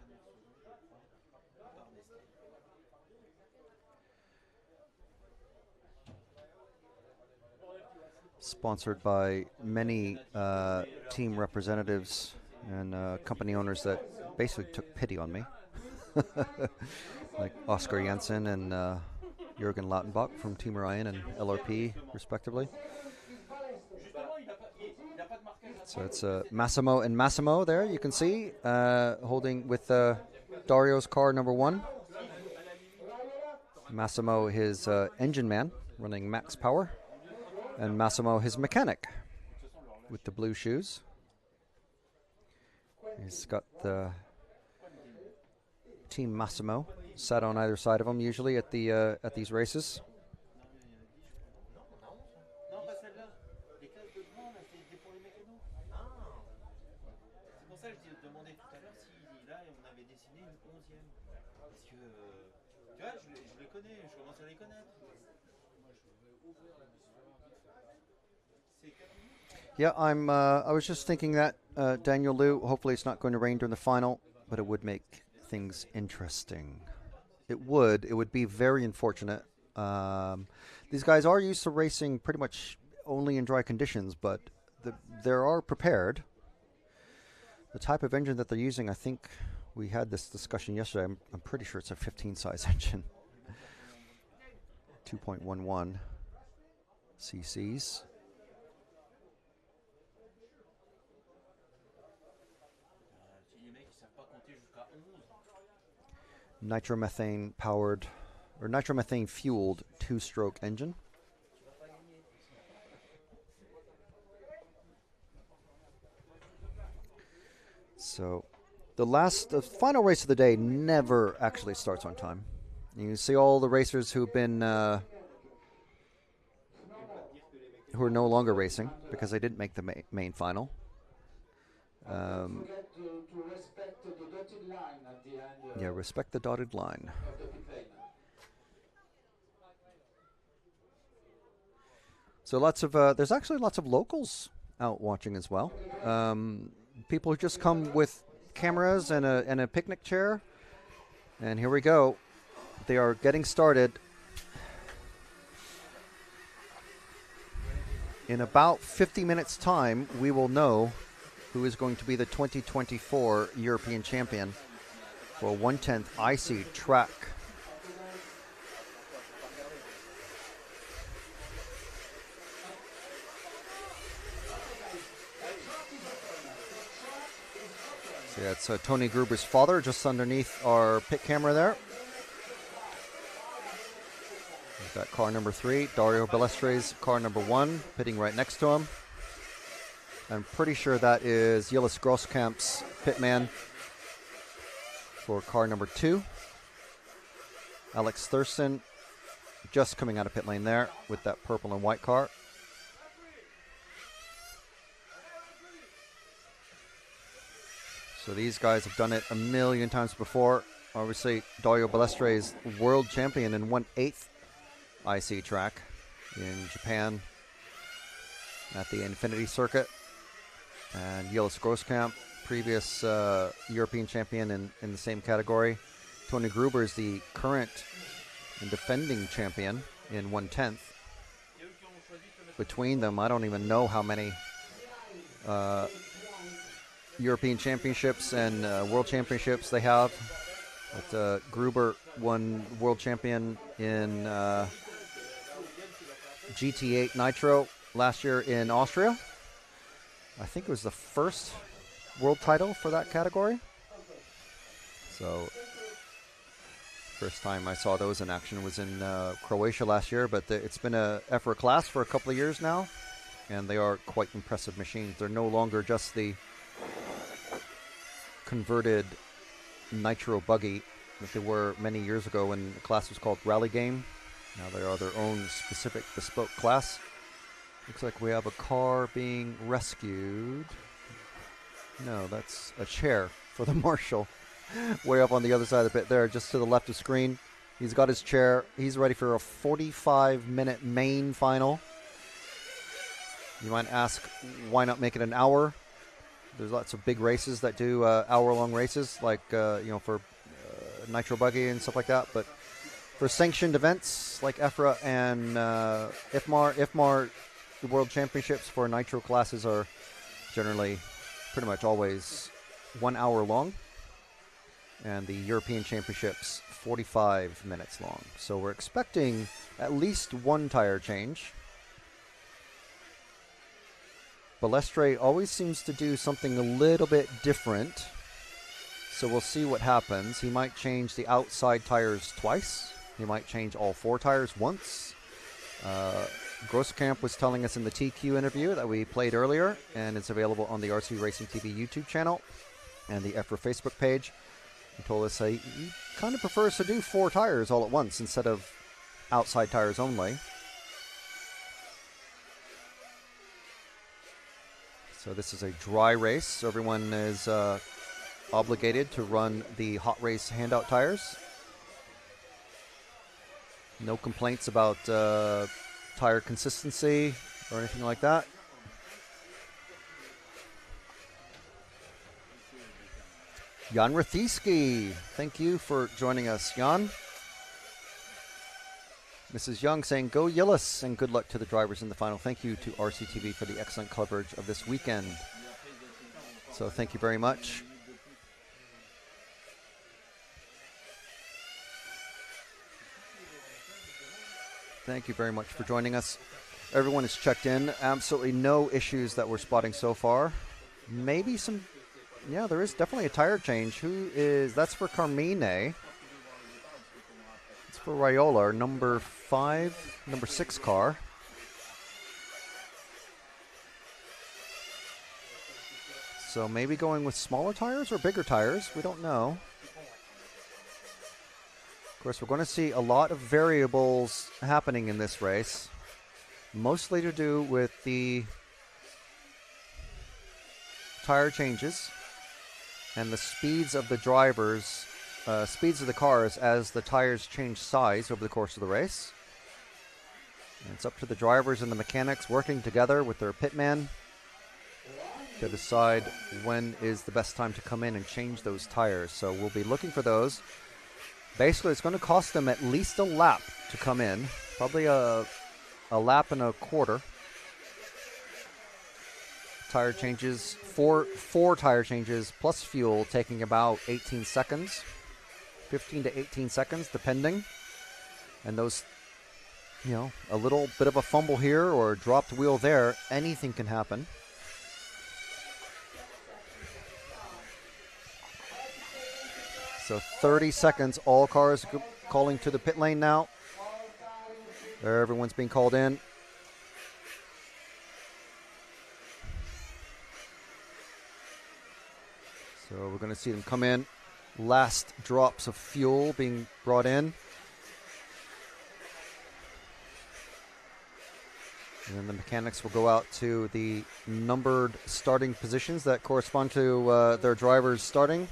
Sponsored by many team representatives and company owners that basically took pity on me. Like Oscar Jensen and Jürgen Lautenbach from Team Orion and LRP, respectively. So it's Massimo and Massimo there, you can see, holding with Dario's car number 1. Massimo, his engine man, running max power. And Massimo, his mechanic, with the blue shoes. He's got the Team Massimo sat on either side of him, usually at these races. ça que je demandais tout à l'heure si là on avait dessiné une 11e. Parce que, tu vois, je les connais, je commence à les connaître. Yeah, I was just thinking that, Daniel Liu, hopefully it's not going to rain during the final, but it would make things interesting. It would be very unfortunate. These guys are used to racing pretty much only in dry conditions, but they are prepared. The type of engine that they're using, I think we had this discussion yesterday. I'm pretty sure it's a 15 size engine. 2.11 cc's. Nitromethane powered, or nitromethane fueled 2-stroke engine. So the final race of the day never actually starts on time. You see all the racers who've been who are no longer racing because they didn't make the main final. Don't forget to respect the dotted line at the end. Yeah, respect the dotted line. Of the pit lane. So there's actually lots of locals out watching as well. People who just come with cameras and a picnic chair. And here we go. They are getting started. In about 50 minutes' time, we will know who is going to be the 2024 European champion for 1/10 IC track. So yeah, it's Tony Gruber's father just underneath our pit camera there. We've got car number 3, Dario Bellestre's car number 1, pitting right next to him. I'm pretty sure that is Gilles Grosskamp's pitman for car number 2. Alex Thurston just coming out of pit lane there with that purple and white car. So these guys have done it a million times before. Obviously, Dario Bellestre is world champion in 1/8 IC track in Japan at the Infinity Circuit. And Gilles Grosskamp, previous European champion in the same category. Tony Gruber is the current and defending champion in 1/10. Between them, I don't even know how many European championships and world championships they have. But Gruber won world champion in GT8 Nitro last year in Austria. I think it was the first world title for that category. So first time I saw those in action was in Croatia last year, but it's been a EFRA class for a couple of years now, and they are quite impressive machines. They're no longer just the converted Nitro buggy that they were many years ago when the class was called Rally Game. Now they are their own specific bespoke class. Looks like we have a car being rescued. No, that's a chair for the marshal. Way up on the other side of the pit there, just to the left of screen. He's got his chair. He's ready for a 45-minute main final. You might ask, why not make it an hour? There's lots of big races that do hour-long races, like for Nitro Buggy and stuff like that. But for sanctioned events like EFRA and IFMAR, the World Championships for Nitro classes are generally pretty much always 1 hour long, and the European Championships 45 minutes long. So we're expecting at least one tire change. Bellestre always seems to do something a little bit different, so we'll see what happens. He might change the outside tires twice. He might change all 4 tires once. Grosskamp was telling us in the TQ interview that we played earlier, and it's available on the RC Racing TV YouTube channel and the EFRA Facebook page. He told us he kind of prefers to do 4 tires all at once instead of outside tires only. So this is a dry race. So everyone is obligated to run the hot race handout tires. No complaints about tire consistency or anything like that. Jan Rathieski, thank you for joining us, Jan. Mrs. Young saying, go Yillis, and good luck to the drivers in the final. Thank you to RCTV for the excellent coverage of this weekend. So thank you very much. Thank you very much for joining us. Everyone is checked in. Absolutely no issues that we're spotting so far. Maybe some, yeah, there is definitely a tire change. That's for Carmine. It's for Raiola, our number 6 car. So maybe going with smaller tires or bigger tires, we don't know. Of course, we're going to see a lot of variables happening in this race, mostly to do with the tire changes and the speeds of the drivers, speeds of the cars as the tires change size over the course of the race. And it's up to the drivers and the mechanics working together with their pitman to decide when is the best time to come in and change those tires. So we'll be looking for those. Basically, it's going to cost them at least a lap to come in, probably a lap and a quarter. Tire changes, four tire changes plus fuel, taking about 18 seconds, 15 to 18 seconds, depending. And those, you know, a little bit of a fumble here or a dropped wheel there, anything can happen. So 30 seconds, all cars calling to the pit lane now. There, everyone's being called in. So we're going to see them come in. Last drops of fuel being brought in. And then the mechanics will go out to the numbered starting positions that correspond to their drivers starting.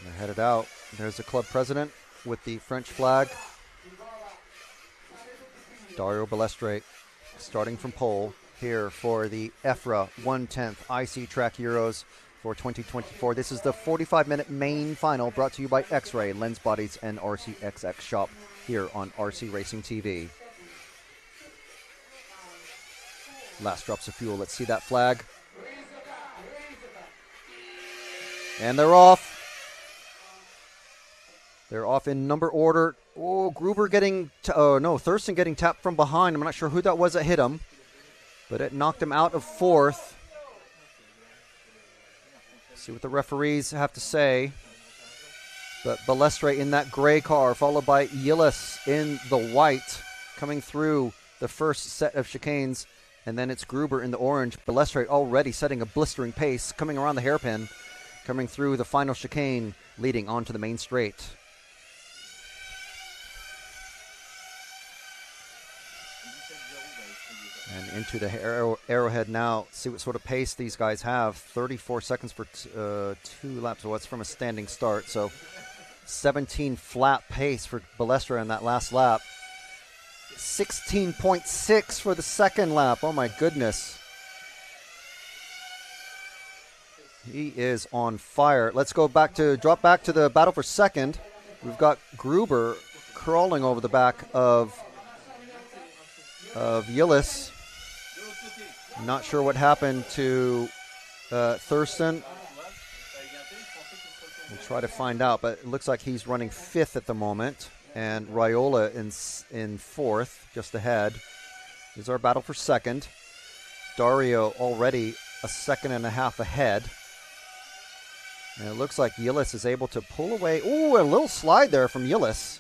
They're headed out. There's the club president with the French flag. Dario Balestre starting from pole here for the EFRA 1/10 IC Track Euros for 2024. This is the 45-minute main final brought to you by X-Ray, Lens Bodies, and RCXX Shop here on RC Racing TV. Last drops of fuel. Let's see that flag. And they're off. They're off in number order. Oh, Gruber getting, Thurston getting tapped from behind. I'm not sure who that was that hit him, but it knocked him out of fourth. See what the referees have to say. But Balestre in that gray car, followed by Yillis in the white, coming through the first set of chicanes. And then it's Gruber in the orange. Balestre already setting a blistering pace, coming around the hairpin, coming through the final chicane, leading onto the main straight. And into the arrowhead now. See what sort of pace these guys have. 34 seconds for 2 laps. So it's from a standing start. So 17 flat pace for Balestre on that last lap. 16.6 for the second lap. Oh my goodness. He is on fire. Let's drop back to the battle for second. We've got Gruber crawling over the back of Yillis. Not sure what happened to Thurston. We'll try to find out, but it looks like he's running 5th at the moment, and Raiola in 4th, just ahead. Is our battle for second. Dario already a second and a half ahead. And it looks like Yillis is able to pull away. Ooh, a little slide there from Yillis.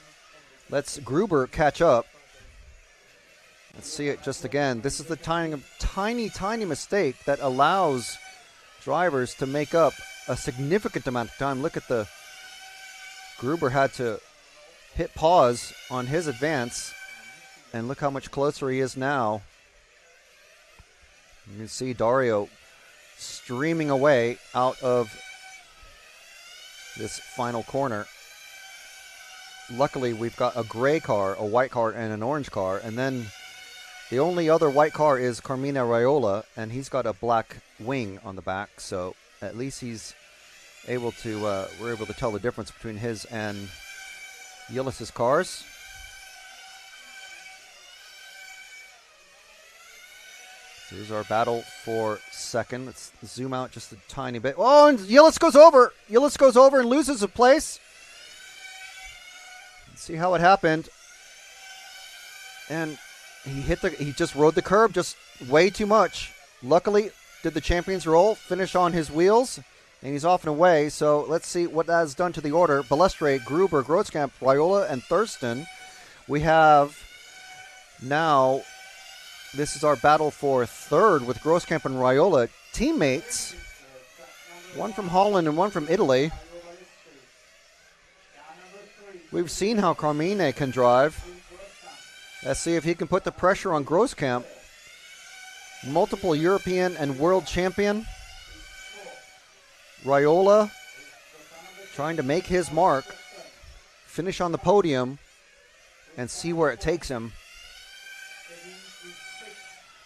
Let's Gruber catch up. Let's see it just again. This is the tiny mistake that allows drivers to make up a significant amount of time. Look at the Gruber had to hit pause on his advance And look how much closer he is now. You can see Dario streaming away out of this final corner. Luckily, we've got a gray car, a white car, and an orange car. And then the only other white car is Carmine Raiola, and he's got a black wing on the back. So at least he's able to, we're able to tell the difference between his and Yillis's cars. So here's our battle for second. Let's zoom out just a tiny bit. Oh, and Yillis goes over. Yillis goes over and loses a place. Let's see how it happened. And he just rode the curb just way too much. Luckily, did the champions roll, finish on his wheels, and he's off and away. So let's see what that has done to the order. Balestre, Gruber, Grosskamp, Raiola, and Thurston. We have now, this is our battle for third with Grosskamp and Raiola. Teammates, one from Holland and one from Italy. We've seen how Carmine can drive. Let's see if he can put the pressure on Grosskamp. Multiple European and world champion. Raiola trying to make his mark, finish on the podium, and see where it takes him.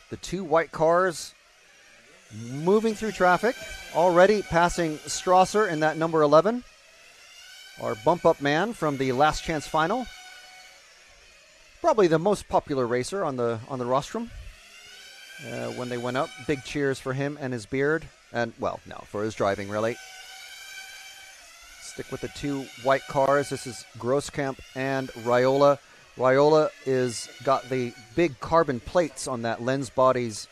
The two white cars moving through traffic, already passing Strasser in that number 11. Our bump-up man from the Last Chance final. Probably the most popular racer on the rostrum. When they went up, big cheers for him and his beard. And, well, no, for his driving, really. Stick with the two white cars. This is Grosskamp and Raiola. Raiola is got the big carbon plates on that Lens Bodies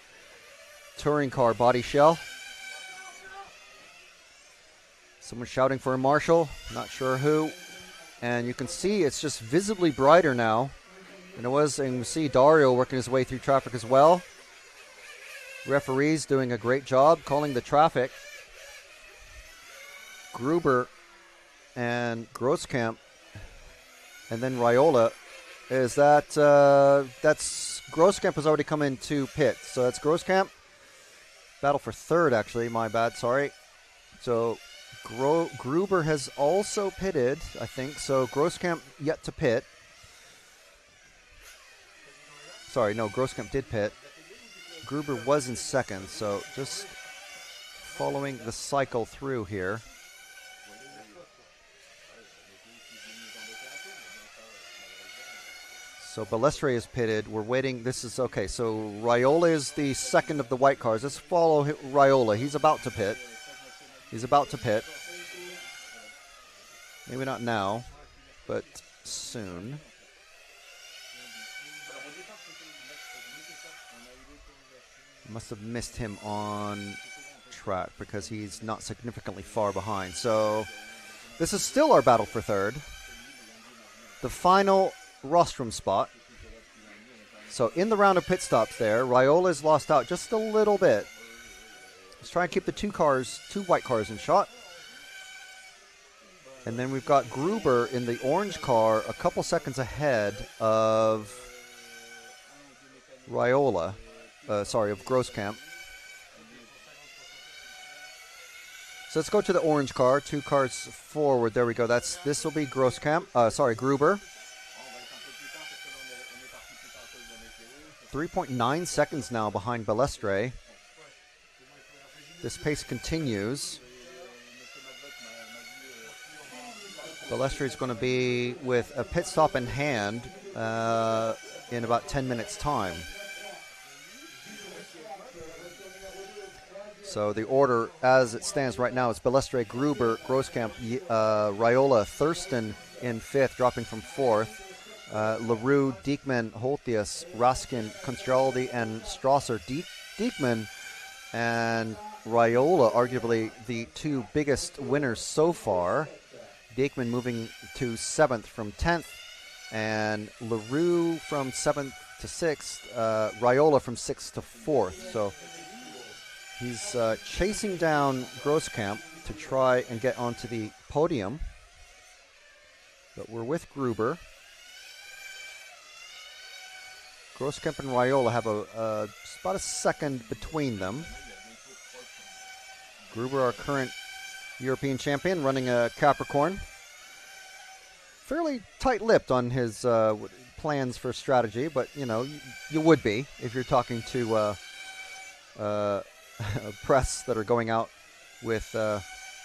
touring car body shell. Someone shouting for a marshal, not sure who. And you can see it's just visibly brighter now than it was. And you see Dario working his way through traffic as well. Referees doing a great job calling the traffic. Gruber and Grosskamp, and then Raiola. Is that that's Grosskamp has already come into pit, so that's Grosskamp. Battle for third, actually. My bad. Sorry. So Gruber has also pitted, I think. So Grosskamp yet to pit. Sorry, no, Grosskamp did pit. Gruber was in second, so just following the cycle through here. So Balestre is pitted. We're waiting. This is okay. So Raiola is the second of the white cars. Let's follow Raiola. He's about to pit. He's about to pit. Maybe not now, but soon. Must have missed him on track because he's not significantly far behind. So this is still our battle for third. The final rostrum spot. So in the round of pit stops there, Raiola's lost out just a little bit. Let's try and keep the two white cars in shot. And then we've got Gruber in the orange car a couple seconds ahead of Raiola. Of Grosskamp. So let's go to the orange car. Two cars forward. There we go. This will be Grosskamp. Gruber. 3.9 seconds now behind Balestre. This pace continues. Balestre is going to be with a pit stop in hand in about 10 minutes' time. So the order as it stands right now is Balestre, Gruber, Grosskamp, Raiola, Thurston in fifth, dropping from fourth. LaRue, Diekman, Holthius, Raskin, Constraldi, and Strasser. Diekman and Raiola, arguably the two biggest winners so far. Diekman moving to 7th from 10th, and LaRue from 7th to 6th, Raiola from 6th to 4th. So he's chasing down Grosskamp to try and get onto the podium. But we're with Gruber. Groskamp and Raiola have about a second between them. Gruber, our current European champion, running a Capricorn. Fairly tight-lipped on his plans for strategy, but, you know, you would be if you're talking to press that are going out with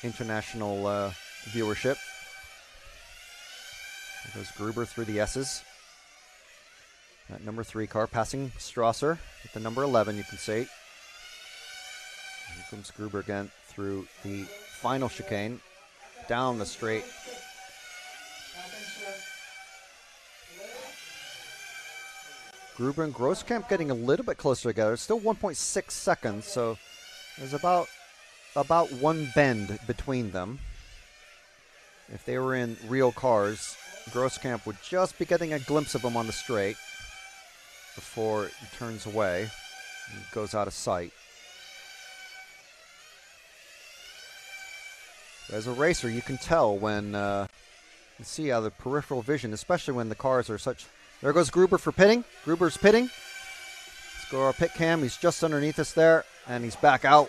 international viewership. There goes Gruber through the S's. That number 3 car passing Strasser with the number 11, you can see. Here comes Gruber again through the final chicane, down the straight. Gruber and Groskamp getting a little bit closer together. It's still 1.6 seconds, so there's about one bend between them. If they were in real cars, Groskamp would just be getting a glimpse of him on the straight before he turns away and goes out of sight. As a racer, you can tell when you see out of the peripheral vision, especially when the cars are such. There goes Gruber for pitting. Gruber's pitting. Let's go to our pit cam. He's just underneath us there, and he's back out.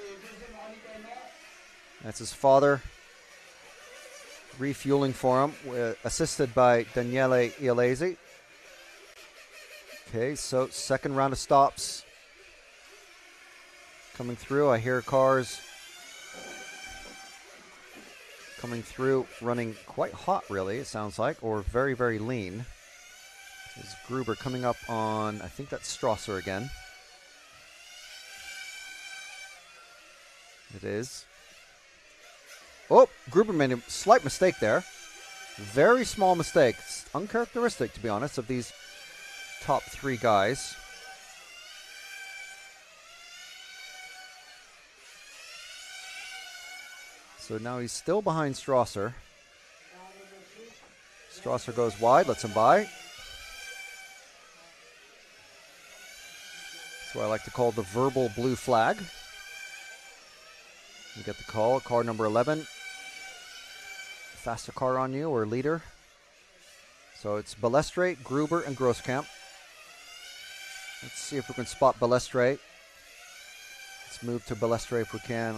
That's his father refueling for him, assisted by Daniele Ialesi. Okay, so second round of stops coming through. I hear cars coming through, running quite hot, really, it sounds like, or very, very lean. This is Gruber coming up on, I think that's Strasser again. It is. Oh, Gruber made a slight mistake there. Very small mistake. It's uncharacteristic, to be honest, of these top 3 guys. So now he's still behind Strasser. Strasser goes wide, lets him by. That's what I like to call the verbal blue flag. You get the call, car number 11. Faster car on you, or leader. So it's Balestre, Gruber, and Groskamp. Let's see if we can spot Balestre. Let's move to Balestre if we can.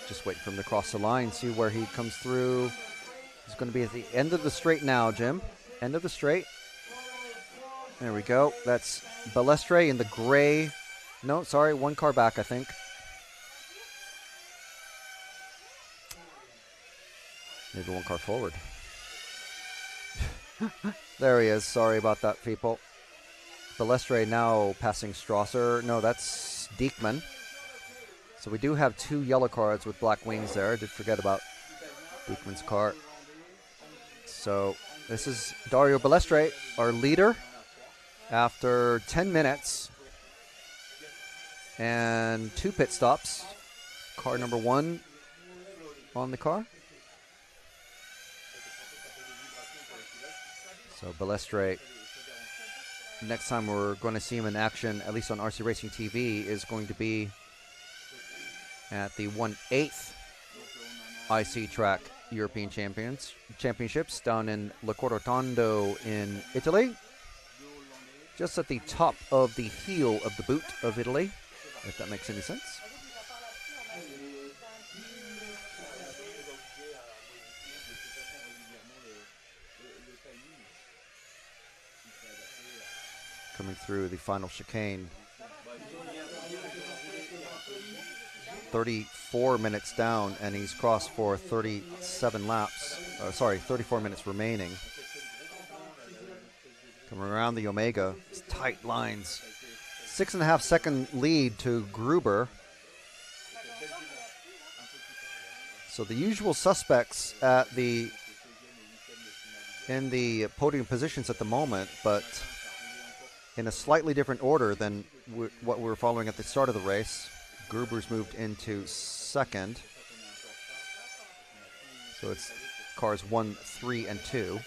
Just wait for him to cross the line, see where he comes through. He's going to be at the end of the straight now, Jim. End of the straight. There we go. That's Balestre in the gray. No, sorry, one car back, I think. Maybe one car forward. There he is. Sorry about that, people. Balestre now passing Strasser. No, that's Diekman. So we do have 2 yellow cars with black wings there. I did forget about Diekman's car. So this is Dario Balestre, our leader, after 10 minutes and 2 pit stops. Car number 1 on the car. So Balestre, next time we're going to see him in action, at least on RC Racing TV, is going to be at the 1/8 IC Track European Championships down in Le Corrotondo in Italy. Just at the top of the heel of the boot of Italy, if that makes any sense. Coming through the final chicane. 34 minutes down, and he's crossed for 37 laps. 34 minutes remaining. Coming around the Omega, it's tight lines. 6.5 second lead to Gruber. So the usual suspects in the podium positions at the moment, but in a slightly different order than what we were following at the start of the race. Gruber's moved into second. So it's cars 1, 3, and 2.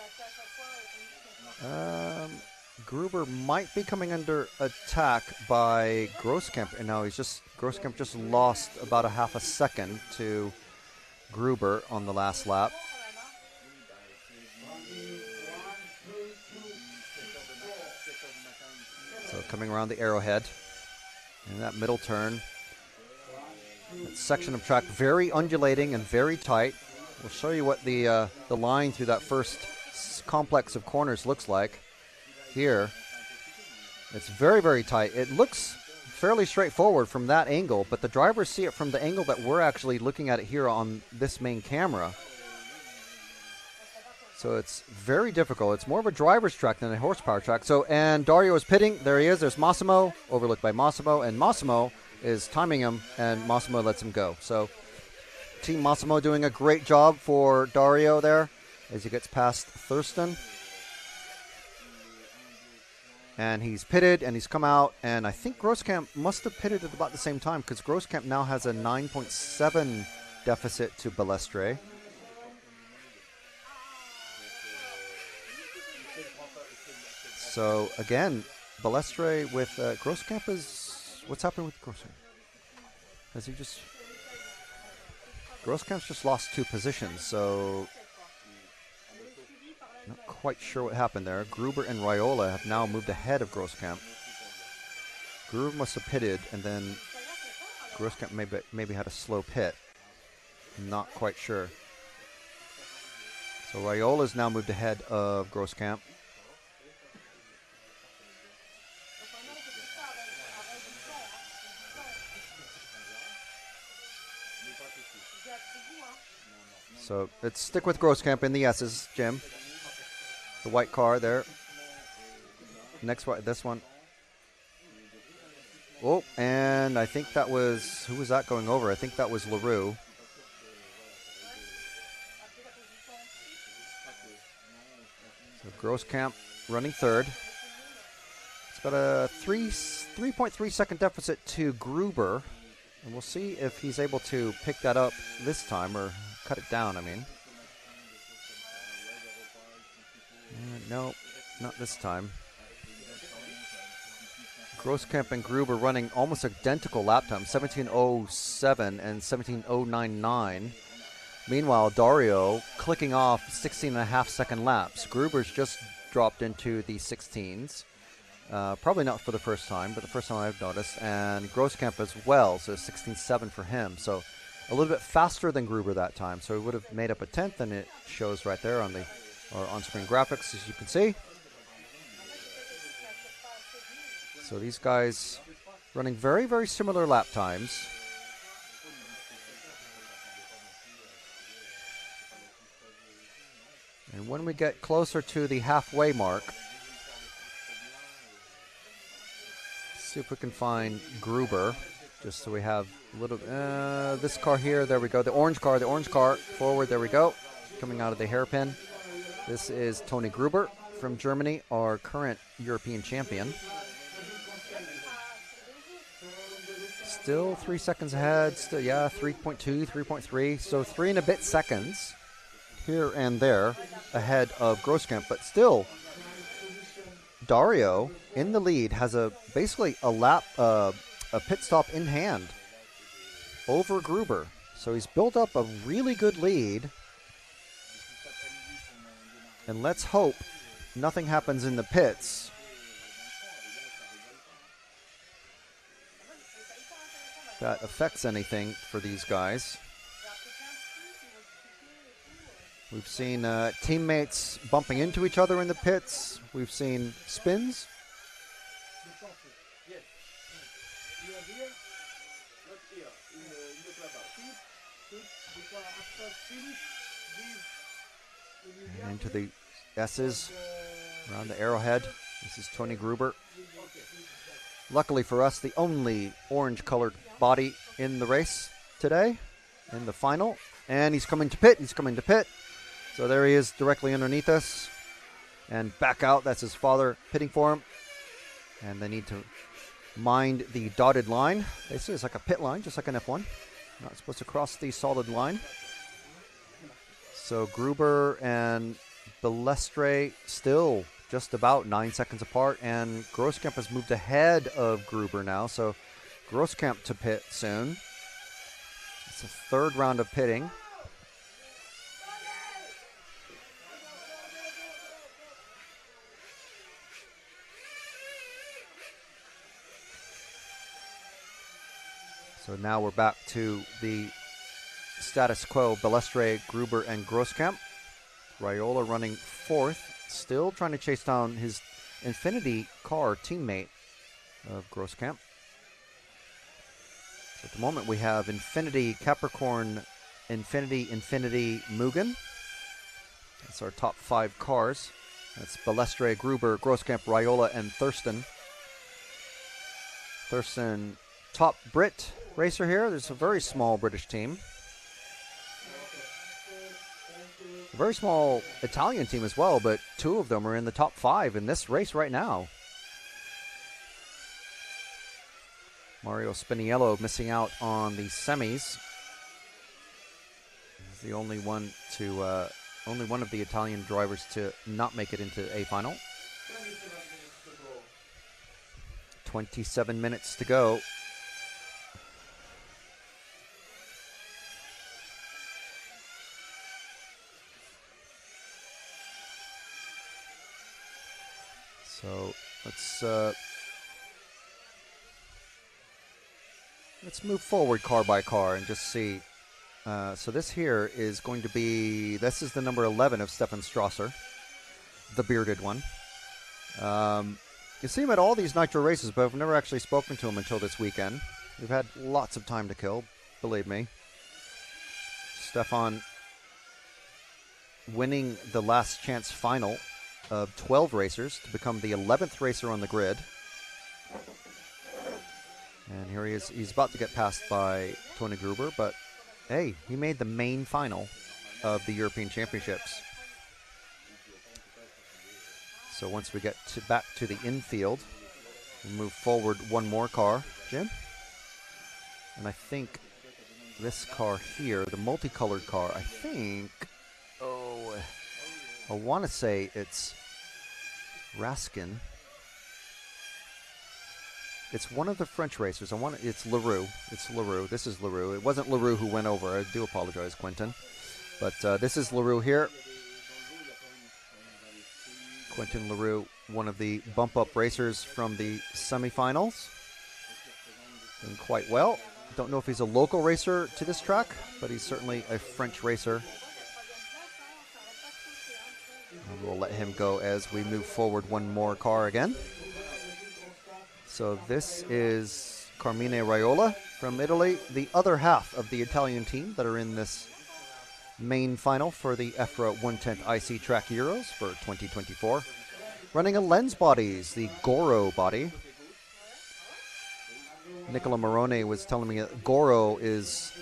Gruber might be coming under attack by Groskamp, and now Groskamp just lost about 1/2 second to Gruber on the last lap. coming around the arrowhead. In that middle turn. That section of track very undulating and very tight. We'll show you what the line through that first complex of corners looks like. Here, it's very, very tight. It looks fairly straightforward from that angle, but the drivers see it from the angle that we're actually looking at it here on this main camera. So it's very difficult. It's more of a driver's track than a horsepower track. So, and Dario is pitting. There he is. There's Massimo, overlooked by Massimo, and Massimo is timing him, and Massimo lets him go. So Team Massimo doing a great job for Dario there as he gets past Thurston. And he's pitted, and he's come out, and I think Grosskamp must have pitted at about the same time because Grosskamp now has a 9.7 deficit to Balestre. So, again, Balestre with Grosskamp is... What's happened with Grosskamp? Has he just... Grosskamp's just lost 2 positions, so... Not quite sure what happened there. Gruber and Raiola have now moved ahead of Grosskamp. Gruber must have pitted, and then Grosskamp maybe had a slow pit. Not quite sure. So Raiola's now moved ahead of Grosskamp. So let's stick with Grosskamp in the S's, Jim. The white car there. Next one, this one. Oh, and I think that was, who was that going over? I think that was LaRue. So Grosskamp running third. It's got a 3.3 second deficit to Gruber. And we'll see if he's able to pick that up this time, or cut it down, I mean. No, not this time. Grosskamp and Gruber running almost identical lap times, 17:07 and 17:099. Meanwhile, Dario clicking off 16.5 second laps. Gruber's just dropped into the 16s. Probably not for the first time, but the first time I've noticed. And Grosskamp as well, so 16.7 for him. So a little bit faster than Gruber that time. So he would have made up a 10th, and it shows right there on the on-screen graphics, as you can see. So these guys running very, very similar lap times. And when we get closer to the halfway mark, see if we can find Gruber, just so we have a little, this car here, there we go, the orange car, forward, there we go, coming out of the hairpin. This is Tony Gruber from Germany, our current European champion. Still 3 seconds ahead, still, yeah, 3.2, 3.3, so 3 and a bit seconds here and there ahead of Grosskamp, but still Dario in the lead has basically a pit stop in hand over Gruber. So he's built up a really good lead. And let's hope nothing happens in the pits. That affects anything for these guys. We've seen teammates bumping into each other in the pits. We've seen spins. And into the S's around the arrowhead. This is Tony Gruber. Luckily for us, the only orange-colored body in the race today, in the final. And he's coming to pit. So there he is directly underneath us. And back out. That's his father pitting for him. And they need to mind the dotted line. Basically, it's like a pit line, just like an F1. Not supposed to cross the solid line. So Gruber and Balestre still just about 9 seconds apart. And Grosskamp has moved ahead of Gruber now. So Grosskamp to pit soon. It's the third round of pitting. So now we're back to the status quo. Balestre, Gruber, and Grosskamp. Raiola running fourth, still trying to chase down his Infinity car teammate of Grosskamp. So at the moment we have Infinity, Capricorn, Infinity, Mugen. That's our top 5 cars. That's Balestre, Gruber, Grosskamp, Raiola, and Thurston. Thurston, top Brit racer here. There's a very small British team. A very small Italian team as well, but 2 of them are in the top 5 in this race right now. Mario Spiniello missing out on the semis. He's the only one of the Italian drivers to not make it into a final. 27 minutes to go. So let's move forward car by car and just see. So this here is going to be, this is the number 11 of Stefan Strasser, the bearded one. You see him at all these Nitro races, but I've never actually spoken to him until this weekend. We've had lots of time to kill, believe me. Stefan winning the last chance final of 12 racers to become the 11th racer on the grid. And here he is. He's about to get passed by Tony Gruber, but hey, he made the main final of the European Championships. So once we get back to the infield, we'll move forward one more car, Jim. And I think this car here, the multicolored car, I want to say it's Raskin. It's one of the French racers. It's Leroux. It's Leroux. This is Leroux. It wasn't Leroux who went over. I do apologize, Quentin. But this is Leroux here. Quentin Leroux, one of the bump-up racers from the semifinals. Doing quite well. Don't know if he's a local racer to this track, but he's certainly a French racer. And we'll let him go as we move forward one more car again. So this is Carmine Raiola from Italy, the other half of the Italian team that are in this main final for the EFRA 110th IC Track Euros for 2024. Running a lens bodies, the Goro body. Nicola Morone was telling me that Goro is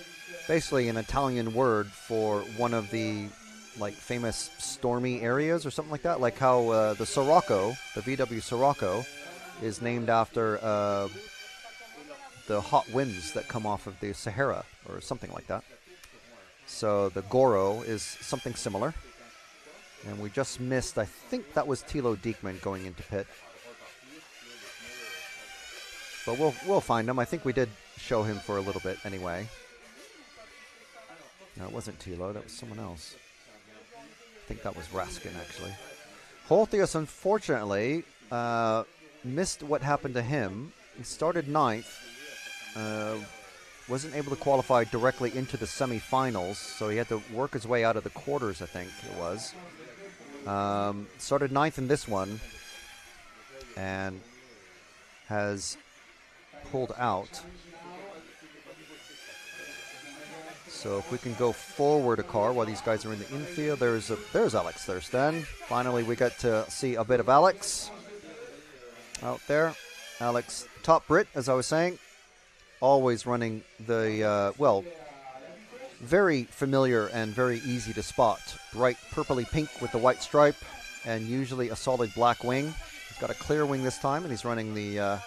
basically an Italian word for one of the famous stormy areas or something like that, like how the Sirocco, the VW Sirocco, is named after the hot winds that come off of the Sahara or something like that. So the Goro is something similar. And we just missed, I think that was Thilo Diekman going into pit. But we'll find him. I think we did show him for a little bit anyway. No, it wasn't Thilo, that was someone else. I think that was Raskin, actually. Holthius, unfortunately, missed what happened to him. He started 9th. Wasn't able to qualify directly into the semifinals, so he had to work his way out of the quarters, I think it was. Started 9th in this one and has pulled out. So if we can go forward a car while these guys are in the infield, there's Alex Thurston. Finally, we got to see a bit of Alex out there. Alex, top Brit, as I was saying, always running the, very familiar and very easy to spot. Bright purpley pink with the white stripe and usually a solid black wing. He's got a clear wing this time, and he's running the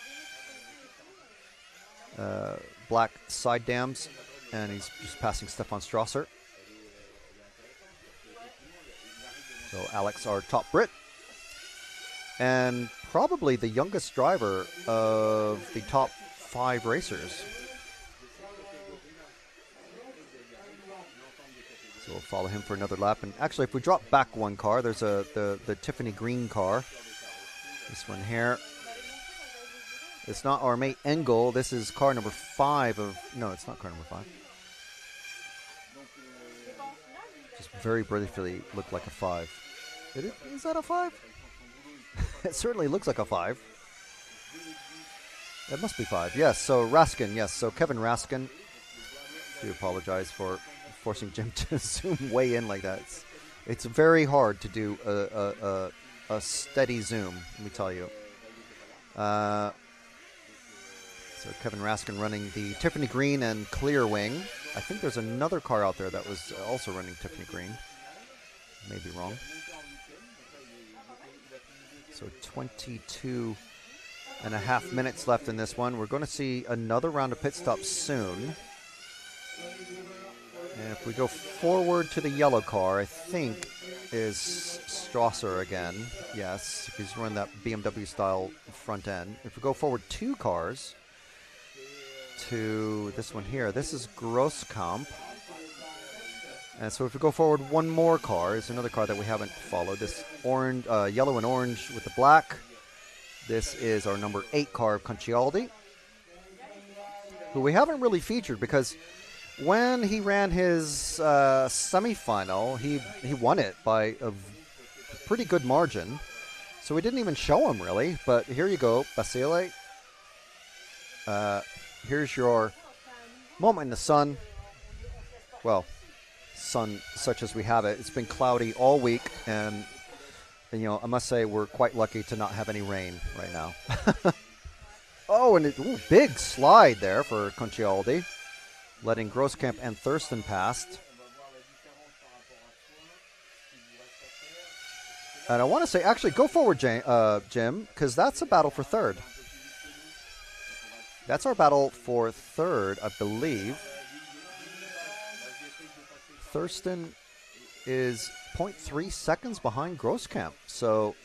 black side dams, and he's just passing Stefan Strasser. So Alex, our top Brit, and probably the youngest driver of the top 5 racers. So we'll follow him for another lap. And actually, if we drop back one car, there's the Tiffany green car. This one here. It's not our mate Engel. This is car number 5 of... No, it's not car number 5. Just very briefly looked like a 5. Is that a 5? It certainly looks like a 5. It must be 5. Yes, so Raskin. Yes, so Kevin Raskin. I do apologize for forcing Jim to zoom way in like that. It's very hard to do a steady zoom, let me tell you. So Kevin Raskin running the Tiffany Green and Clear Wing. I think there's another car out there that was also running Tiffany Green. Maybe wrong. So 22 and a half minutes left in this one. We're going to see another round of pit stops soon. And if we go forward to the yellow car, I think is Strasser again. Yes, he's running that BMW style front end. If we go forward 2 cars to this one here, this is Grosskamp. And so if we go forward 1 more car, is another car that we haven't followed. This orange, yellow and orange with the black. This is our number 8 car of Concialdi, who we haven't really featured because when he ran his semifinal, he won it by a pretty good margin. So we didn't even show him really. But here you go, Basile. Here's your moment in the sun. Well, sun such as we have it. It's been cloudy all week, and you know, I must say we're quite lucky to not have any rain right now. Oh, and big slide there for Concialdi, letting Grosskamp and Thurston past. And I want to say, actually, go forward, Jim, because that's a battle for third. That's our battle for third, I believe. Thurston is 0.3 seconds behind Grosskamp. So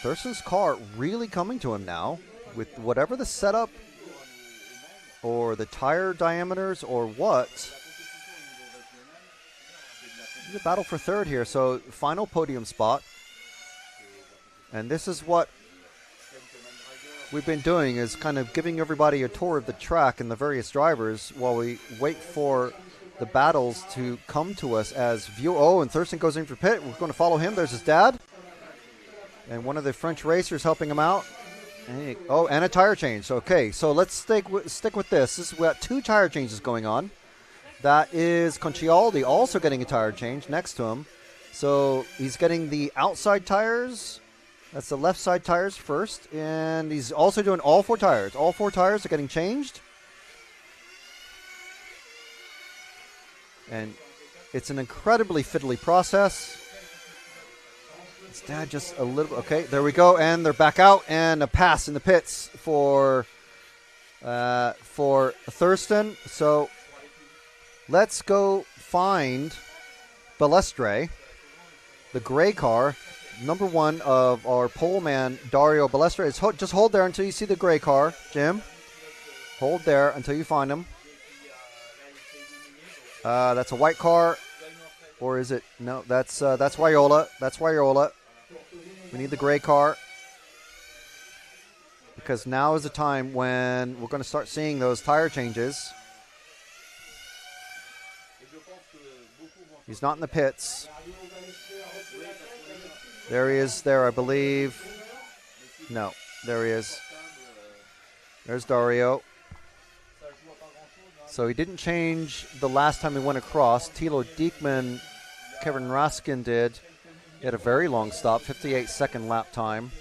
Thurston's car really coming to him now with whatever the setup or the tire diameters or what. The battle for third here. So final podium spot. And this is what we've been doing, is kind of giving everybody a tour of the track and the various drivers while we wait for the battles to come to us as view. Oh, and Thurston goes in for pit. We're going to follow him. There's his dad. And one of the French racers helping him out. And and a tire change. Okay, so let's stick with this. We got 2 tire changes going on. That is Concialdi also getting a tire change next to him. So he's getting the outside tires. That's the left side tires first. And he's also doing all 4 tires. All 4 tires are getting changed. And it's an incredibly fiddly process. His dad just a little... Okay, there we go. And they're back out. And a pass in the pits for Thurston. So let's go find Balestre, the gray car, number 1 of our pole man, Dario Balestre. Just hold there until you see the gray car, Jim. Hold there until you find him. That's a white car, or is it? No, that's Viola. That's Viola. We need the gray car, because now is the time when we're going to start seeing those tire changes. He's not in the pits. There he is there, I believe. No, there he is. There's Dario. So he didn't change the last time he went across. Thilo Diekman, Kevin Raskin did. He had a very long stop, 58-second lap time.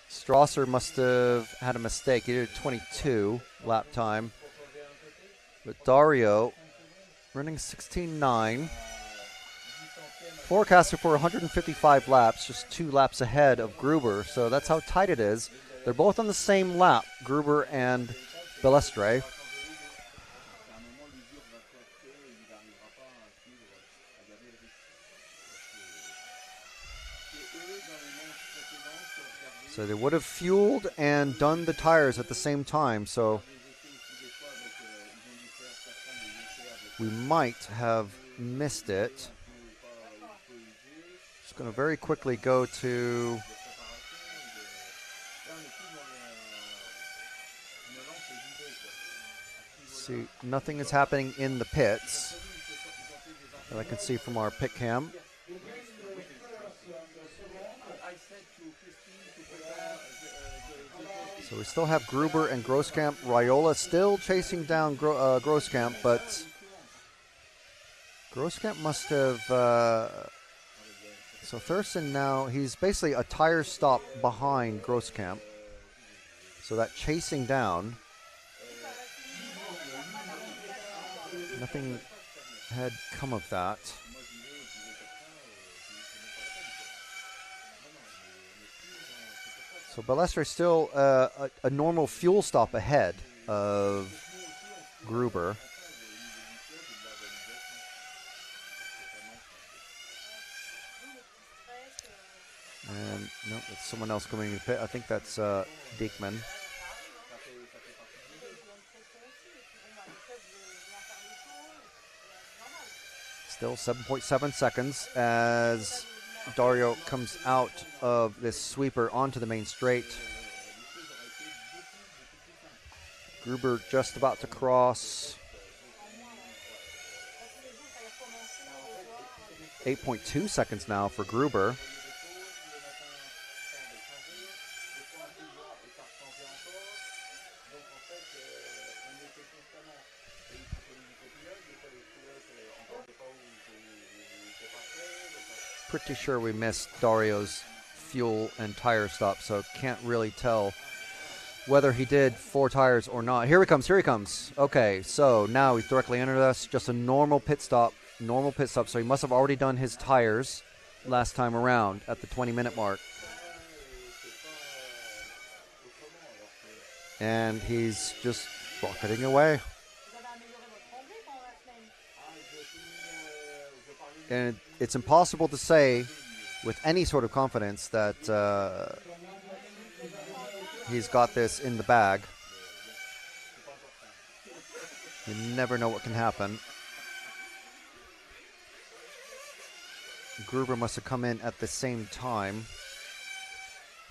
Strasser must have had a mistake. He did a 22 lap time. But Dario running 16.9. Forecasted for 155 laps, just 2 laps ahead of Gruber. So that's how tight it is. They're both on the same lap, Gruber and Balestre. So they would have fueled and done the tires at the same time. So we might have missed it. Just going to very quickly go to See, nothing is happening in the pits that I can see from our pit cam. So we still have Gruber and Grosskamp. Raiola still chasing down Grosskamp, but Grosskamp must have... so Thurston now, he's basically a tire stop behind Grosskamp. So that chasing down, nothing had come of that. So Balestre still a normal fuel stop ahead of Gruber. And no, it's someone else coming in the pit. I think that's Diekman. Still 7.7 seconds as Dario comes out of this sweeper onto the main straight. Gruber just about to cross. 8.2 seconds now for Gruber. Pretty sure we missed Dario's fuel and tire stop, so can't really tell whether he did 4 tires or not. Here he comes, here he comes. Okay, so now he's directly under us. Just a normal pit stop, so he must have already done his tires last time around at the 20-minute mark. And he's just rocketing away. And it's impossible to say with any sort of confidence that he's got this in the bag. You never know what can happen. Gruber must have come in at the same time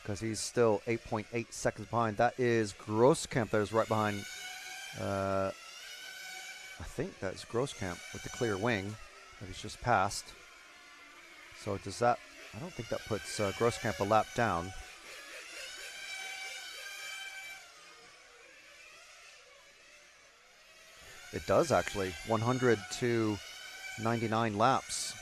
because he's still 8.8 seconds behind. That is Grosskamp that is right behind. I think that's Grosskamp with the clear wing that he's just passed. So does that... I don't think that puts Grosskamp a lap down. It does, actually. 100 to 99 laps.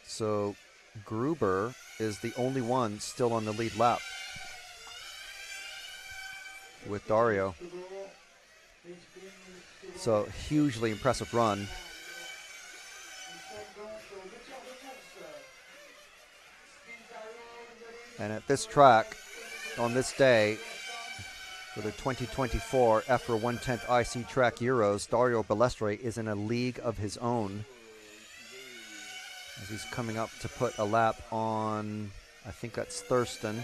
So Gruber is the only one still on the lead lap with Dario. So hugely impressive run. And at this track, on this day, for the 2024 EFRA 110th IC Track Euros, Dario Balestre is in a league of his own. As he's coming up to put a lap on, I think that's Thurston.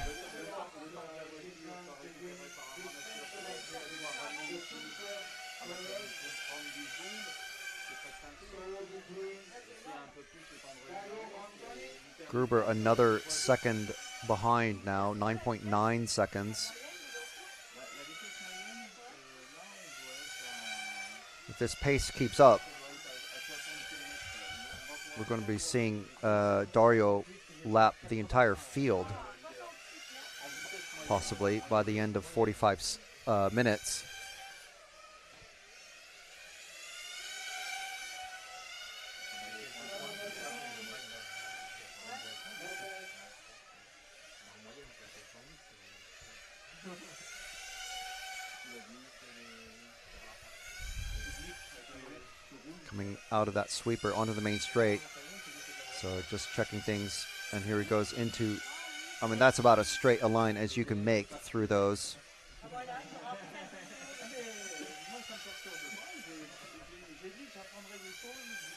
Gruber another second behind now, 9.9 seconds. If this pace keeps up, we're going to be seeing Dario lap the entire field, possibly by the end of 45 minutes. Coming out of that sweeper onto the main straight. So just checking things, and here he goes into, I mean, that's about as straight a line as you can make through those.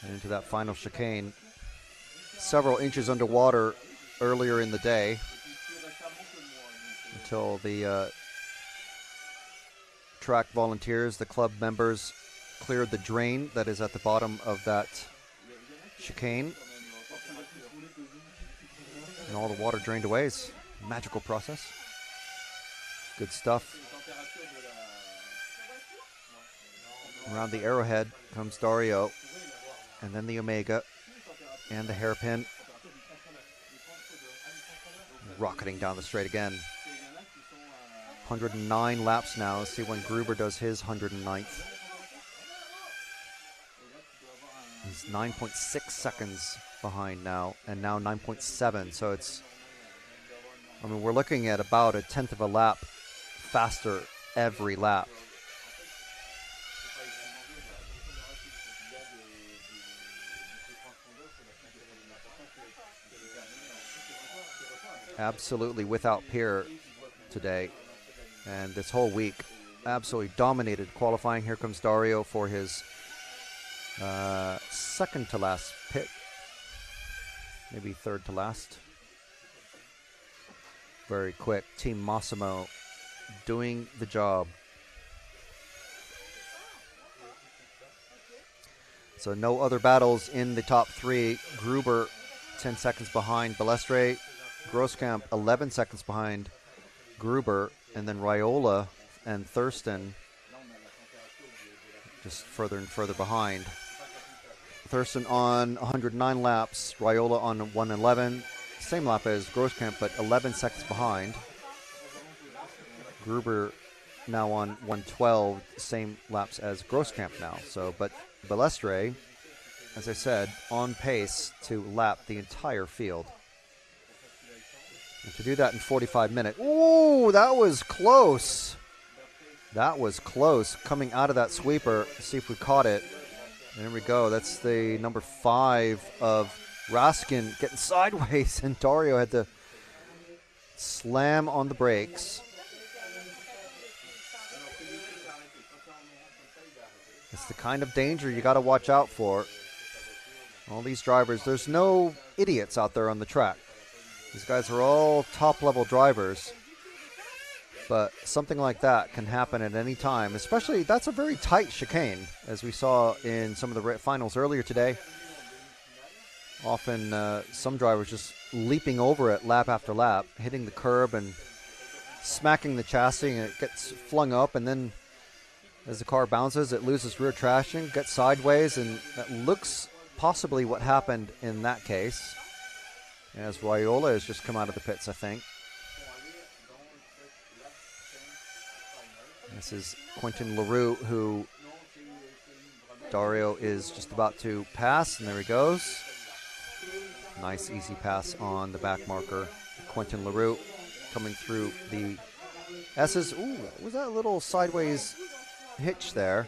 And into that final chicane. Several inches underwater earlier in the day until the track volunteers, the club members, cleared the drain that is at the bottom of that chicane. And all the water drained away. It's a magical process. Good stuff. Around the arrowhead comes Dario, and then the Omega, and the hairpin. Rocketing down the straight again. 109 laps now. Let's see when Gruber does his 109th. He's 9.6 seconds behind now, and now 9.7. So it's, I mean, we're looking at about a tenth of a lap faster every lap. Absolutely without peer today, and this whole week absolutely dominated qualifying. Here comes Dario for his second to last pit, maybe third to last. Very quick. Team Massimo doing the job. So no other battles in the top three. Gruber 10 seconds behind Balestre. Grosskamp 11 seconds behind Gruber, and then Raiola and Thurston just further and further behind. Thurston on 109 laps, Raiola on 111, same lap as Grosskamp, but 11 seconds behind. Gruber now on 112, same laps as Grosskamp now. So, but Balestre, as I said, on pace to lap the entire field. And to do that in 45 minutes. Ooh, that was close. That was close. Coming out of that sweeper. See if we caught it. There we go. That's the number 5 of Raskin getting sideways, and Dario had to slam on the brakes. It's the kind of danger you got to watch out for. All these drivers, there's no idiots out there on the track. These guys are all top-level drivers, but something like that can happen at any time, especially that's a very tight chicane, as we saw in some of the finals earlier today. Often some drivers just leaping over it lap after lap, hitting the curb and smacking the chassis, and it gets flung up, and then as the car bounces, it loses rear traction, gets sideways, and that looks possibly what happened in that case. As Raiola has just come out of the pits, I think. This is Quentin LaRue, who Dario is just about to pass, and there he goes. Nice, easy pass on the back marker. Quentin LaRue coming through the S's. Ooh, was that a little sideways hitch there?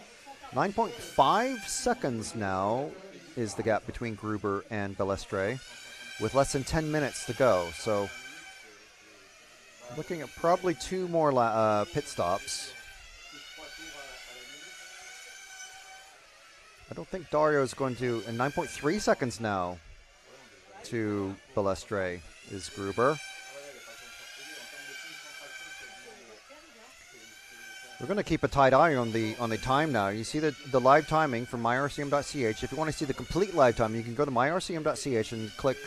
9.5 seconds now is the gap between Gruber and Balestre, with less than 10 minutes to go. So looking at probably 2 more pit stops. I don't think Dario is going to, and 9.3 seconds now to Balestre is Gruber. We're going to keep a tight eye on the time now. You see the live timing from myrcm.ch. If you want to see the complete live time, you can go to myrcm.ch and click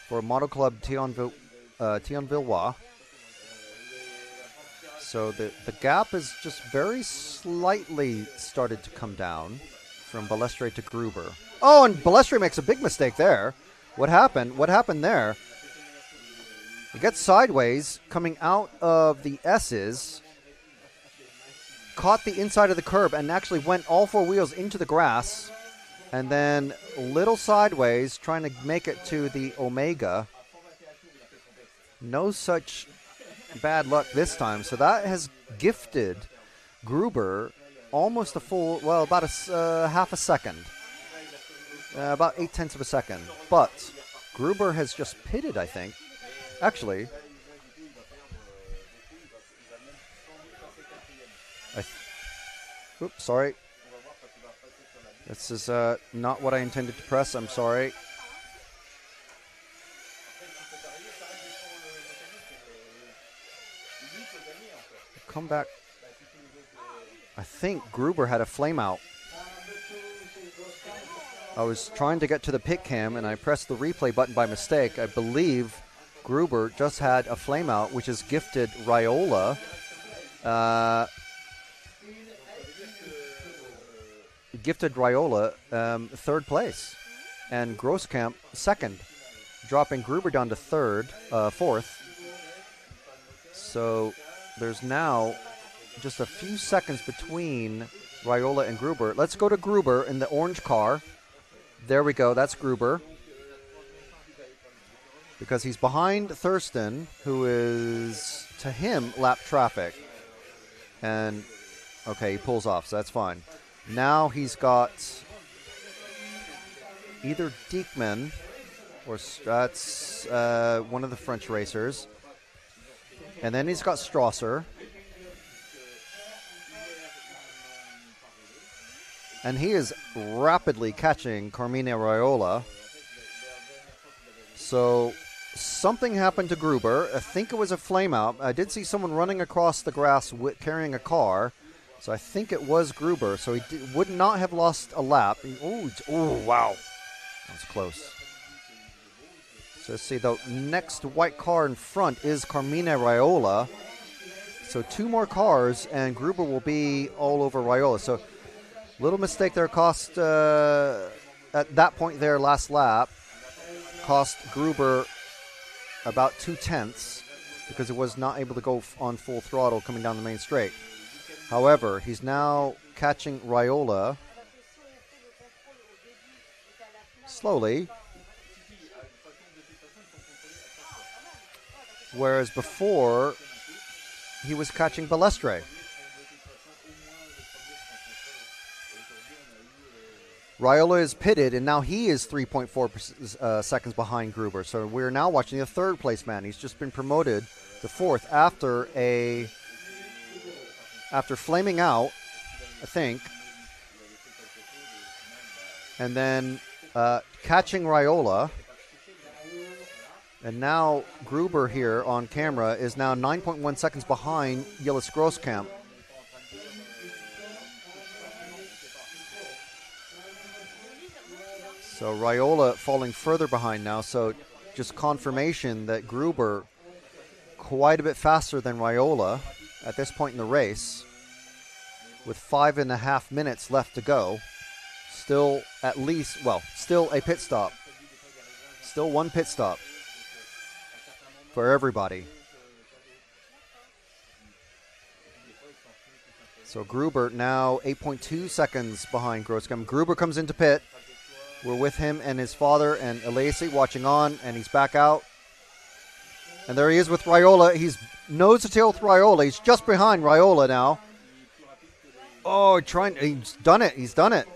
for Model Club Thionvillois. So the gap is just very slightly started to come down from Balestre to Gruber. Oh, and Balestre makes a big mistake there. What happened? What happened there? He gets sideways coming out of the S's, caught the inside of the curb, and actually went all 4 wheels into the grass, and then a little sideways trying to make it to the Omega. No such bad luck this time. So that has gifted Gruber almost a full, well, about a half a second. About 0.8 of a second. But Gruber has just pitted, I think. Actually, oops, sorry. This is not what I intended to press. I'm sorry. Come back. I think Gruber had a flame out. I was trying to get to the pit cam and I pressed the replay button by mistake. I believe Gruber just had a flame out, which has gifted Raiola Gifted Raiola third place, and Grosskamp second, dropping Gruber down to fourth. So there's now just a few seconds between Raiola and Gruber. Let's go to Gruber in the orange car. There we go. That's Gruber. Because he's behind Thurston, who is, to him, lap traffic. And, okay, he pulls off, so that's fine. Now he's got either Diekman or that's one of the French racers. And then he's got Strasser. And he is rapidly catching Carmine Raiola. So something happened to Gruber. I think it was a flame out. I did see someone running across the grass carrying a car. So I think it was Gruber. So he would not have lost a lap. Oh, wow. That was close. So let's see, the next white car in front is Carmine Raiola. So 2 more cars, and Gruber will be all over Raiola. So little mistake there cost, at that point there, last lap, cost Gruber about 2/10 because it was not able to go on full throttle coming down the main straight. However, he's now catching Raiola slowly, whereas before he was catching Balestre. Raiola is pitted, and now he is 3.4 seconds behind Gruber. So we're now watching the third place man. He's just been promoted to fourth after flaming out, I think, and then catching Raiola. And now Gruber here on camera is now 9.1 seconds behind Gilles Grosskamp. So Raiola falling further behind now. So just confirmation that Gruber quite a bit faster than Raiola at this point in the race, with 5.5 minutes left to go. Still still a pit stop. Still one pit stop for everybody. So Gruber now 8.2 seconds behind Grosskamp. Gruber comes into pit. We're with him and his father and Elise watching on, and he's back out. And there he is with Raiola. He's nose to tail with Raiola. He's just behind Raiola now. Oh, he's done it. He's done it.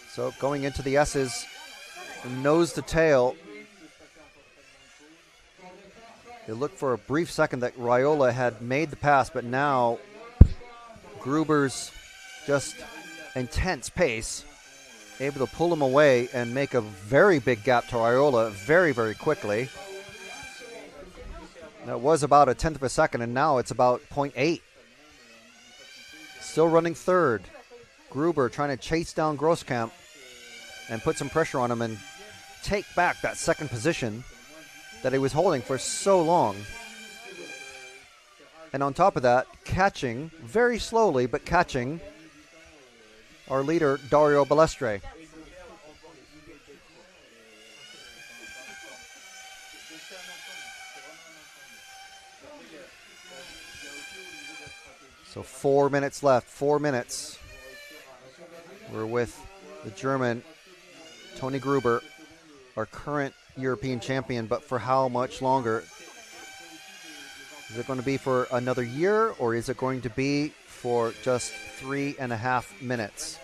So going into the S's, nose to tail. It looked for a brief second that Raiola had made the pass, but now Gruber's just intense pace, able to pull him away and make a very big gap to Raiola very, very quickly. That was about 1/10 of a second, and now it's about 0.8. Still running third. Gruber trying to chase down Grosskamp and put some pressure on him and take back that second position that he was holding for so long. And on top of that, catching, very slowly, but catching our leader, Dario Balestre. So 4 minutes left, 4 minutes. We're with the German, Tony Gruber, our current European champion, but for how much longer? Is it going to be for another year, or is it going to be for just 3.5 minutes?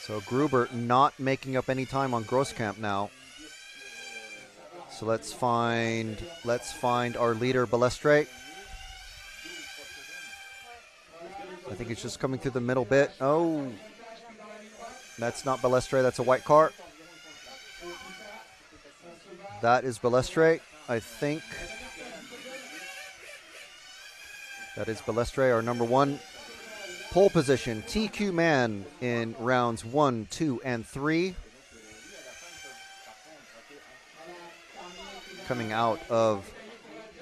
So Gruber not making up any time on Grosskamp now. So let's find our leader Balestre. I think it's just coming through the middle bit. Oh, that's not Balestre. That's a white car. That is Balestre, I think. That is Balestre, our number one. Pole position, TQ Man in rounds 1, 2, and 3. Coming out of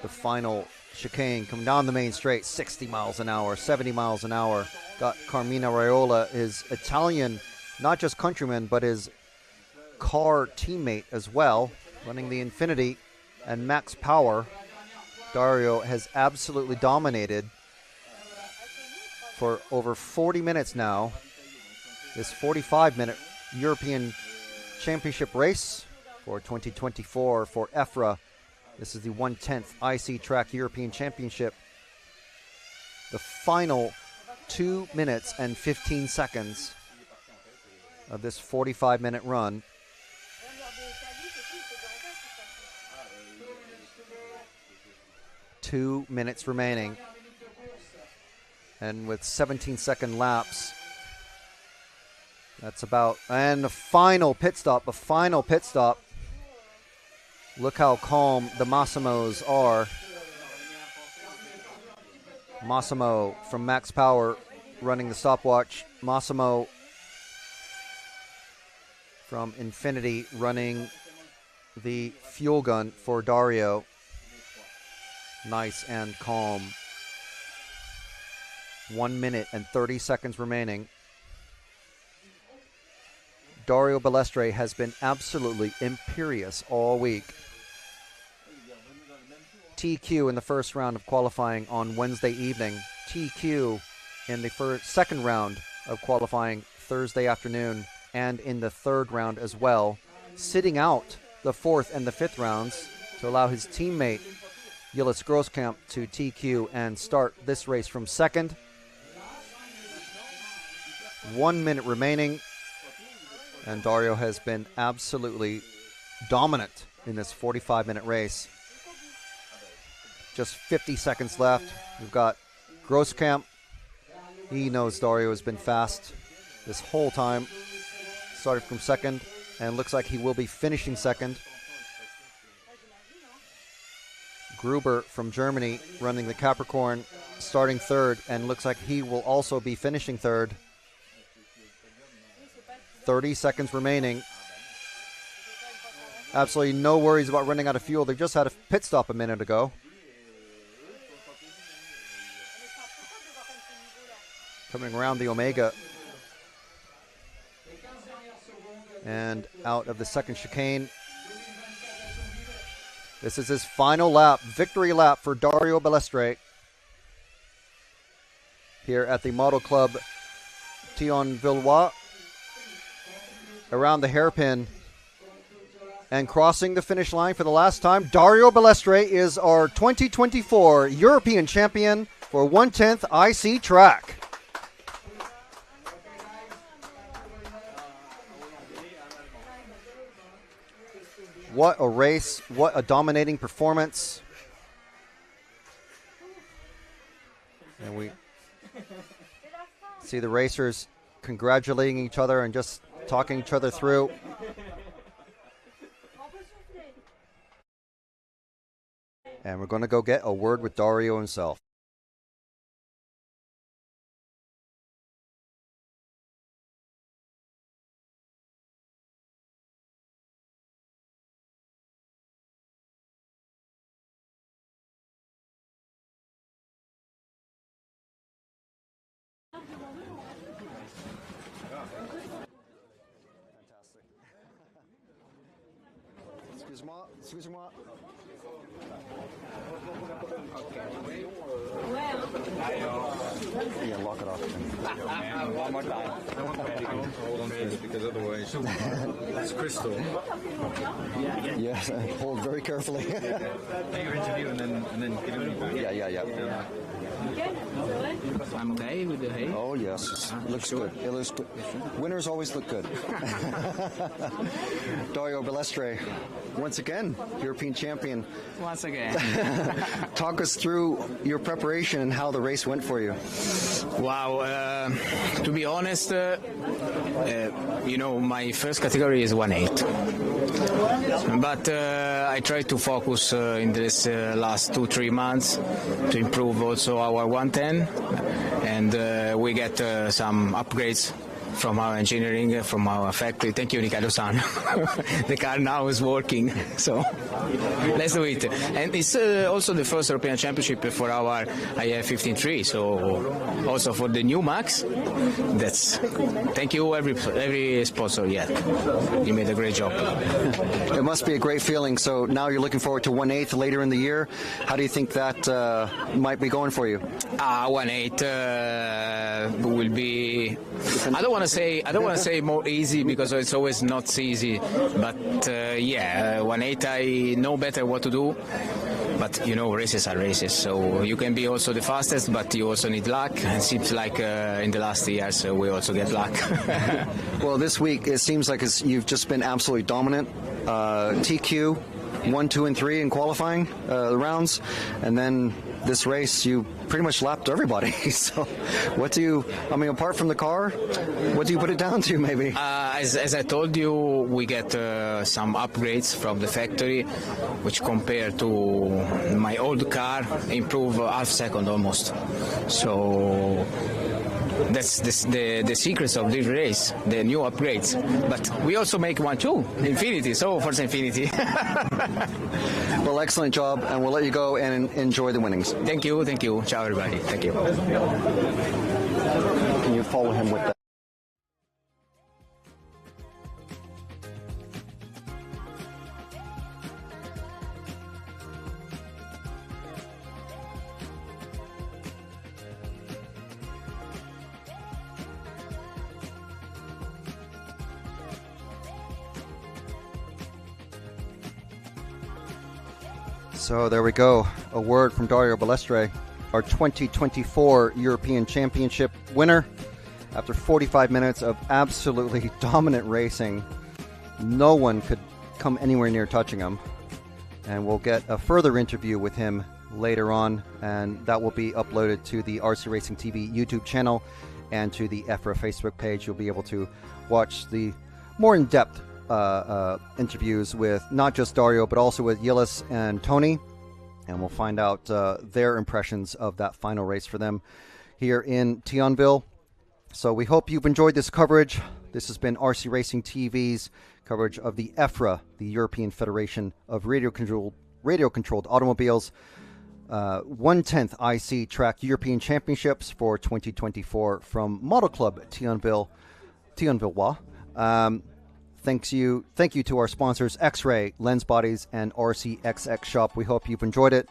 the final chicane, coming down the main straight, 60 miles an hour, 70 miles an hour. Got Carmina Raiola, his Italian, not just countryman, but his car teammate as well, running the Infinity, and Max Power. Dario has absolutely dominated for over 40 minutes now. This 45-minute European Championship race for 2024 for EFRA. This is the 1/10th IC Track European Championship. The final 2 minutes and 15 seconds of this 45-minute run. Two minutes remaining. And with 17-second laps, that's about, and a final pit stop. Look how calm the Massimos are. Massimo from Max Power running the stopwatch. Massimo from Infinity running the fuel gun for Dario. Nice and calm. 1 minute and 30 seconds remaining. Dario Balestre has been absolutely imperious all week. TQ in the first round of qualifying on Wednesday evening. TQ in the second round of qualifying Thursday afternoon, and in the third round as well. Sitting out the fourth and the fifth rounds to allow his teammate Gilles Grosskamp to TQ and start this race from second. 1 minute remaining, and Dario has been absolutely dominant in this 45-minute race. Just 50 seconds left. We've got Grosskamp. He knows Dario has been fast this whole time. Started from second, and looks like he will be finishing second. Gruber from Germany running the Capricorn, starting third, and looks like he will also be finishing third. 30 seconds remaining. Absolutely no worries about running out of fuel. They just had a pit stop a minute ago. Coming around the Omega. And out of the second chicane. This is his final lap, victory lap for Dario Balestre here at the Model Club Thionvillois. Around the hairpin and crossing the finish line for the last time. Dario Balestre is our 2024 European champion for 1/10th IC Track. What a race, what a dominating performance. And we see the racers congratulating each other and just talking each other through. And we're going to go get a word with Dario himself. Excusez-moi. Yeah, lock it off. One more time. Hold on first, because otherwise it's crystal. Yes, hold very carefully. Take your interview and then give it back. Yeah. I'm okay with the hay. Oh yes, it looks good. It looks good. Winners always look good. Dario Balestre, once again, European champion. Once again. Talk us through your preparation and how the race went for you. Wow, to be honest, my first category is 1/8. But I try to focus in this last 2-3 months to improve also our 110, and we get some upgrades from our engineering, from our factory. Thank you, Riccardo-san. The car now is working, so let's do it. And it's also the first European Championship for our IF 15.3, so also for the new Max. That's thank you every sponsor. Yeah, you made a great job. It must be a great feeling. So now you're looking forward to 1/8 later in the year. How do you think that might be going for you? 1/8 will be. I don't want to say more easy because it's always not easy. But 1/8 I know better what to do. But races are races, so you can be also the fastest, but you also need luck. And it seems like in the last years we also get luck. Well, this week it seems like you've just been absolutely dominant. TQ 1, 2, and 3 in qualifying the rounds, and then this race you pretty much lapped everybody. So apart from the car, what do you put it down to maybe? As I told you, we get some upgrades from the factory, which compared to my old car improve half second almost. So that's the secrets of this race, the new upgrades. But we also make one too, Infinity, so Forza Infinity. Well, excellent job, and we'll let you go and enjoy the winnings. Thank you. Ciao everybody, thank you. Can you follow him with that? So there we go. A word from Dario Balestre, our 2024 European Championship winner. After 45 minutes of absolutely dominant racing, no one could come anywhere near touching him. And we'll get a further interview with him later on, and that will be uploaded to the RC Racing TV YouTube channel and to the EFRA Facebook page. You'll be able to watch the more in-depth interviews with not just Dario, but also with Yillis and Tony, and we'll find out their impressions of that final race for them here in Thionville. So we hope you've enjoyed this coverage. This has been RC Racing TV's coverage of the EFRA, the European Federation of Radio-Controlled Automobiles, 1/10 IC Track European Championships for 2024 from Model Club Thionvillois. Thank you to our sponsors, X-Ray, Lens Bodies, and RCXX Shop. We hope you've enjoyed it.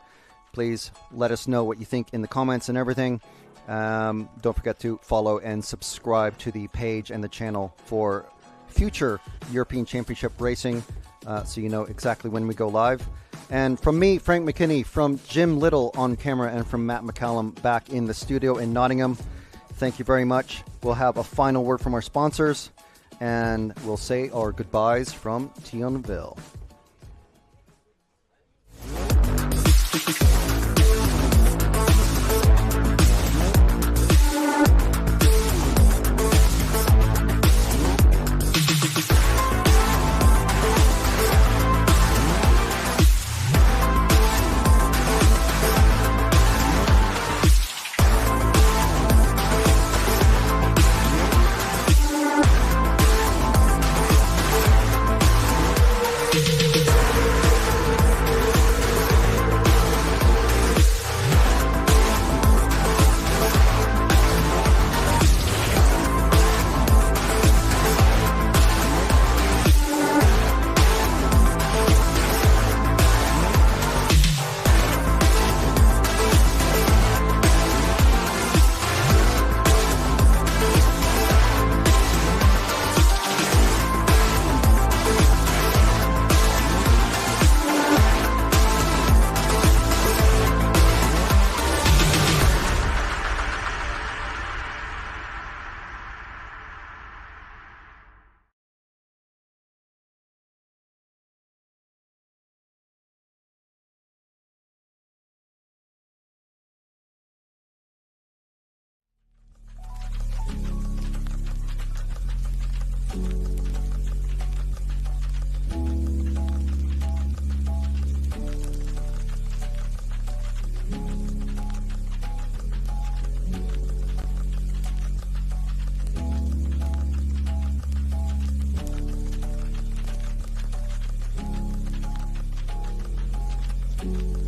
Please let us know what you think in the comments and everything. Don't forget to follow and subscribe to the page and the channel for future European Championship racing, so you know exactly when we go live. And from me, Frank McKinney, from Jim Little on camera, and from Matt McCallum back in the studio in Nottingham, thank you very much. We'll have a final word from our sponsors, and we'll say our goodbyes from Thionville. Bye.